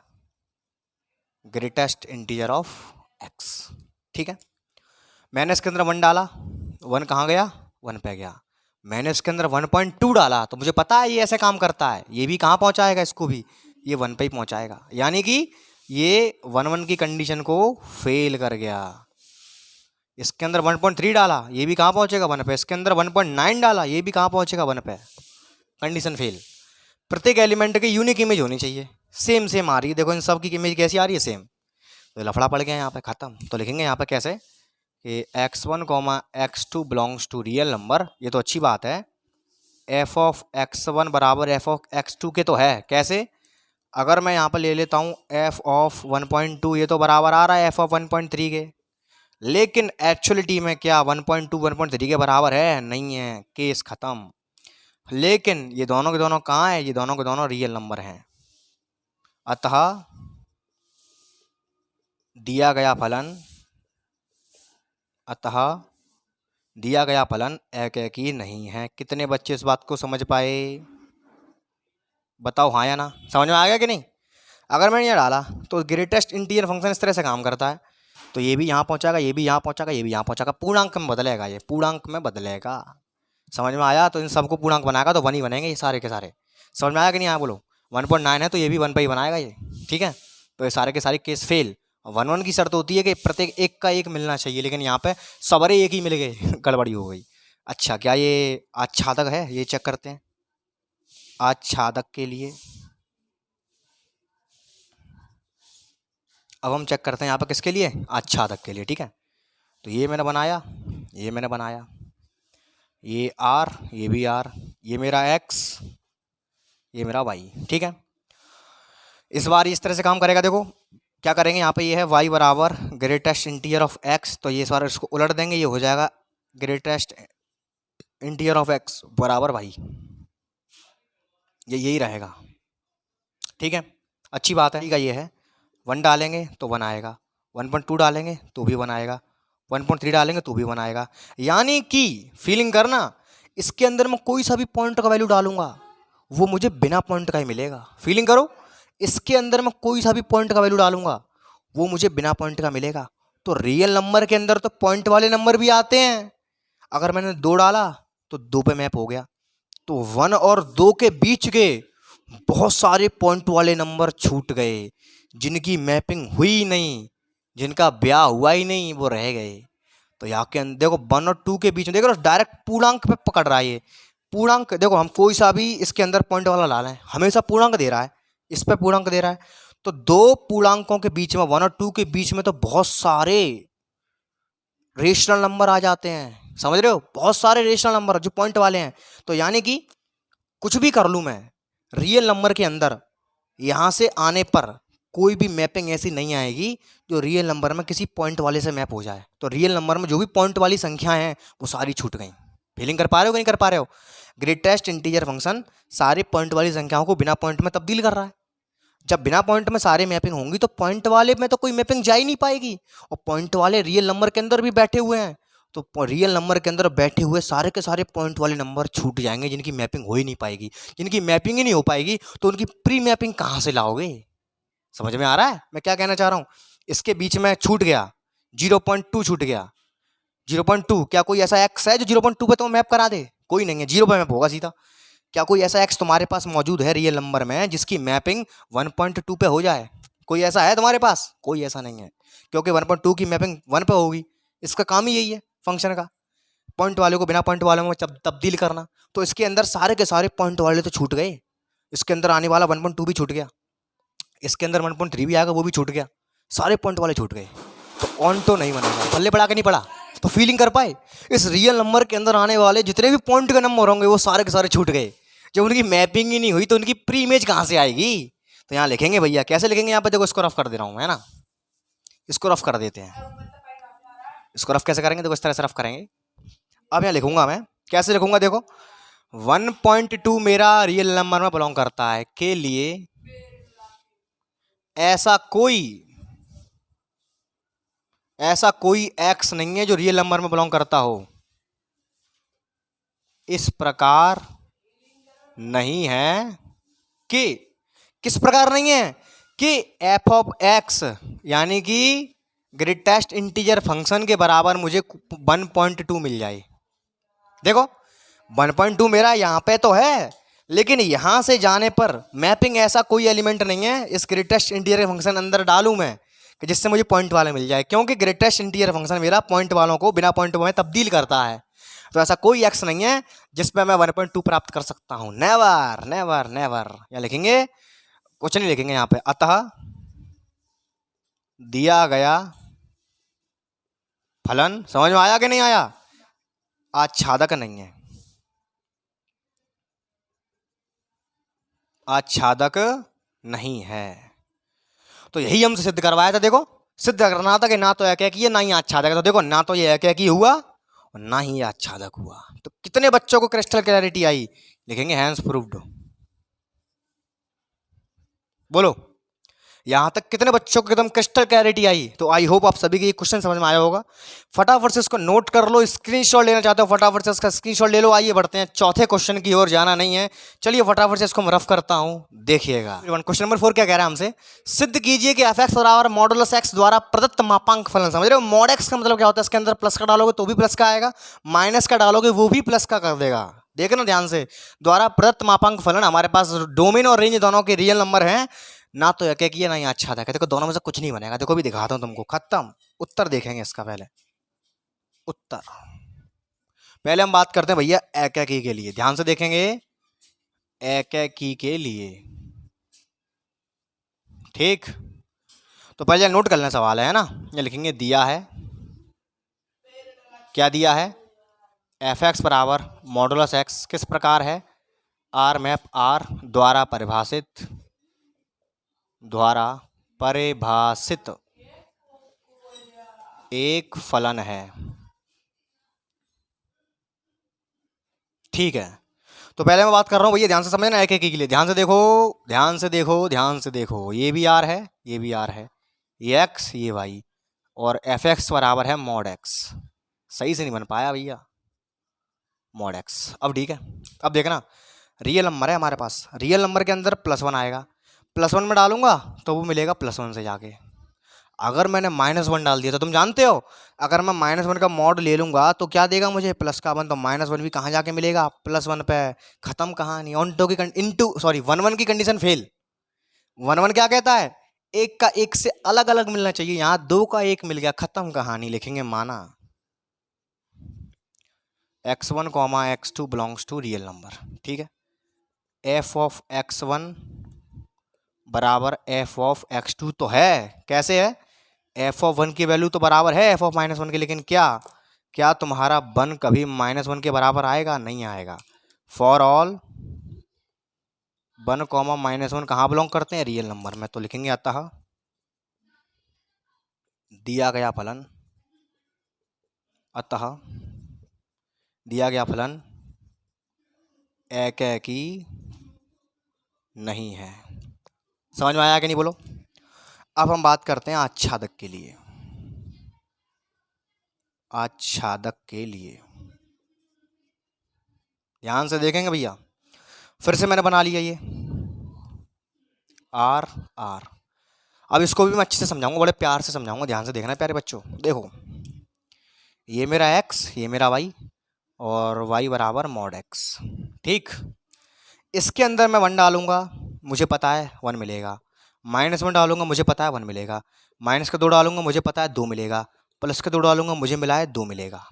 ग्रेटेस्ट इंटीजर ऑफ एक्स, ठीक है। मैंने इसके अंदर 1 डाला, 1 कहाँ गया? 1 पे गया। मैंने इसके अंदर 1.2 डाला, तो मुझे पता है ये ऐसे काम करता है, ये भी कहाँ पहुँचाएगा? इसको भी ये 1 पे ही पहुँचाएगा, यानी कि ये 1 1 की कंडीशन को फेल कर गया। इसके अंदर 1.3 डाला, ये भी कहाँ पहुँचेगा? 1 पे। इसके अंदर 1.9 डाला, ये भी कहाँ पहुँचेगा? 1 पे। Condition fail. प्रत्येक एलिमेंट की यूनिक इमेज होनी चाहिए, सेम सेम आ रही है। देखो इन सब की इमेज कैसी आ रही है? सेम। तो लफड़ा पड़ गया यहाँ पे, खत्म। तो लिखेंगे यहाँ पे कैसे कि x1, x2 belongs to real number. ये तो अच्छी बात है। f ऑफ x1 बराबर f ऑफ x2 के तो है। कैसे? अगर मैं यहाँ पर ले लेता हूँ f ऑफ 1.2, ये तो बराबर आ रहा है f ऑफ 1.3 के, लेकिन एक्चुअलिटी में क्या 1.2 1.3 के बराबर है? नहीं है। केस खत्म। लेकिन ये दोनों के दोनों कहाँ है? ये दोनों के दोनों रियल नंबर हैं। अतः दिया गया फलन एकैकी नहीं है। कितने बच्चे इस बात को समझ पाए? बताओ हाँ या ना। समझ में आ गया कि नहीं? अगर मैंने ये डाला तो ग्रेटेस्ट इंटीजर फंक्शन इस तरह से काम करता है, तो ये भी यहाँ पहुँचाएगा, ये भी यहाँ पहुँचाएगा, ये भी यहाँ पहुँचाएगा, पूर्णांक में बदलेगा, ये पूर्णांक में बदलेगा। समझ में आया? तो इन सबको पूर्णांक बनाएगा तो 1 ही बनेंगे ये सारे के सारे। समझ में आया कि नहीं आया? बोलो। 1.9 है तो ये भी 1 पे ही बनाएगा ये, ठीक है। तो ये सारे के सारे केस फेल। 1 1 की शर्त होती है कि प्रत्येक एक का एक मिलना चाहिए, लेकिन यहाँ पे सबरे एक ही मिल गए गड़बड़ी हो गई। अच्छा, क्या ये आच्छादक है? ये चेक करते हैं। आच्छादक के लिए अब हम चेक करते हैं यहाँ पर किसके लिए? आच्छादक के लिए, ठीक है। तो ये मैंने बनाया, ये मैंने बनाया, ये आर, ये भी आर, ये मेरा एक्स, ये मेरा वाई, ठीक है। इस बार इस तरह से काम करेगा। देखो क्या करेंगे, यहाँ पे ये है वाई बराबर ग्रेटेस्ट इंटीजर ऑफ एक्स, तो ये इस बार इसको उलट देंगे, ये हो जाएगा ग्रेटेस्ट इंटीजर ऑफ एक्स बराबर वाई। ये यही रहेगा, ठीक है। अच्छी बात है। ठीक है, ये है 1 डालेंगे तो 1 आएगा, 1.2 डालेंगे तो भी 1 आएगा, 1.3 डालेंगे तो भी 1 आएगा। यानी कि फीलिंग करना, इसके अंदर मैं कोई सा भी पॉइंट का वैल्यू डालूंगा वो मुझे बिना पॉइंट का ही मिलेगा। फीलिंग करो, इसके अंदर मैं कोई सा भी पॉइंट का वैल्यू डालूंगा वो मुझे बिना पॉइंट का मिलेगा। तो रियल नंबर के अंदर तो पॉइंट वाले नंबर भी आते हैं। अगर मैंने 2 डाला तो 2 पे मैप हो गया, तो 1 और 2 के बीच के बहुत सारे पॉइंट वाले नंबर छूट गए, जिनकी मैपिंग हुई नहीं, जिनका ब्याह हुआ ही नहीं, वो रह गए। तो यहाँ के अंदर देखो 1 और 2 के बीच में देखो डायरेक्ट पूर्णांक पे पकड़ रहा है ये पूर्णांक। देखो हम कोई सा भी इसके अंदर पॉइंट वाला डालें हमेशा पूर्णांक दे रहा है, इस पे पूर्णांक दे रहा है। तो 2 पूर्णांकों के बीच में 1 और 2 के बीच में तो बहुत सारे रेशनल नंबर आ जाते हैं। समझ रहे हो? बहुत सारे रेशनल नंबर जो पॉइंट वाले हैं। तो यानी कि कुछ भी कर लूँ मैं रियल नंबर के अंदर, यहाँ से आने पर कोई भी मैपिंग ऐसी नहीं आएगी जो रियल नंबर में किसी पॉइंट वाले से मैप हो जाए। तो रियल नंबर में जो भी पॉइंट वाली संख्या है वो सारी छूट गई। फीलिंग कर पा रहे हो कि नहीं कर पा रहे हो? ग्रेटेस्ट इंटीजर फंक्शन सारे पॉइंट वाली संख्याओं को बिना पॉइंट में तब्दील कर रहा है। जब बिना पॉइंट में सारे मैपिंग होंगी तो पॉइंट वाले में तो कोई मैपिंग जा ही नहीं पाएगी, और पॉइंट वाले रियल नंबर के अंदर भी बैठे हुए हैं, तो रियल नंबर के अंदर बैठे हुए सारे के सारे पॉइंट वाले नंबर छूट जाएंगे, जिनकी मैपिंग हो ही नहीं पाएगी। जिनकी मैपिंग ही नहीं हो पाएगी तो उनकी प्री मैपिंग कहाँ से लाओगे? समझ में आ रहा है मैं क्या कहना चाह रहा हूँ? इसके बीच में छूट गया 0.2 छूट गया। 0.2 क्या कोई ऐसा एक्स है जो 0.2 पे तो मैप करा दे? कोई नहीं है, 0 पे मैप होगा सीधा। क्या कोई ऐसा एक्स तुम्हारे पास मौजूद है रियल नंबर में जिसकी मैपिंग 1.2 पे हो जाए? कोई ऐसा है तुम्हारे पास? कोई ऐसा नहीं है, क्योंकि 1.2 की मैपिंग 1 पे होगी। इसका काम ही यही है फंक्शन का, पॉइंट वाले को बिना पॉइंट वाले में तब्दील करना। तो इसके अंदर सारे के सारे पॉइंट वाले तो छूट गए, इसके अंदर आने वाला 1.2 भी छूट गया, इसके अंदर 1.3 भी आएगा, वो भी छूट गया, सारे पॉइंट वाले छूट गए। तो ऑन तो नहीं बनेगा। पल्ले पड़ा के नहीं पड़ा तो फीलिंग कर पाए, इस रियल नंबर के अंदर आने वाले जितने भी पॉइंट के नंबर होंगे वो सारे के सारे छूट गए। जब उनकी मैपिंग ही नहीं हुई तो उनकी प्री इमेज कहाँ से आएगी? तो यहाँ लिखेंगे भैया, कैसे लिखेंगे? यहाँ पे देखो, इसको रफ कर दे रहा हूँ, है ना, इसको रफ कर देते हैं। इसको रफ कैसे करेंगे? देखो इस तरह से रफ करेंगे। अब यहाँ लिखूंगा मैं, कैसे लिखूंगा? देखो 1.2 मेरा रियल नंबर में बिलोंग करता है के लिए ऐसा कोई एक्स नहीं है जो रियल नंबर में बिलोंग करता हो। इस प्रकार नहीं है कि, किस प्रकार नहीं है कि एफ ऑफ एक्स यानी कि ग्रेटेस्ट इंटीजर फंक्शन के बराबर मुझे 1.2 मिल जाए। देखो 1.2 मेरा यहाँ पे तो है, लेकिन यहाँ से जाने पर मैपिंग ऐसा कोई एलिमेंट नहीं है इस ग्रेटेस्ट इंटीजर फंक्शन अंदर डालूं मैं कि जिससे मुझे पॉइंट वाला मिल जाए, क्योंकि ग्रेटेस्ट इंटीजर फंक्शन मेरा पॉइंट वालों को बिना पॉइंट में तब्दील करता है। तो ऐसा कोई एक्स नहीं है जिस पे मैं 1.2 प्राप्त कर सकता हूं। Never never never. या लिखेंगे, कुछ नहीं लिखेंगे यहाँ पे, अतः दिया गया फलन, समझ में आया कि नहीं आया? आच्छादक नहीं है, आच्छादक नहीं है। तो यही हमसे सिद्ध करवाया था। देखो सिद्ध करना था कि ना तो एक ही है ना ही आच्छादक है। तो देखो ना तो ये एक ही हुआ और ना ही आच्छादक हुआ। तो कितने बच्चों को क्रिस्टल क्लैरिटी आई? लिखेंगे हैंस प्रूव्ड। बोलो यहां तक कितने बच्चों को एकदम क्रिस्टल क्लैरिटी आई? तो आई होप आप सभी के ये क्वेश्चन समझ में आया होगा। फटाफट से इसको नोट कर लो, स्क्रीनशॉट लेना चाहते हो फटाफट से इसका स्क्रीनशॉट ले लो। आइए बढ़ते हैं चौथे क्वेश्चन की ओर, जाना नहीं है। चलिए फटाफट से इसको मैं रफ करता हूं, देखिएगा। क्वेश्चन नंबर 4 क्या कह रहा है हमसे? सिद्ध कीजिए कि एफ एक्स बराबर मॉडुलस एक्स द्वारा प्रदत्त मापांक फलन। समझ रहे हो? मॉड एक्स का मतलब क्या होता है? इसके अंदर प्लस का डालोगे तो भी प्लस का आएगा, माइनस का डालोगे वो भी प्लस का कर देगा। देखना ध्यान से, द्वारा प्रदत्त मापांक फलन, हमारे पास डोमेन और रेंज दोनों के रियल नंबर हैं, ना तो एक ही है ना ही अच्छा था। देखो दोनों में से कुछ नहीं बनेगा। देखो भी दिखाता हूं तुमको, खत्म। उत्तर देखेंगे इसका, पहले उत्तर। पहले हम बात करते हैं भैया एक एक के लिए, ध्यान से देखेंगे। एक एक के लिए, ठीक। तो पहले नोट कर लेना सवाल है ना। ये लिखेंगे दिया है, क्या दिया है? एफ एक्स बराबर मॉडुलस एक्स किस प्रकार है? आर मैप आर द्वारा परिभाषित एक फलन है, ठीक है। तो पहले मैं बात कर रहा हूं भैया, ध्यान से समझना एक एक के लिए। ध्यान से देखो, ध्यान से देखो, ध्यान से देखो। ये भी आर है, ये भी आर है, ये एक्स, ये वाई, और एफ एक्स बराबर है मॉड एक्स। सही से नहीं बन पाया भैया, मॉड एक्स। अब ठीक है, अब देखना रियल नंबर है हमारे पास, रियल नंबर के अंदर +1 आएगा, +1 में डालूंगा तो वो मिलेगा +1 से जाके। अगर मैंने -1 डाल दिया तो तुम जानते हो, अगर मैं -1 का मॉड ले लूंगा तो क्या देगा मुझे? प्लस का 1। तो -1 भी कहाँ जाके मिलेगा? +1 पे। खत्म कहानी। ऑन टू की इनटू सॉरी 1 की कंडीशन फेल। 1 क्या कहता है? एक का एक से अलग अलग मिलना चाहिए, यहाँ 2 का 1 मिल गया, खत्म कहानी। लिखेंगे माना x1, x2 belongs to real number, ठीक है। एफ ऑफ x1 बराबर एफ ऑफ x2 तो है, कैसे है? एफ ऑफ 1 की वैल्यू तो बराबर है एफ ऑफ -1 के, लेकिन क्या तुम्हारा 1 कभी -1 के बराबर आएगा? नहीं आएगा। फॉर ऑल 1, -1 कहाँ बिलोंग करते हैं? रियल नंबर में। तो लिखेंगे अतः दिया गया फलन, अतः दिया गया फलन एकी नहीं है। समझ में आया कि नहीं? बोलो। अब हम बात करते हैं आच्छादक के लिए। आच्छादक के लिए ध्यान से देखेंगे भैया, फिर से मैंने बना लिया ये आर आर। अब इसको भी मैं अच्छे से समझाऊंगा, बड़े प्यार से समझाऊंगा, ध्यान से देखना प्यारे बच्चों। देखो ये मेरा x, ये मेरा y, और y बराबर मॉड x, ठीक। इसके अंदर मैं 1 डालूंगा, मुझे पता है 1 मिलेगा। -1 डालूंगा, मुझे पता है 1 मिलेगा। माइनस का 2 डालूंगा, मुझे पता है 2 मिलेगा। प्लस का 2 डालूंगा, मुझे मिला है 2 मिलेगा।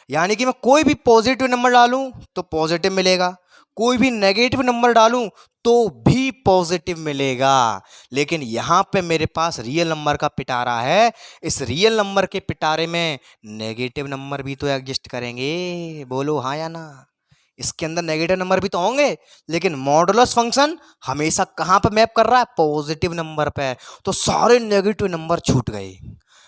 यानी कि मैं कोई भी पॉजिटिव नंबर डालूं तो पॉजिटिव मिलेगा, कोई भी नेगेटिव नंबर डालूं तो भी पॉजिटिव मिलेगा। लेकिन यहां पे मेरे पास रियल नंबर का पिटारा है, इस रियल नंबर के पिटारे में नेगेटिव नंबर भी तो एग्जिस्ट करेंगे, बोलो हाँ या ना। इसके अंदर नेगेटिव नंबर भी तो होंगे, लेकिन मॉडुलस फंक्शन हमेशा कहां पर मैप कर रहा है? पॉजिटिव नंबर पे। तो सारे नेगेटिव नंबर छूट गए,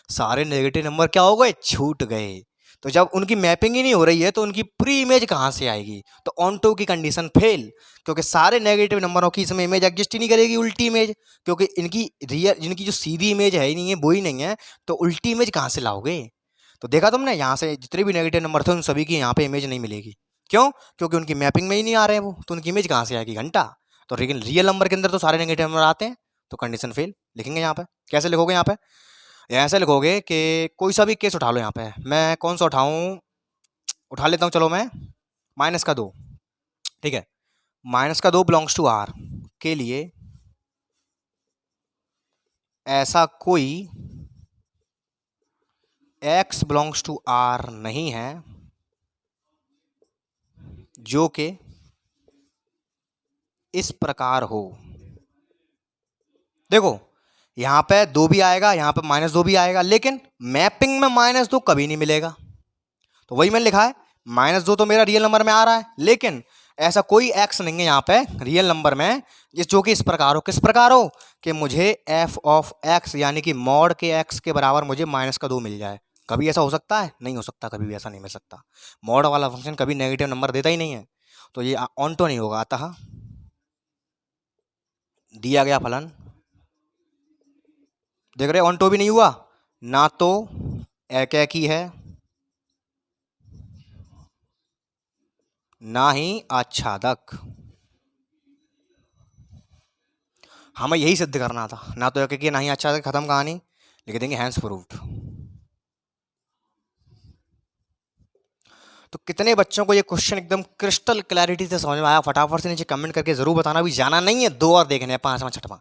सारे नेगेटिव नंबर क्या हो गए? छूट गए। तो जब उनकी मैपिंग ही नहीं हो रही है तो उनकी प्री इमेज कहाँ से आएगी? तो ऑन टू की कंडीशन फेल, क्योंकि सारे नेगेटिव नंबरों की इसमें इमेज एग्जिस्ट ही नहीं करेगी, उल्टी इमेज, क्योंकि इनकी रियल, जिनकी जो सीधी इमेज है ही नहीं है, वो ही नहीं है, तो उल्टी इमेज कहाँ से लाओगे? तो देखा तुमने, यहाँ से जितने भी नेगेटिव नंबर थे उन सभी की यहाँ पे इमेज नहीं मिलेगी। क्यों? क्योंकि उनकी मैपिंग में ही नहीं आ रहे हैं वो, तो उनकी इमेज कहाँ से आएगी? घंटा। तो लेकिन रियल नंबर के अंदर तो सारे नेगेटिव नंबर आते हैं, तो कंडीशन फेल लिखेंगे यहाँ पे। कैसे लिखोगे यहाँ पे? ऐसे लिखोगे कि कोई सा भी केस उठा लो। यहाँ पे मैं कौन सा उठाऊं? उठा लेता हूं, चलो मैं -2, ठीक है। -2 बिलोंग्स टू आर के लिए ऐसा कोई x बिलोंग्स टू आर नहीं है जो कि इस प्रकार हो। देखो यहां पे 2 भी आएगा, यहां पे -2 भी आएगा, लेकिन मैपिंग में -2 कभी नहीं मिलेगा। तो वही मैंने लिखा है, -2 तो मेरा रियल नंबर में आ रहा है, लेकिन ऐसा कोई x नहीं है यहाँ पे रियल नंबर में जो कि इस प्रकार हो। किस प्रकार हो? कि मुझे f ऑफ x यानी कि मॉड के x के बराबर मुझे -2 मिल जाए। कभी ऐसा हो सकता है? नहीं हो सकता, कभी भी ऐसा नहीं मिल सकता। मॉड वाला फंक्शन कभी नेगेटिव नंबर देता ही नहीं है, तो ये ऑन तो नहीं होगा। अतः दिया गया फलन, देख रहे ऑन तो भी नहीं हुआ, ना तो एक ही है ना ही आच्छादक। हमें यही सिद्ध करना था, ना तो एक ना ही आच्छादक, खत्म कहानी। लिख देंगे हैंस प्रूव्ड। तो कितने बच्चों को ये क्वेश्चन एकदम क्रिस्टल क्लैरिटी से समझ में आया? फटाफट से नीचे कमेंट करके जरूर बताना। भी जाना नहीं है, 2 और देखने हैं, 5वां 6वां।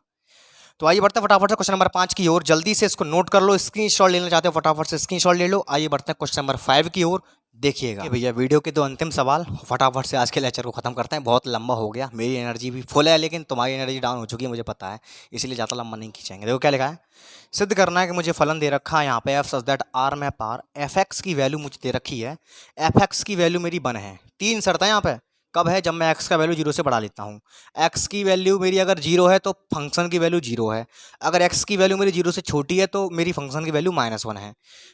तो आइए बढ़ते हैं फटाफट से क्वेश्चन नंबर 5 की ओर। जल्दी से इसको नोट कर लो, स्क्रीनशॉट लेना चाहते हो फटाफट से स्क्रीनशॉट ले लो। आइए बढ़ते हैं क्वेश्चन नंबर 5 की ओर। देखिएगा भैया, वीडियो के 2 अंतिम सवाल, फटाफट से आज के लेक्चर को खत्म करते हैं। बहुत लंबा हो गया, मेरी एनर्जी भी फुल है, लेकिन तुम्हारी एनर्जी डाउन हो चुकी है, मुझे पता है, इसलिए ज़्यादा लंबा नहीं खींचेंगे। देखो क्या लिखा है, सिद्ध करना है कि मुझे फलन दे रखा है यहाँ पे एफ सच दैट आर में पार एफ एक्स की वैल्यू मुझे दे रखी है, एफ एक्स की वैल्यू मेरी 1 है। 3 शर्त है यहाँ पे। कब है? जब मैं एक्स का वैल्यू 0 से बढ़ा लेता हूँ। एक्स की वैल्यू मेरी अगर 0 है तो फंक्शन की वैल्यू 0 है, अगर एक्स की वैल्यू मेरी 0 से छोटी है तो मेरी फंक्शन की वैल्यू -1 है।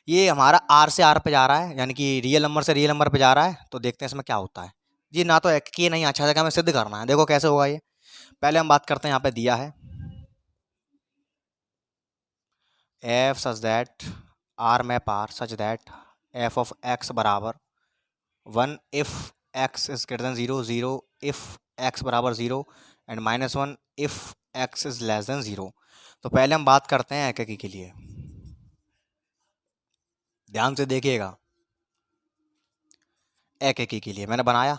ये हमारा आर से आर पे जा रहा है, यानी कि रियल नंबर से रियल नंबर पे जा रहा है। तो देखते हैं इसमें क्या होता है। जी ना तो एक के नहीं अच्छा जगह हमें सिद्ध करना है। देखो कैसे होगा ये। पहले हम बात करते हैं, यहाँ पे दिया है F such that R map R such that F of X बराबर 1 if x is greater than 0, 0 if x बराबर 0 and -1 if x is less than 0। तो पहले हम बात करते हैं एक के लिए। ध्यान से देखिएगा, एक के लिए मैंने बनाया,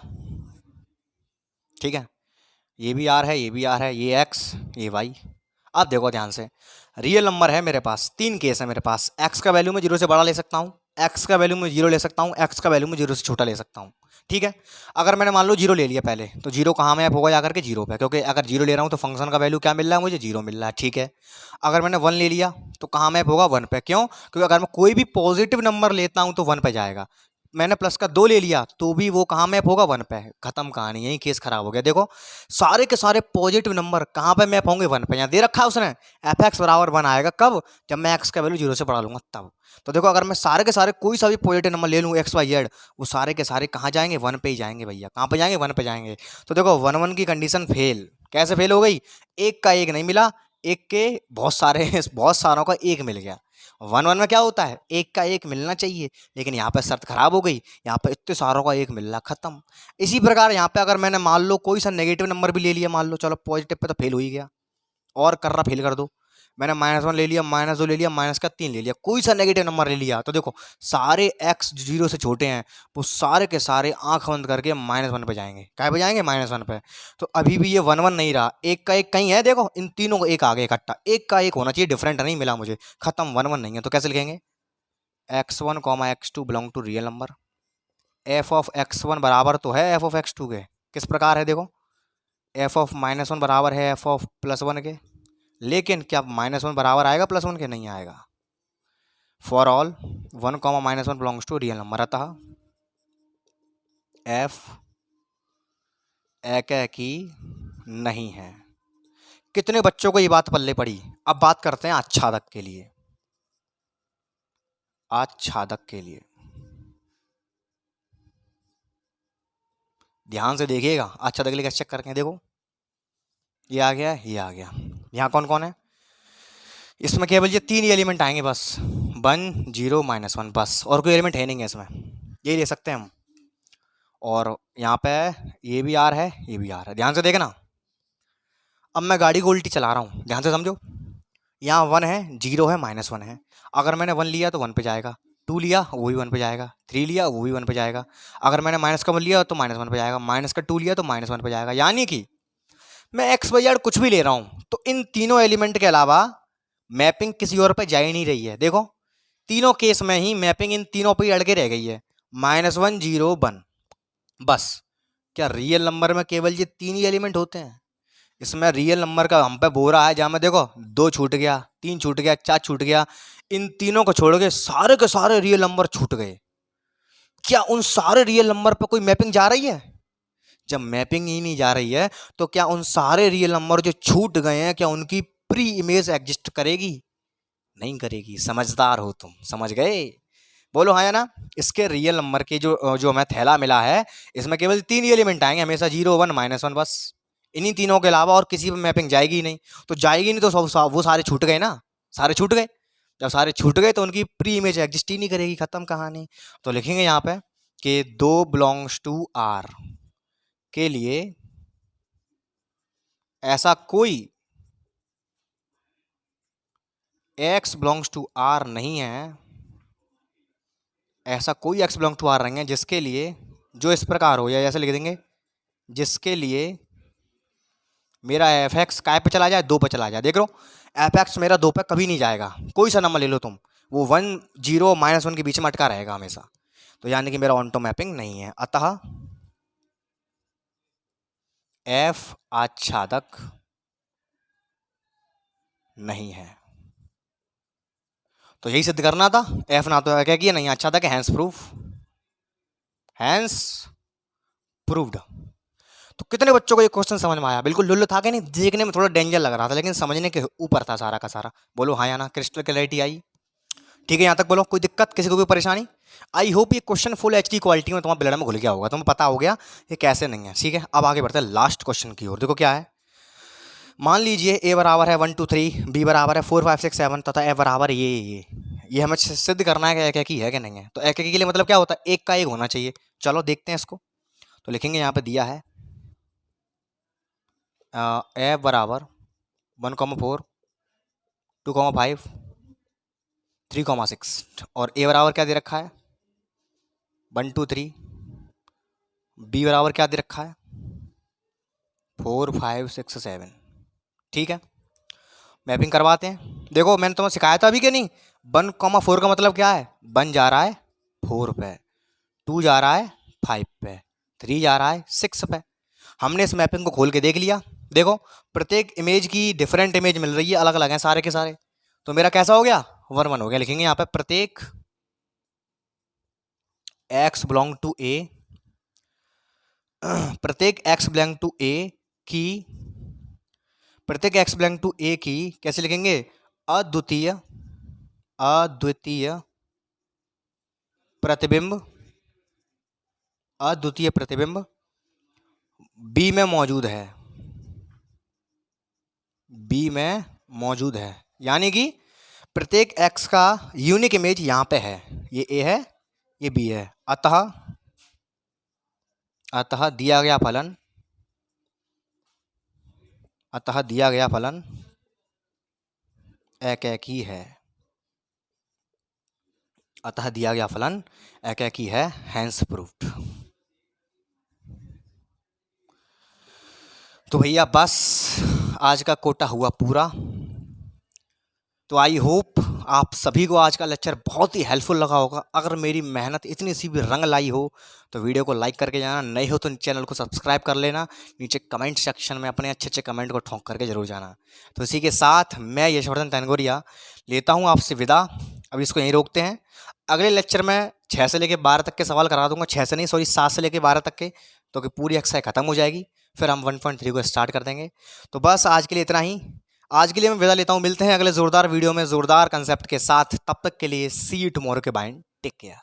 ठीक है। ये भी आर है, ये भी आर है, ये x ये y। अब देखो ध्यान से, रियल नंबर है मेरे पास, 3 केस है मेरे पास। x का वैल्यू मैं 0 से बड़ा ले सकता हूँ, x का वैल्यू मैं 0 ले सकता हूँ, x का वैल्यू मैं 0 से छोटा ले सकता हूँ, ठीक है। अगर मैंने मान लो 0 ले लिया पहले, तो 0 कहाँ मैप होगा? जाकर के 0 पे, क्योंकि अगर 0 ले रहा हूँ तो फंक्शन का वैल्यू क्या मिल रहा है मुझे? 0 मिल रहा है, ठीक है। अगर मैंने 1 ले लिया तो कहाँ मैप होगा? 1 पे। क्यों? क्योंकि अगर मैं कोई भी पॉजिटिव नंबर लेता हूँ तो 1 पे जाएगा। मैंने प्लस का 2 ले लिया तो भी वो कहाँ मैप होगा? 1 पे। खत्म कहानी, यही केस खराब हो गया। देखो सारे के सारे पॉजिटिव नंबर कहाँ पे मैप होंगे? 1 पे। यहाँ दे रखा है उसने एफ एक्स बराबर 1 आएगा कब? जब मैं एक्स का वैल्यू 0 से बढ़ा लूंगा तब। तो देखो अगर मैं सारे के सारे कोई सा भी पॉजिटिव नंबर ले लूँ एक्स वाई जेड, वो सारे के सारे कहाँ जाएंगे? 1 पे ही जाएंगे भैया। कहाँ पे जाएंगे? 1 पे जाएंगे। तो देखो 1 1 की कंडीशन फेल। कैसे फेल हो गई? एक का एक नहीं मिला, एक के बहुत सारे बहुत सारों का एक मिल गया। 1 1 में क्या होता है? एक का एक मिलना चाहिए, लेकिन यहाँ पे शर्त खराब हो गई, यहाँ पे इतने सारों का एक मिल रहा, खत्म। इसी प्रकार यहाँ पे अगर मैंने मान लो कोई सा नेगेटिव नंबर भी ले लिया, मान लो चलो पॉजिटिव पे तो फेल हो ही गया, और कर रहा फेल कर दो। मैंने -1 ले लिया, -2 ले लिया, -3 ले लिया, कोई सा नेगेटिव नंबर ले लिया तो देखो सारे x 0 से छोटे हैं, वो सारे के सारे आंख बंद करके -1 पे जाएंगे। क्या पे जाएंगे? -1 पे। तो अभी भी ये 1 1 नहीं रहा, एक का एक कहीं है, देखो इन तीनों को एक आगे इकट्ठा, एक का एक होना चाहिए, डिफरेंट नहीं मिला मुझे, खत्म, 1 1 नहीं है। तो कैसे लिखेंगे? x1, x2 belong to real number. f of x1 बराबर तो है f ऑफ x2 के, किस प्रकार है देखो, f ऑफ -1 बराबर है f ऑफ +1 के, लेकिन क्या -1 बराबर आएगा +1 के? नहीं आएगा। For all 1, -1 belongs to real number, अतः f एकेकी नहीं है। कितने बच्चों को ये बात पल्ले पड़ी? अब बात करते हैं आच्छादक के लिए। आच्छादक के लिए ध्यान से देखिएगा, आच्छादक के लिए कैसे चेक करके हैं, देखो ये आ गया, ये आ गया, यहाँ कौन कौन है? इसमें केवल ये 3 एलिमेंट आएंगे बस, 1 0 -1 बस, और कोई एलिमेंट है नहीं है इसमें, ये ले सकते हैं हम। और यहाँ पे ये भी आर है, ये भी आर है, ध्यान से देखना। अब मैं गाड़ी को उल्टी चला रहा हूँ, ध्यान से समझो। यहाँ 1 है, 0 है, -1 है। अगर मैंने 1 लिया तो 1 पे जाएगा, 2 लिया वो भी 1 पे जाएगा, 3 लिया वो भी 1 पे जाएगा। अगर मैंने -1 लिया तो -1 पे जाएगा, -2 लिया तो -1 पे जाएगा। यानी कि मैं x y z कुछ भी ले रहा हूँ तो इन तीनों एलिमेंट के अलावा मैपिंग किसी और पे जा ही नहीं रही है। देखो तीनों केस में ही मैपिंग इन तीनों पे ही अड़के रह गई है, -1 0 1 बस। क्या रियल नंबर में केवल ये 3 ही एलिमेंट होते हैं? इसमें रियल नंबर का हम पे बोरा है, जहाँ में देखो 2 छूट गया, 3 छूट गया, 4 छूट गया, इन तीनों को छोड़ के सारे के सारे रियल नंबर छूट गए। क्या उन सारे रियल नंबर पर कोई मैपिंग जा रही है? जब मैपिंग ही नहीं जा रही है तो क्या उन सारे रियल नंबर जो छूट गए हैं, क्या उनकी प्री इमेज एग्जिस्ट करेगी? नहीं करेगी। समझदार हो तुम, समझ गए? बोलो हाँ या ना। इसके रियल नंबर के जो हमें थैला मिला है, इसमें केवल 3 एलिमेंट आएंगे हमेशा, 0 1 -1 बस। इन्हीं तीनों के अलावा और किसी पे मैपिंग जाएगी ही नहीं। तो जाएगी नहीं तो वो सारे छूट गए ना, सारे छूट गए। जब सारे छूट गए तो उनकी प्री इमेज एग्जिस्ट ही नहीं करेगी, खत्म कहानी। तो लिखेंगे यहाँ पे कि 2 बिलोंग्स टू आर के लिए ऐसा कोई x बिलोंग्स टू आर नहीं है, ऐसा कोई x बिलोंग टू आर नहीं है जिसके लिए जो इस प्रकार हो, या ऐसे लिख देंगे जिसके लिए मेरा एफ एक्स काय पे चला जाए, 2 पे चला जाए। देख लो एफ एक्स मेरा 2 पे कभी नहीं जाएगा, कोई सा नंबर ले लो तुम, वो 1 0 -1 के बीच में अटका रहेगा हमेशा। तो यानी कि मेरा ऑन्टो मैपिंग नहीं है, अतः एफ आच्छादक नहीं है। तो यही सिद्ध करना था, एफ ना तो क्या किया, नहीं आच्छादक है, हैंस प्रूफ, हैंस प्रूव्ड। तो कितने बच्चों को ये क्वेश्चन समझ में आया? बिल्कुल लुल्लु था कि नहीं? देखने में थोड़ा डेंजर लग रहा था लेकिन समझने के ऊपर था सारा का सारा। बोलो हाँ या ना, क्रिस्टल क्लैरिटी आई? ठीक है यहाँ तक बोलो। कोई दिक्कत, किसी को कोई परेशानी? आई होप ये क्वेश्चन फुल एचडी क्वालिटी में तुम्हारे ब्लड में घुल गया होगा, तुम्हें पता हो गया ये कैसे नहीं है। ठीक है, अब आगे बढ़ते हैं लास्ट क्वेश्चन की ओर। देखो क्या है, मान लीजिए ए बराबर है 1 2 3, बी बराबर है 4 5 6 7 तथा ए बराबर ये हमें सिद्ध करना है कि एक एक ही है कि नहीं है। तो एक एक के लिए मतलब क्या होता है, एक का एक होना चाहिए। चलो देखते हैं इसको। तो लिखेंगे यहाँ पे दिया है ए बराबर 1,4 2,5 3,6 और ए बराबर क्या दे रखा है 1 2 3, बी बराबर क्या दे रखा है 4 5 6 7। ठीक है, मैपिंग करवाते हैं। देखो मैंने तुम्हें सिखाया था अभी कि नहीं, 1,4 का मतलब क्या है, 1 जा रहा है 4 पे, 2 जा रहा है 5 पे, 3 जा रहा है 6 पे। हमने इस मैपिंग को खोल के देख लिया। देखो प्रत्येक इमेज की डिफरेंट इमेज मिल रही है, अलग अलग हैं सारे के सारे। तो मेरा कैसा हो गया 1 1 हो गया। लिखेंगे यहाँ पे प्रत्येक x बिलोंग टू ए, प्रत्येक x बिलोंग टू ए की, प्रत्येक x बिलोंग टू ए की कैसे लिखेंगे, अद्वितीय, अद्वितीय प्रतिबिंब, अद्वितीय प्रतिबिंब बी में मौजूद है, बी में मौजूद है। यानी कि प्रत्येक x का यूनिक इमेज यहाँ पे है, ये a है ये b है। अतः दिया गया फलन, अतः दिया गया फलन एक एक ही है, अतः दिया गया फलन एक एक ही है, हैंस प्रूव्ड। तो भैया बस आज का कोटा हुआ पूरा। तो आई होप आप सभी को आज का लेक्चर बहुत ही हेल्पफुल लगा होगा। अगर मेरी मेहनत इतनी सी भी रंग लाई हो तो वीडियो को लाइक करके जाना, नहीं हो तो चैनल को सब्सक्राइब कर लेना। नीचे कमेंट सेक्शन में अपने अच्छे अच्छे कमेंट को ठोंक करके जरूर जाना। तो इसी के साथ मैं यशवर्धन तैनगोरिया लेता हूँ आपसे विदा। अब इसको यहीं रोकते हैं। अगले लेक्चर में 6 से लेकर 12 तक के सवाल करा दूंगा, 6 से नहीं सॉरी 7 से लेकर 12 तक के, तो कि पूरी एक्सरसाइज खत्म हो जाएगी। फिर हम 1.3 को स्टार्ट कर देंगे। तो बस आज के लिए इतना ही। आज के लिए मैं विदा लेता हूँ। मिलते हैं अगले जोरदार वीडियो में जोरदार कंसेप्ट के साथ। तब तक के लिए सी यू टुमारो के बाय, टेक केयर।